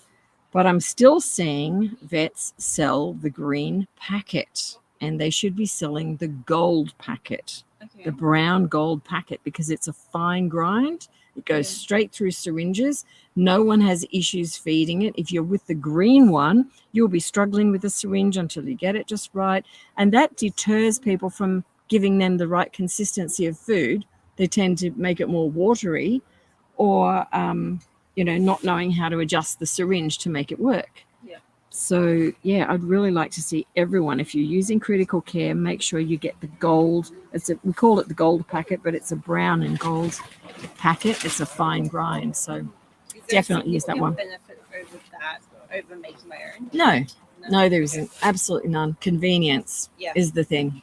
but I'm still seeing vets sell the green packet, and they should be selling the gold packet, the brown gold packet, because it's a fine grind. It goes straight through syringes. No one has issues feeding it. If you're with the green one, you'll be struggling with the syringe until you get it just right. And that deters people from giving them the right consistency of food. They tend to make it more watery, or, not knowing how to adjust the syringe to make it work. Yeah. So, I'd really like to see everyone, if you're using critical care, make sure you get the gold. We call it the gold packet, but it's a brown and gold packet. It's a fine grind. So definitely use that one. Benefit over making my own? No, there isn't. Absolutely none. Convenience is the thing.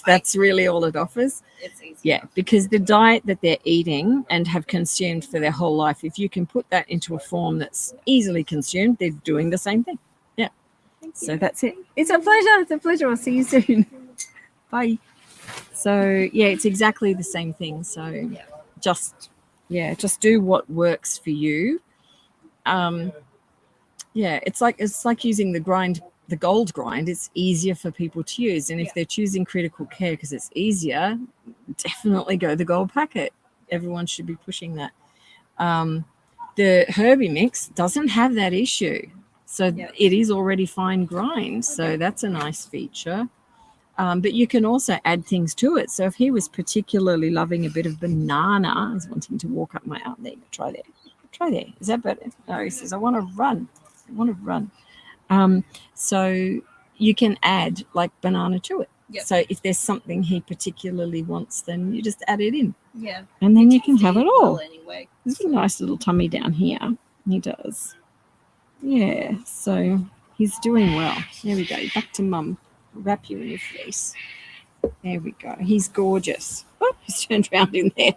That's really all it offers. It's easy. Yeah, because the diet that they're eating and have consumed for their whole life, if you can put that into a form that's easily consumed, they're doing the same thing. Yeah. So that's it. It's a pleasure. It's a pleasure. I'll see you soon. Bye. So, it's exactly the same thing. So just do what works for you. It's like using the gold grind. It's easier for people to use, and if they're choosing critical care because it's easier, definitely go the gold packet. Everyone should be pushing that. The Herbie mix doesn't have that issue, so it is already fine grind, so that's a nice feature. But you can also add things to it. So if he was particularly loving a bit of banana, he's wanting to walk up my arm. There, try there. Is that better? No, he says, I want to run. So you can add like banana to it. Yep. So if there's something he particularly wants, then you just add it in. Yeah. And then you can have it all. Well, anyway. There's a nice little tummy down here. He does. Yeah. So he's doing well. There we go. Back to mum. Wrap you in your face. There we go. He's gorgeous. Oh, he's turned around in there.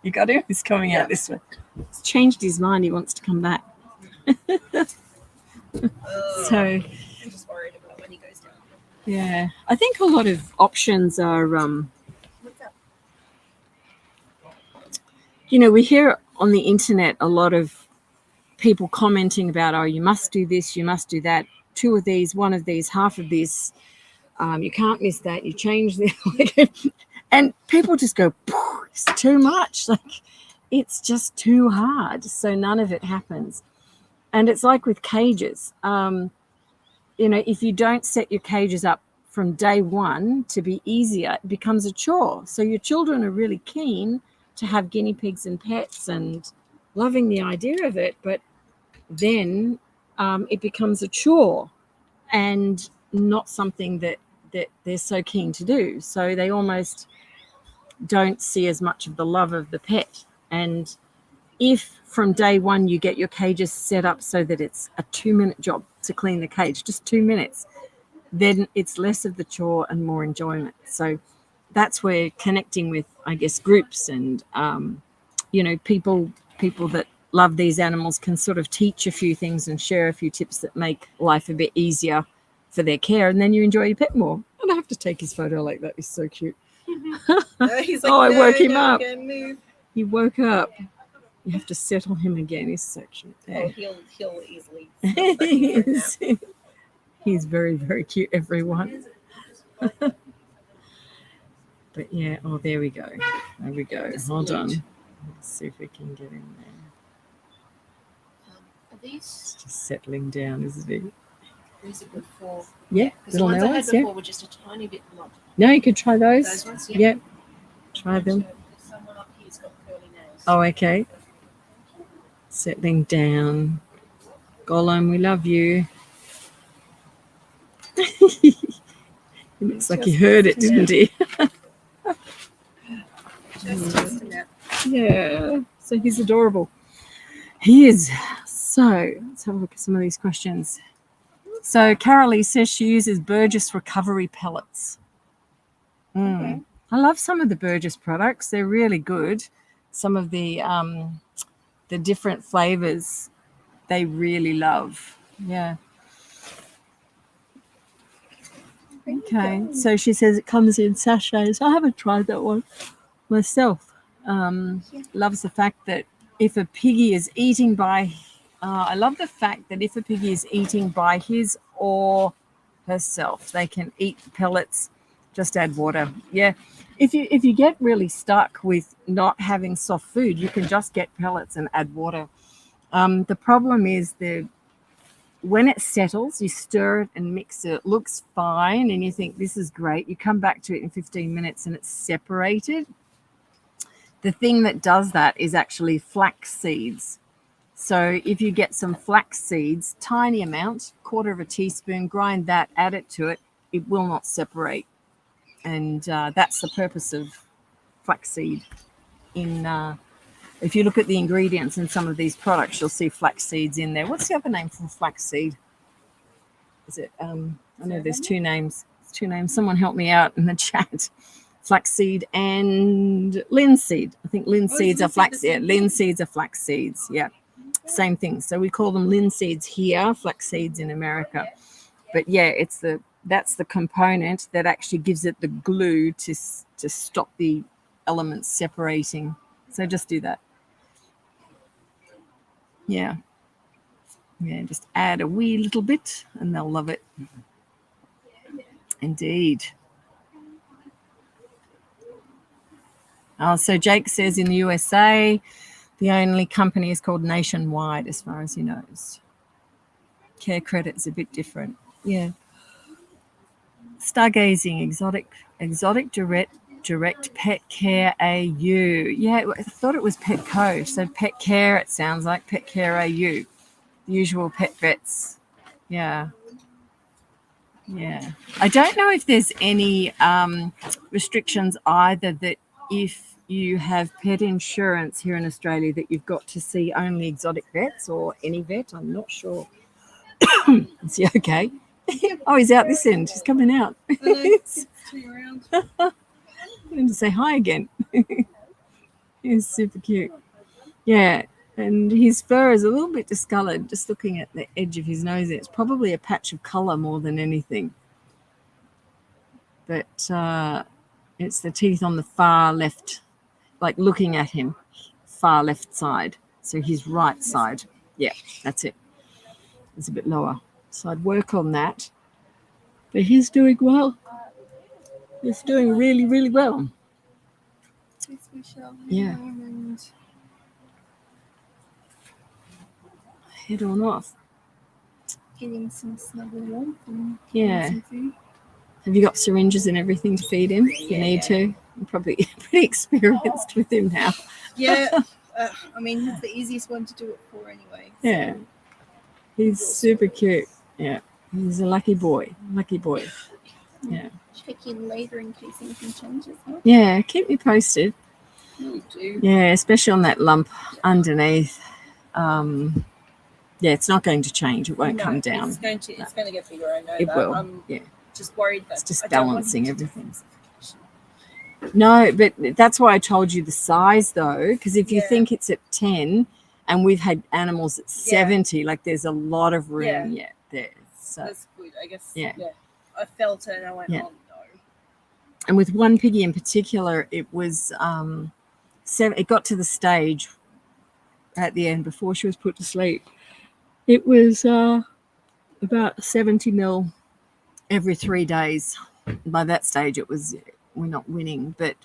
You got him? He's coming out this way. He's changed his mind. He wants to come back. So I'm just worried about when he goes down. yeah, I think a lot of options are What's up? we hear on the internet a lot of people commenting about, oh, you must do this, you must do that, 2 of these, 1 of these, half of this, you can't miss that, you change this. And people just go, it's too much, like it's just too hard, so none of it happens. And it's like with cages. If you don't set your cages up from day one to be easier, it becomes a chore. So your children are really keen to have guinea pigs and pets and loving the idea of it, but then it becomes a chore and not something that they're so keen to do. So they almost don't see as much of the love of the pet. And if from day one you get your cages set up so that it's a 2-minute job to clean the cage, just 2 minutes, then it's less of the chore and more enjoyment. So that's where connecting with, I guess, groups and, people that love these animals can sort of teach a few things and share a few tips that make life a bit easier for their care, and then you enjoy your pet more. And I have to take his photo like that. He's so cute. He's like, I woke him no, up. can't move. He woke up. You have to settle him again. He's so cute. Oh, he'll easily. He's very, very cute, everyone. But yeah, there we go. There we go. Hold on. Let's see if we can get in there. Are these? It's just settling down, isn't it? These are good for. Yeah, Because the ones I had before were just a tiny bit lump. No, you could try those. Those ones, Yeah. Try them. Someone up here's got curly nails. Oh, okay. Settling down. Gollum, we love you. He looks like he heard it, didn't he? Just testing it. Yeah. So he's adorable. He is. So let's have a look at some of these questions. So Carolee says she uses Burgess recovery pellets. Okay. I love some of the Burgess products. They're really good. Some of the different flavors they really love. Yeah. Okay. So she says it comes in sachets. I haven't tried that one myself. Loves the fact that if a piggy is eating by I love the fact that if a piggy is eating by his or herself, they can eat pellets, just add water. Yeah. If you get really stuck with not having soft food, you can just get pellets and add water. The problem is when it settles, you stir it and mix it. It looks fine and you think this is great. You come back to it in 15 minutes and it's separated. The thing that does that is actually flax seeds. So if you get some flax seeds, tiny amount, 1/4 teaspoon, grind that, add it to it, it will not separate. And that's the purpose of flaxseed. If you look at the ingredients in some of these products, you'll see flax seeds in there. What's the other name for flaxseed? Is it? I know there's 2 names. It's 2 names. Someone help me out in the chat. Flaxseed and linseed. I think linseeds are flax. Yeah, linseeds are flax seeds. Yeah, same thing. So we call them linseeds here, flax seeds in America. But yeah, that's the component that actually gives it the glue to stop the elements separating. So just do that. Yeah. Yeah, just add a wee little bit and they'll love it. Indeed. So Jake says in the USA, the only company is called Nationwide, as far as he knows. Care Credit's a bit different. Yeah. Stargazing, exotic direct pet care AU. Yeah, I thought it was Petco. So Pet Care, it sounds like Pet Care AU. The usual pet vets. Yeah. Yeah. I don't know if there's any restrictions either that if you have pet insurance here in Australia that you've got to see only exotic vets or any vet. I'm not sure. Is he okay? Oh, he's out this end. He's coming out. Turn around. I'm going to say hi again. He's super cute. Yeah, and his fur is a little bit discolored, just looking at the edge of his nose. It's probably a patch of color more than anything. But it's the teeth on the far left, like looking at him, far left side. So his right side. Yeah, that's it. It's a bit lower. So I'd work on that. But he's doing well. He's doing really, really well. Yes, we shall. Yeah. And Head on off. getting some snuggle warmth and Yeah. some food. Have you got syringes and everything to feed him? You need to. I'm probably pretty experienced with him now. Yeah. I mean, he's the easiest one to do it for anyway. So. Yeah. He's super cute. Yeah. He's a lucky boy. Lucky boy. Yeah. Check in later in case anything changes. Huh? Yeah. Keep me posted. Really do. Yeah, especially on that lump underneath. Yeah, it's not going to change. It won't No, come down. It's going to get bigger. I know It that. will. I'm Yeah, just worried that it's just I don't want balancing him to everything. have No, but that's why I told you the size though, because if you Yeah. think it's at 10 and we've had animals at Yeah. 70, like there's a lot of room yet there. So, That's good. I guess. Yeah. I felt it and I went, Yeah. oh no. and with one piggy in particular, it was it got to the stage at the end before she was put to sleep. It was about 70 mil every 3 days. By that stage, it was we're not winning, but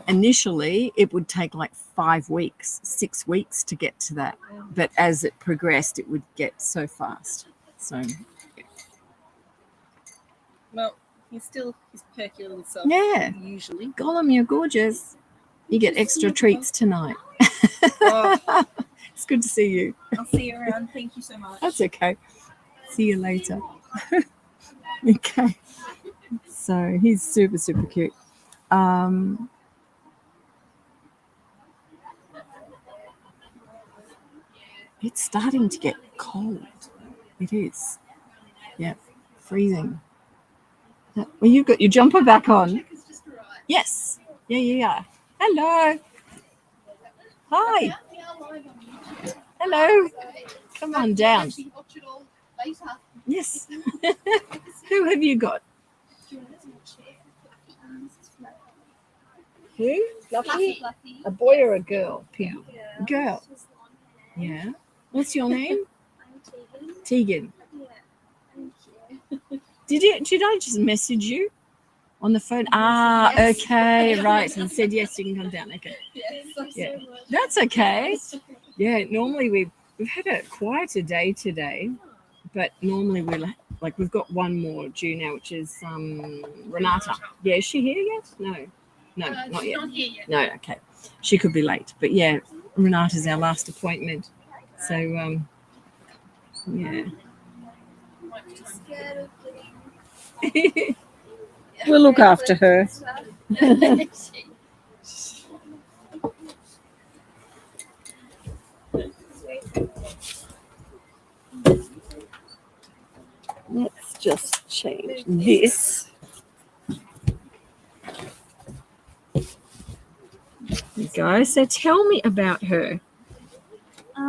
initially it would take like 5 weeks, 6 weeks to get to that. But as it progressed, it would get so fast. So Well, he's still his perky little self. yeah, Usually. Gollum, you're gorgeous. You get extra treats tonight. Oh, It's good to see you. I'll see you around. Thank you so much. That's okay. See you later. Okay. So he's super, super cute. It's starting to get cold. It is. Yeah. Freezing. Well, you've got your jumper back on. Yes. Yeah. Hello. Hi. Hello. Come on down. Yes. Who have you got? Who? Fluffy? A boy or a girl? Pig. Girl. Yeah. What's your name? Tegan. Did I just message you on the phone? Ah, Yes. okay, right. And said yes, you can come down. Okay. Yeah. That's okay. Yeah, normally we've had a quieter day today, but normally we've got one more due now, which is Renata. Yeah, is she here yet? No, not yet. Not here yet. No, okay. She could be late, but yeah, Renata's our last appointment. So yeah. We'll look after her. Let's just change this. There you go. So tell me about her.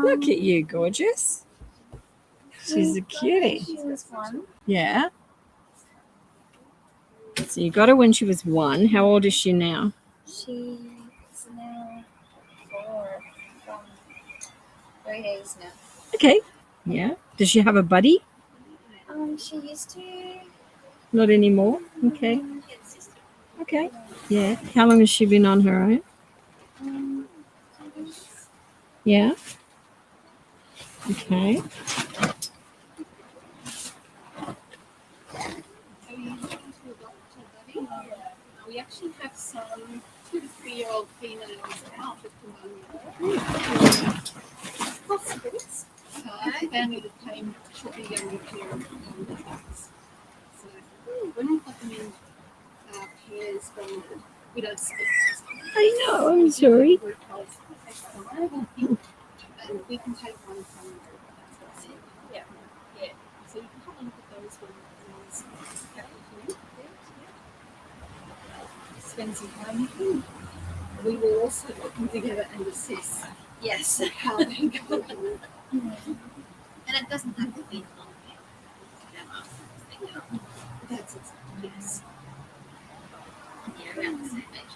Look at you, gorgeous. She's a cutie. She was one. Yeah. So you got her when she was 1. How old is she now? She's now 4 from 3 days now. Okay. Yeah. Does she have a buddy? She used to. Not anymore. Okay. Okay. Yeah. How long has she been on her own? Yeah. Okay. We actually have some 2 to 3-year-old females out at the moment. Hospitals. Family that came shortly younger here on the house. So when we put them in pairs from we don't split. I know. I'm sorry. We're told to take 5, and we can take one from yeah. So you can have a look at those ones. Spend some time with them. We will also put them together and assess Yes. how they go. And it doesn't have to be long. That's it. Yes. Yeah, around the same age.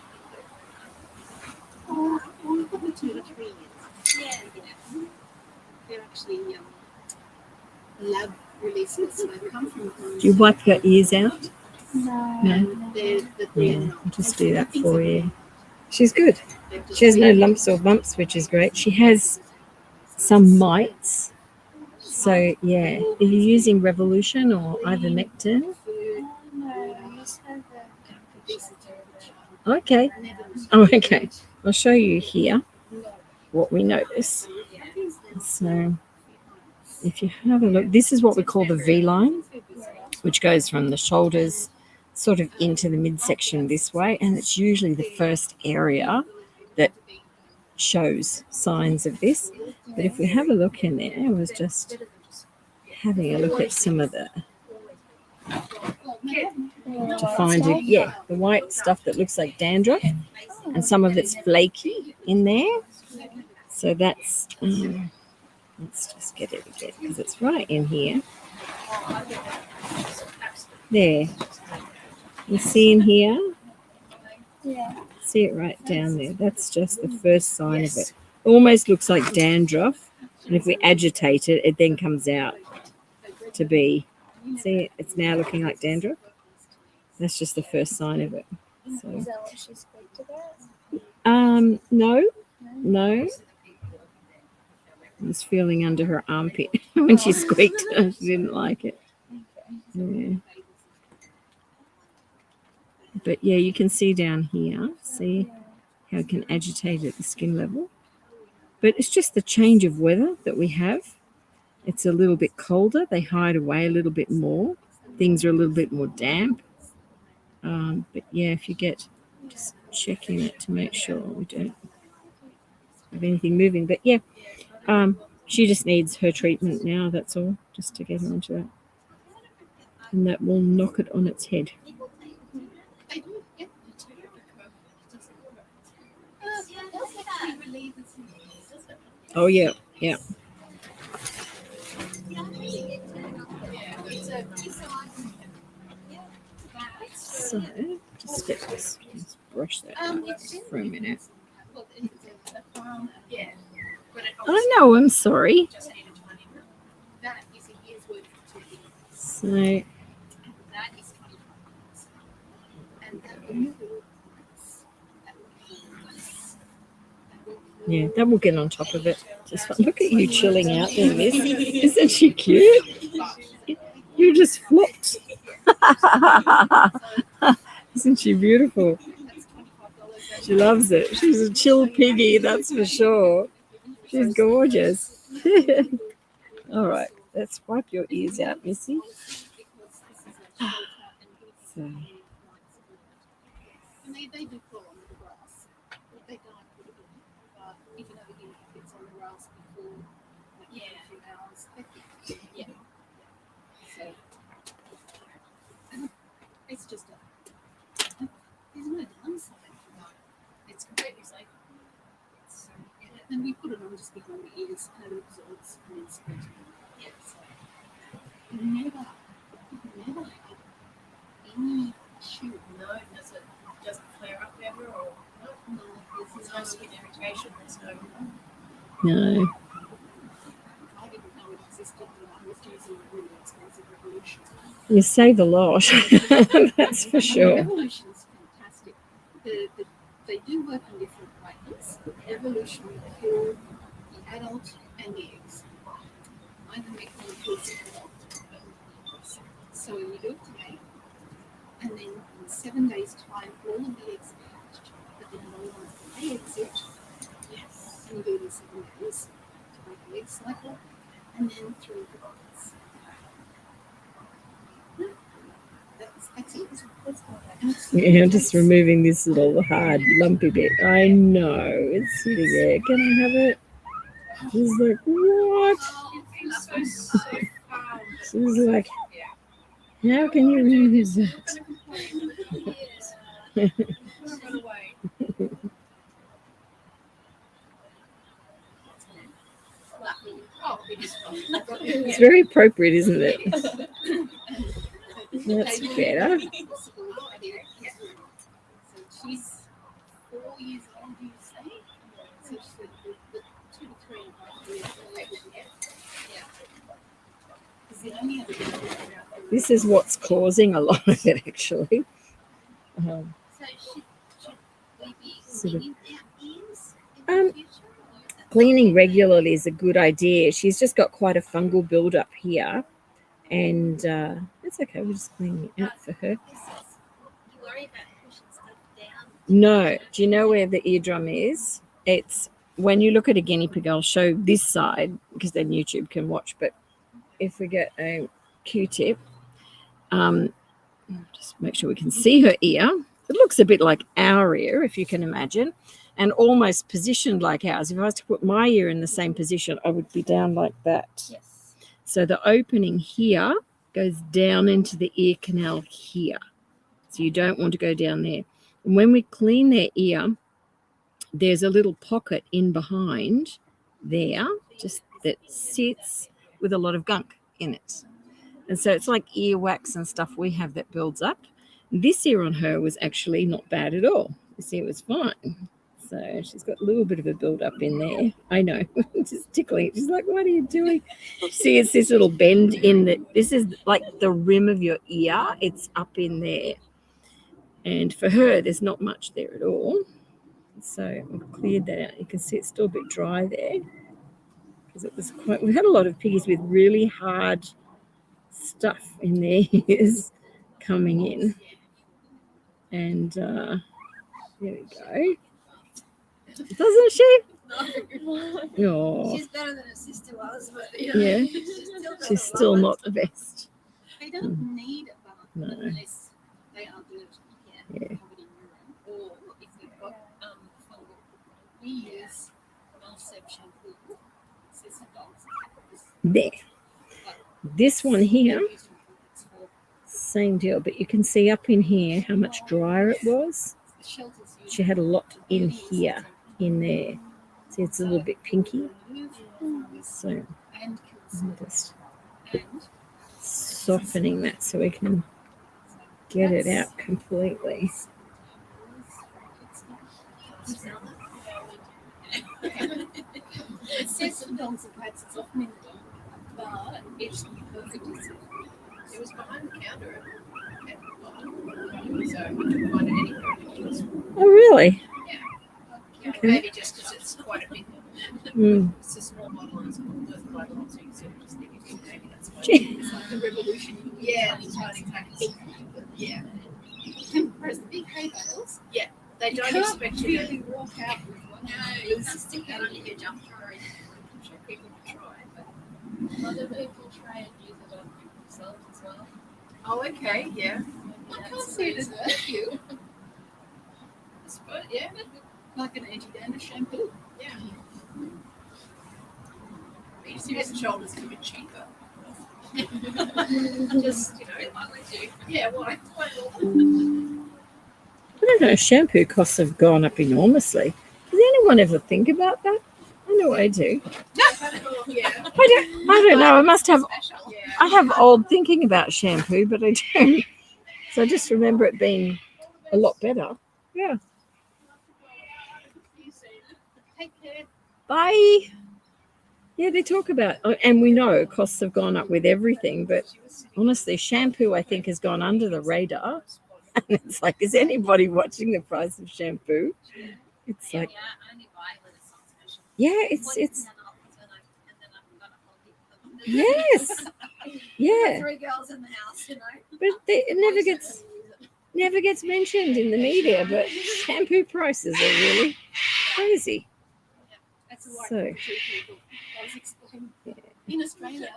Probably 2 to 3 years. Yeah. They're actually lab releases, so they come from. Do you wipe her ears out? No. They're Yeah. I'll just do that for you. She's good. She has no lumps or bumps, which is great. She has some mites. So, yeah. Are you using Revolution or ivermectin? Okay. Oh, okay. I'll show you here what we notice. So, if you have a look, this is what we call the V line, which goes from the shoulders sort of into the midsection this way, and it's usually the first area that shows signs of this. But if we have a look in there, I was just having a look at some of the to find it. Yeah, the white stuff that looks like dandruff, and some of it's flaky in there. So that's let's just get it again because it's right in here. There, you see in here. Yeah. See it right down there. That's just the first sign of it. Almost looks like dandruff, and if we agitate it, it then comes out to be. See, it's now looking like dandruff. That's just the first sign of it. So, Is that what she spoke to that? no. I was feeling under her armpit when she squeaked. She didn't like it. Yeah. But yeah, you can see down here. See how it can agitate at the skin level. But it's just the change of weather that we have. It's a little bit colder. They hide away a little bit more. Things are a little bit more damp. But yeah, if you get just checking it to make sure we don't have anything moving. But yeah, she just needs her treatment now. That's all, just to get her onto that. And that will knock it on its head. Oh yeah, yeah. So just get this. Let's brush that out for a minute. Oh no, I'm sorry. So yeah, that will get on top of it. Just look at you chilling out there, miss. Isn't she cute? You just flopped. Isn't she beautiful? She loves it. She's a chill piggy, that's for sure. She's gorgeous. All right, let's wipe your ears out, Missy. So. They do crawl on the grass. They don't put it in. But if you know the guinea pigs on the grass before like a few hours, yeah. So it's just there's no downside. It's completely safe. And we put it on just behind the ears and it absorbs and then spreads. Yeah. So never had any issue. No, does it just flare up ever, or no? There's no skin irritation. There's no. No. I didn't know it existed, but I was using a really expensive Revolution. You save a lot, that's for sure. Revolution is fantastic. They do work in different ways. Evolution will kill the adult and the eggs. Either make them kill so you do it today, and then in 7 days' time, all of the eggs are hatched, but then no one can lay eggs yet. Yes. And you do it in 7 days to make the egg cycle, and then 3 days. That's it. Yeah, I'm just removing this little hard, lumpy bit. I know, it's sitting there. Can I have it? She's like, what? She's like, how can you remove that? It's very appropriate, isn't it? That's better. So she's 4 years old, you say? So she's the 2 to 3 and a half years old. Yeah. Because the only other This is what's causing a lot of it, actually. So should we be Sort of- cleaning our ears in the future? Cleaning regularly is a good idea. She's just got quite a fungal buildup here, and it's okay. We're just cleaning it out for her. You worry about pushing stuff down. No, do you know where the eardrum is? It's when you look at a guinea pig. I'll show this side because then YouTube can watch. But if we get a Q-tip, Just make sure we can see her ear. It looks a bit like our ear, if you can imagine, and almost positioned like ours. If I was to put my ear in the same position, I would be down like that. Yes. So the opening here goes down into the ear canal here. So you don't want to go down there. And when we clean their ear, there's a little pocket in behind there, just that sits with a lot of gunk in it. And so it's like earwax and stuff we have that builds up. This ear on her was actually not bad at all. You see, it was fine. So she's got a little bit of a build-up in there. I know, just tickling. She's like, what are you doing? See, it's this little bend in the, this is like the rim of your ear. It's up in there. And for her, there's not much there at all. So I've cleared that out. You can see it's still a bit dry there. Because it was quite, we had a lot of piggies with really hard stuff in their ears coming in. And there we go. Doesn't she? Oh, She's better than her sister was, but yeah. She's still not the best. They don't need a bath No. unless they are good Yeah. covered in urine, or if they've got fungal. We use Malsep shampoo. Says some dogs. There. This one here, same deal, but you can see up in here how much drier it was. She had a lot in here, in there. See, it's a little bit pinky. So I'm just softening that so we can get it out completely. It says some dogs have had softening, but it's perfectly safe. It was behind the counter. So we couldn't find it anywhere. Oh, really? Yeah, maybe just because it's quite a big. Mm. It's a small model and it's called the Clyde, so you sort of just think it's maybe that's why Gee. it's like the revolution. Yeah, tiny packs. Yeah. Whereas the big hay bales, yeah, they You don't can't expect you really to walk out with one. No, you can't stick that under your jumper or anything. I'm sure people can try, but other people try and use it on themselves as well. Oh, okay, yeah. I can't see it as hurt you. I suppose, yeah, like an anti-dandruff shampoo. Yeah. These head and shoulders are a bit cheaper. Just, yeah, why? I don't know, shampoo costs have gone up enormously. Does anyone ever think about that? I know I do. Yeah. I don't know. I must have, Yeah. I have old thinking about shampoo, but I don't. So I just remember it being a lot better. Yeah. Take care. Bye. Yeah, they talk about, and we know costs have gone up with everything, but honestly, shampoo, I think, has gone under the radar. And it's like, is anybody watching the price of shampoo? It's like, yeah, it's yes, yeah. 3 girls in the house, But it never gets mentioned in the media. But shampoo prices are really crazy. That's a So, I was explaining. In Australia,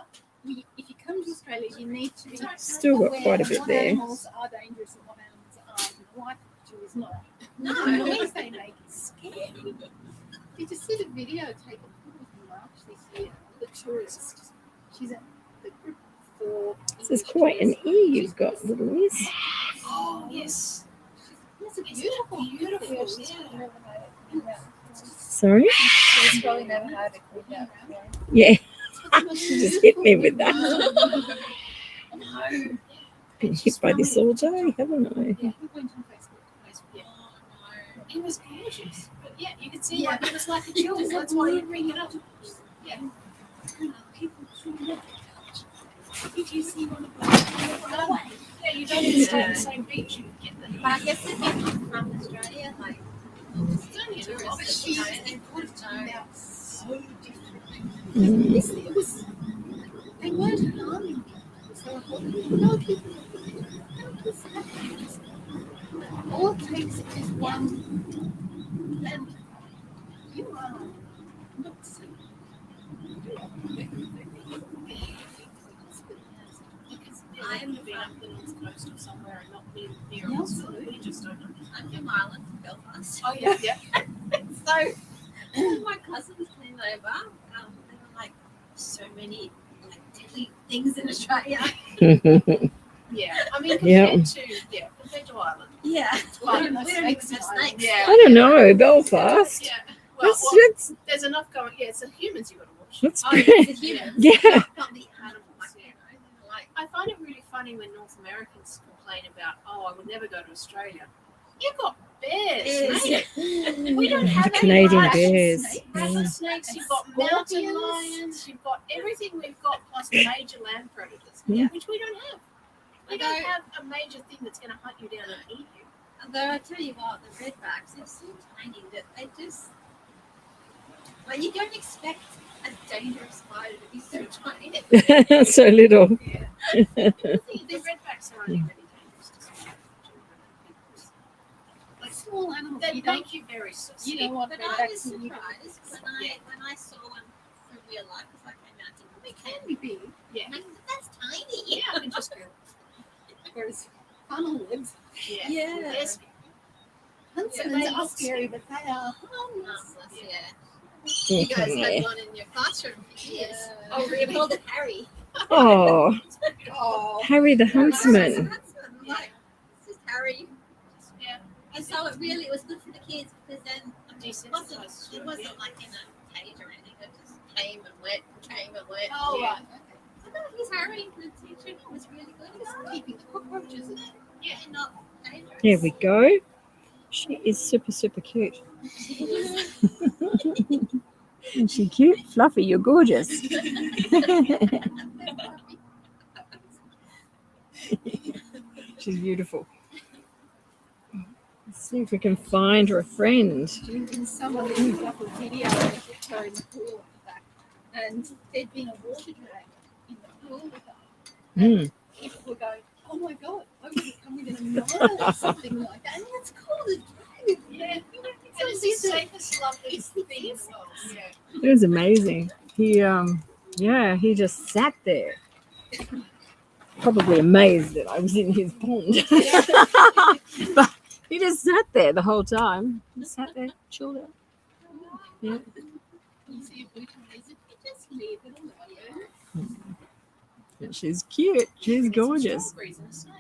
if you come to Australia, you need to be still got aware quite a of bit what there. animals are dangerous and what animals aren't. And white picture is not. The noise they make is scary. Did you see the video taken in March this year? The tourist. She's at the group for. This is quite an ear you've got, little miss. Oh yes. It's a beautiful, beautiful. Yeah. Sorry? She's probably never had a clean out. Yeah. She just hit me with that. No. Been hit by this all day, haven't I? Yeah, we went on Facebook. Yeah. It was gorgeous. But yeah, you could see it was like a chills. That's why you bring it up. Yeah. People should look. If you see one of them, yeah, you don't even stay on the same beach. You get them. But I guess if you're from Australia, like, It's only a little bit cheap and they put it out so different. Mm. It was, they weren't harming people. So I thought, no, people. All it takes is one, and you are not safe. I am the coast or somewhere and not near a hospital. You just don't know. I'm from Ireland, from Belfast. Oh yeah, yeah. So my cousins came over, and they were like, so many like deadly things in Australia. Yeah, I mean compared to Ireland. Yeah, Well, we don't even have snakes in snakes. Ireland. Yeah, I don't know, Belfast. Yeah. Well, That's there's enough going. Yeah, it's the humans you got to watch. that's Oh, great. it's the humans, Yeah. not the animals. Like, I find it really funny when North Americans complain about, oh, I would never go to Australia. You've got bears. mate. We don't have any Canadian lions. bears. Rattlesnakes, snakes, you've got mountain lions, you've got everything we've got plus major land predators, Yeah. which we don't have. We don't have a major thing that's going to hunt you down and eat you. although I tell you what, the redbacks, they're so tiny that they just, like, you don't expect a dangerous spider to be so tiny. So little. The redbacks are only really dangerous to small children and people. Like small animals. They You don't, make you very sick. you know what But redbacks I was are, you don't- surprised when I saw one from real life, because I came out to They can be big. Yeah. like, that's tiny. Yeah, I can just go. Whereas funnel lids, Yeah. Yeah. They're scary. huntsmen they are look scary, but they are harmless. Yeah. You guys had one in your classroom for years. Yeah. Oh, we called it Harry. Oh, Oh, Harry the Huntsman. I'm like, this is Harry. Yeah. And so it was good for the kids, because then it Desensitized. wasn't like in a cage or anything. It just came and went. Oh, yeah. right. I thought he's Harry. The teacher was really good. He was keeping the cockroaches in it. Yeah, and not dangerous. There we go. She is super, super cute. Isn't she cute? Fluffy, you're gorgeous. She's beautiful. Let's see if we can find her a friend. and someone picked up a video of her in the pool at the back, and there'd been a water drag in the pool with her. Mm. People were going, "Oh my god, I would have come within a mile or something like that." And that's called a drag. Yeah. You know, it's And it's so the weird. safest, loveliest thing in the world. Yeah. It was amazing. He just sat there. Probably amazed that I was in his pond. But he just sat there the whole time. He sat there, chilled out. Yeah. You see a bush and there's a, you just leave it alone. Yeah, she's cute. She's gorgeous. Strawberries and a snail.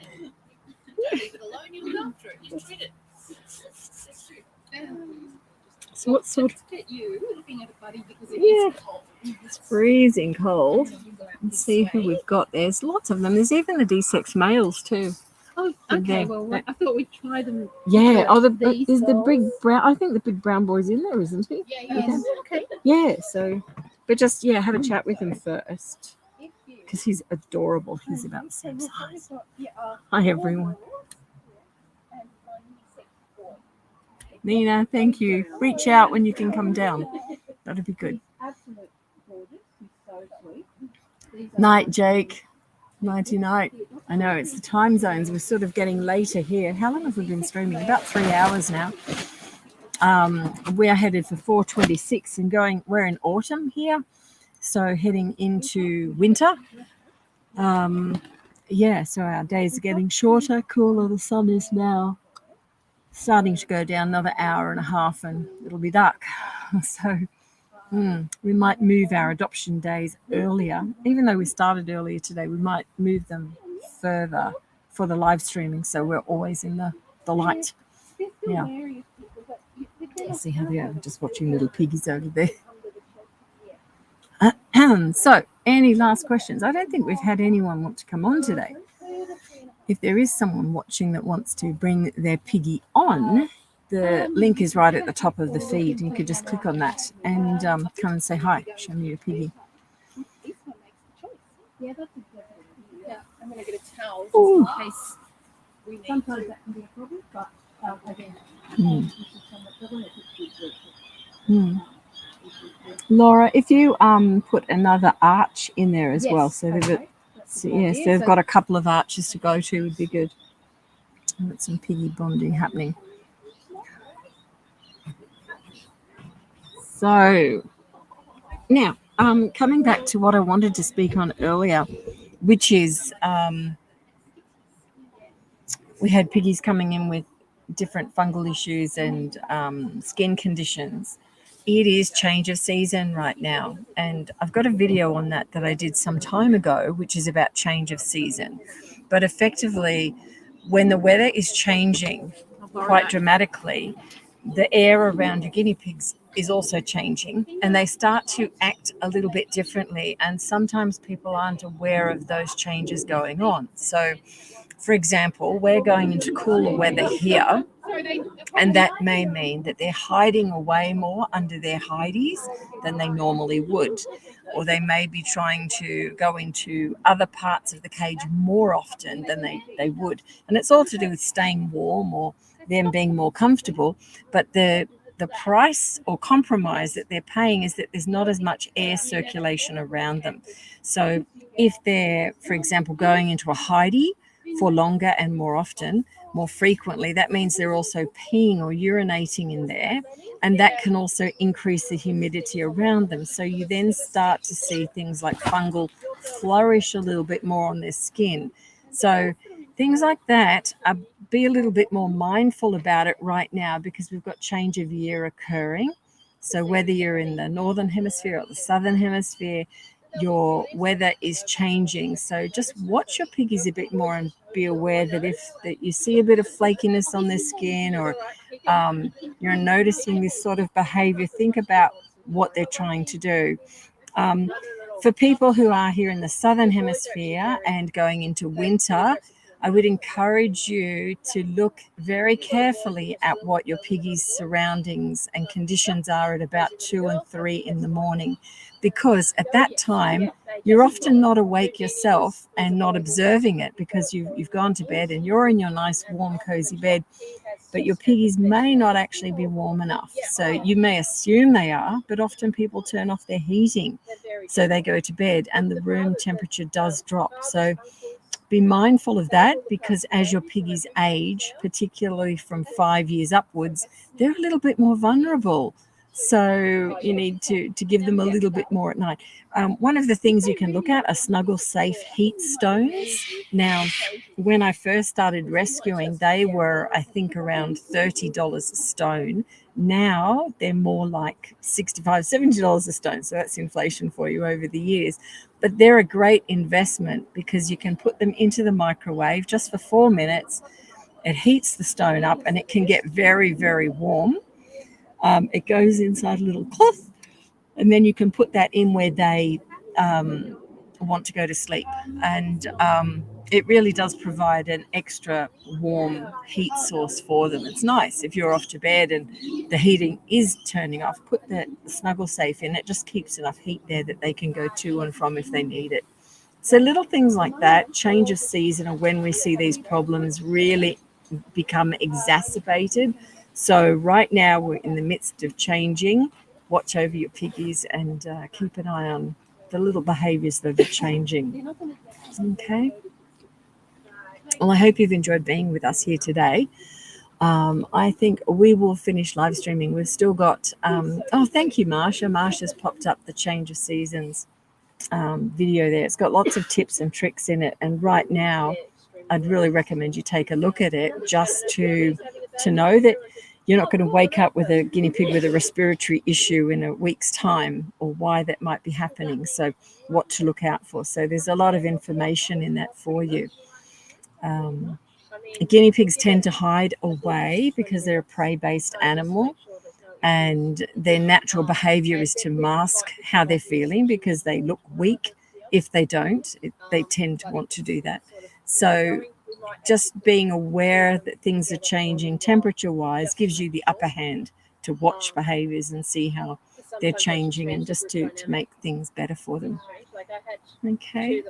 Don't leave it alone, you look after it, you treat it. That's true. So what sort of... Look at you looking at a buddy because it Yeah. is cold. It's freezing cold. Let's see who we've got. There's lots of them. There's even the D6 males too. Oh, They're okay. there. Well, I thought we'd try them. Yeah. Oh, These is the big dolls. brown? I think the big brown boy's in there, isn't he? Yeah, Okay. yes. Okay. Yeah. So, but just have a chat with him first If you- because he's adorable. He's about the same So we've size. got, Hi everyone. and one sex boy. Nina, thank you. Reach out when you can come down. That'd be good. Absolute gorgeous. He's so sweet. These are- Night, Jake. Nighty night. I know it's the time zones. We're sort of getting later here. How long have we been streaming? About 3 hours now. We are headed for 4:26 and going. We're in autumn here, so heading into winter. So our days are getting shorter, cooler. The sun is now starting to go down another hour and a half, and it'll be dark. So. We might move our adoption days earlier. Even though we started earlier today, we might move them further for the live streaming, so we're always in the light. They're still Yeah. wary of people, but they're See how they are, just watching little piggies over there. under the shelter. So, any last questions? I don't think we've had anyone want to come on today. If there is someone watching that wants to bring their piggy on, the link is right at the top of the feed. You could just click on that and come and say hi, show me your piggy. This one makes the choice. Yeah, that's a good idea. Yeah, I'm going to get a towel just Ooh. in case we need Sometimes to. that can be a problem, but again, Hmm. mm. Laura, if you put another arch in there as well, so they've got a couple of arches to go to, would be good. And got some piggy bonding happening. So now, coming back to what I wanted to speak on earlier, which is we had piggies coming in with different fungal issues and skin conditions. It is change of season right now. And I've got a video on that I did some time ago, which is about change of season. But effectively, when the weather is changing quite dramatically, the air around your guinea pigs is also changing, and they start to act a little bit differently. And sometimes people aren't aware of those changes going on. So, for example, we're going into cooler weather here, and that may mean that they're hiding away more under their hideys than they normally would. Or they may be trying to go into other parts of the cage more often than they would. And it's all to do with staying warm or them being more comfortable. But the price or compromise that they're paying is that there's not as much air circulation around them. So if they're, for example, going into a hidey for longer and more often, more frequently, that means they're also peeing or urinating in there, and that can also increase the humidity around them. So you then start to see things like fungal flourish a little bit more on their skin. So things like that, be a little bit more mindful about it right now, because we've got change of year occurring. So whether you're in the northern hemisphere or the southern hemisphere, your weather is changing. So just watch your piggies a bit more and be aware that if that you see a bit of flakiness on their skin, or you're noticing this sort of behavior, think about what they're trying to do. For people who are here in the southern hemisphere and going into winter, I would encourage you to look very carefully at what your piggy's surroundings and conditions are at about 2 and 3 in the morning, because at that time you're often not awake yourself and not observing it, because you've gone to bed and you're in your nice warm cozy bed, but your piggies may not actually be warm enough. So you may assume they are, but often people turn off their heating, so they go to bed and the room temperature does drop. So be mindful of that, because as your piggies age, particularly from 5 years upwards, they're a little bit more vulnerable. So you need to give them a little bit more at night. One of the things you can look at are snuggle safe heat stones. Now, when I first started rescuing, they were, I think, around $30 a stone. Now they're more like $65, $70 a stone. So that's inflation for you over the years. But they're a great investment, because you can put them into the microwave just for 4 minutes. It heats the stone up and it can get very, very warm. It goes inside a little cloth, and then you can put that in where they want to go to sleep. And it really does provide an extra warm heat source for them. It's nice if you're off to bed and the heating is turning off, put the snuggle safe in. It just keeps enough heat there that they can go to and from if they need it. So little things like that, change of season, or when we see these problems really become exacerbated. So right now we're in the midst of changing. Watch over your piggies and keep an eye on the little behaviors that are changing. Okay. Well, I hope you've enjoyed being with us here today. I think we will finish live streaming. We've still got, thank you, Marsha. Marsha's popped up the change of seasons video there. It's got lots of tips and tricks in it. And right now, I'd really recommend you take a look at it, just to know that you're not going to wake up with a guinea pig with a respiratory issue in a week's time, or why that might be happening. So what to look out for. So there's a lot of information in that for you. Guinea pigs tend to hide away because they're a prey-based animal, and their natural behavior is to mask how they're feeling, because they look weak if they don't. They tend to want to do that. So just being aware that things are changing temperature-wise gives you the upper hand to watch behaviors and see how they're changing, and just to make things better for them. Okay.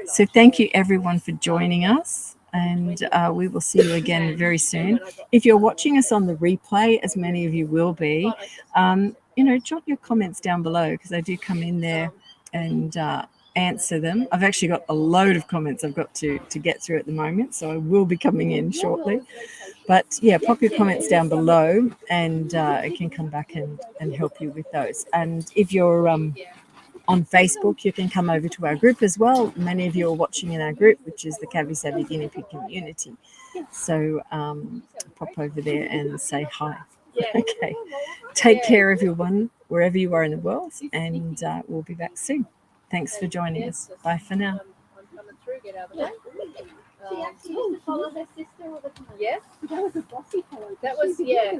So thank you, everyone, for joining us, and we will see you again very soon. If you're watching us on the replay, as many of you will be, jot your comments down below, because I do come in there and answer them. I've actually got a load of comments I've got to get through at the moment, so I will be coming in shortly. But yeah, pop your comments down below, and I can come back and help you with those. And if you're on Facebook. You can come over to our group as well. Many of you are watching in our group, which is the Cavy Savvy Guinea Pig community. So pop over there and say hi. Okay. Take care, everyone, wherever you are in the world, and we'll be back soon. Thanks for joining us. Bye for now. She actually used to follow her sister all the time. Yes. That was a bossy fellow. That was, yeah.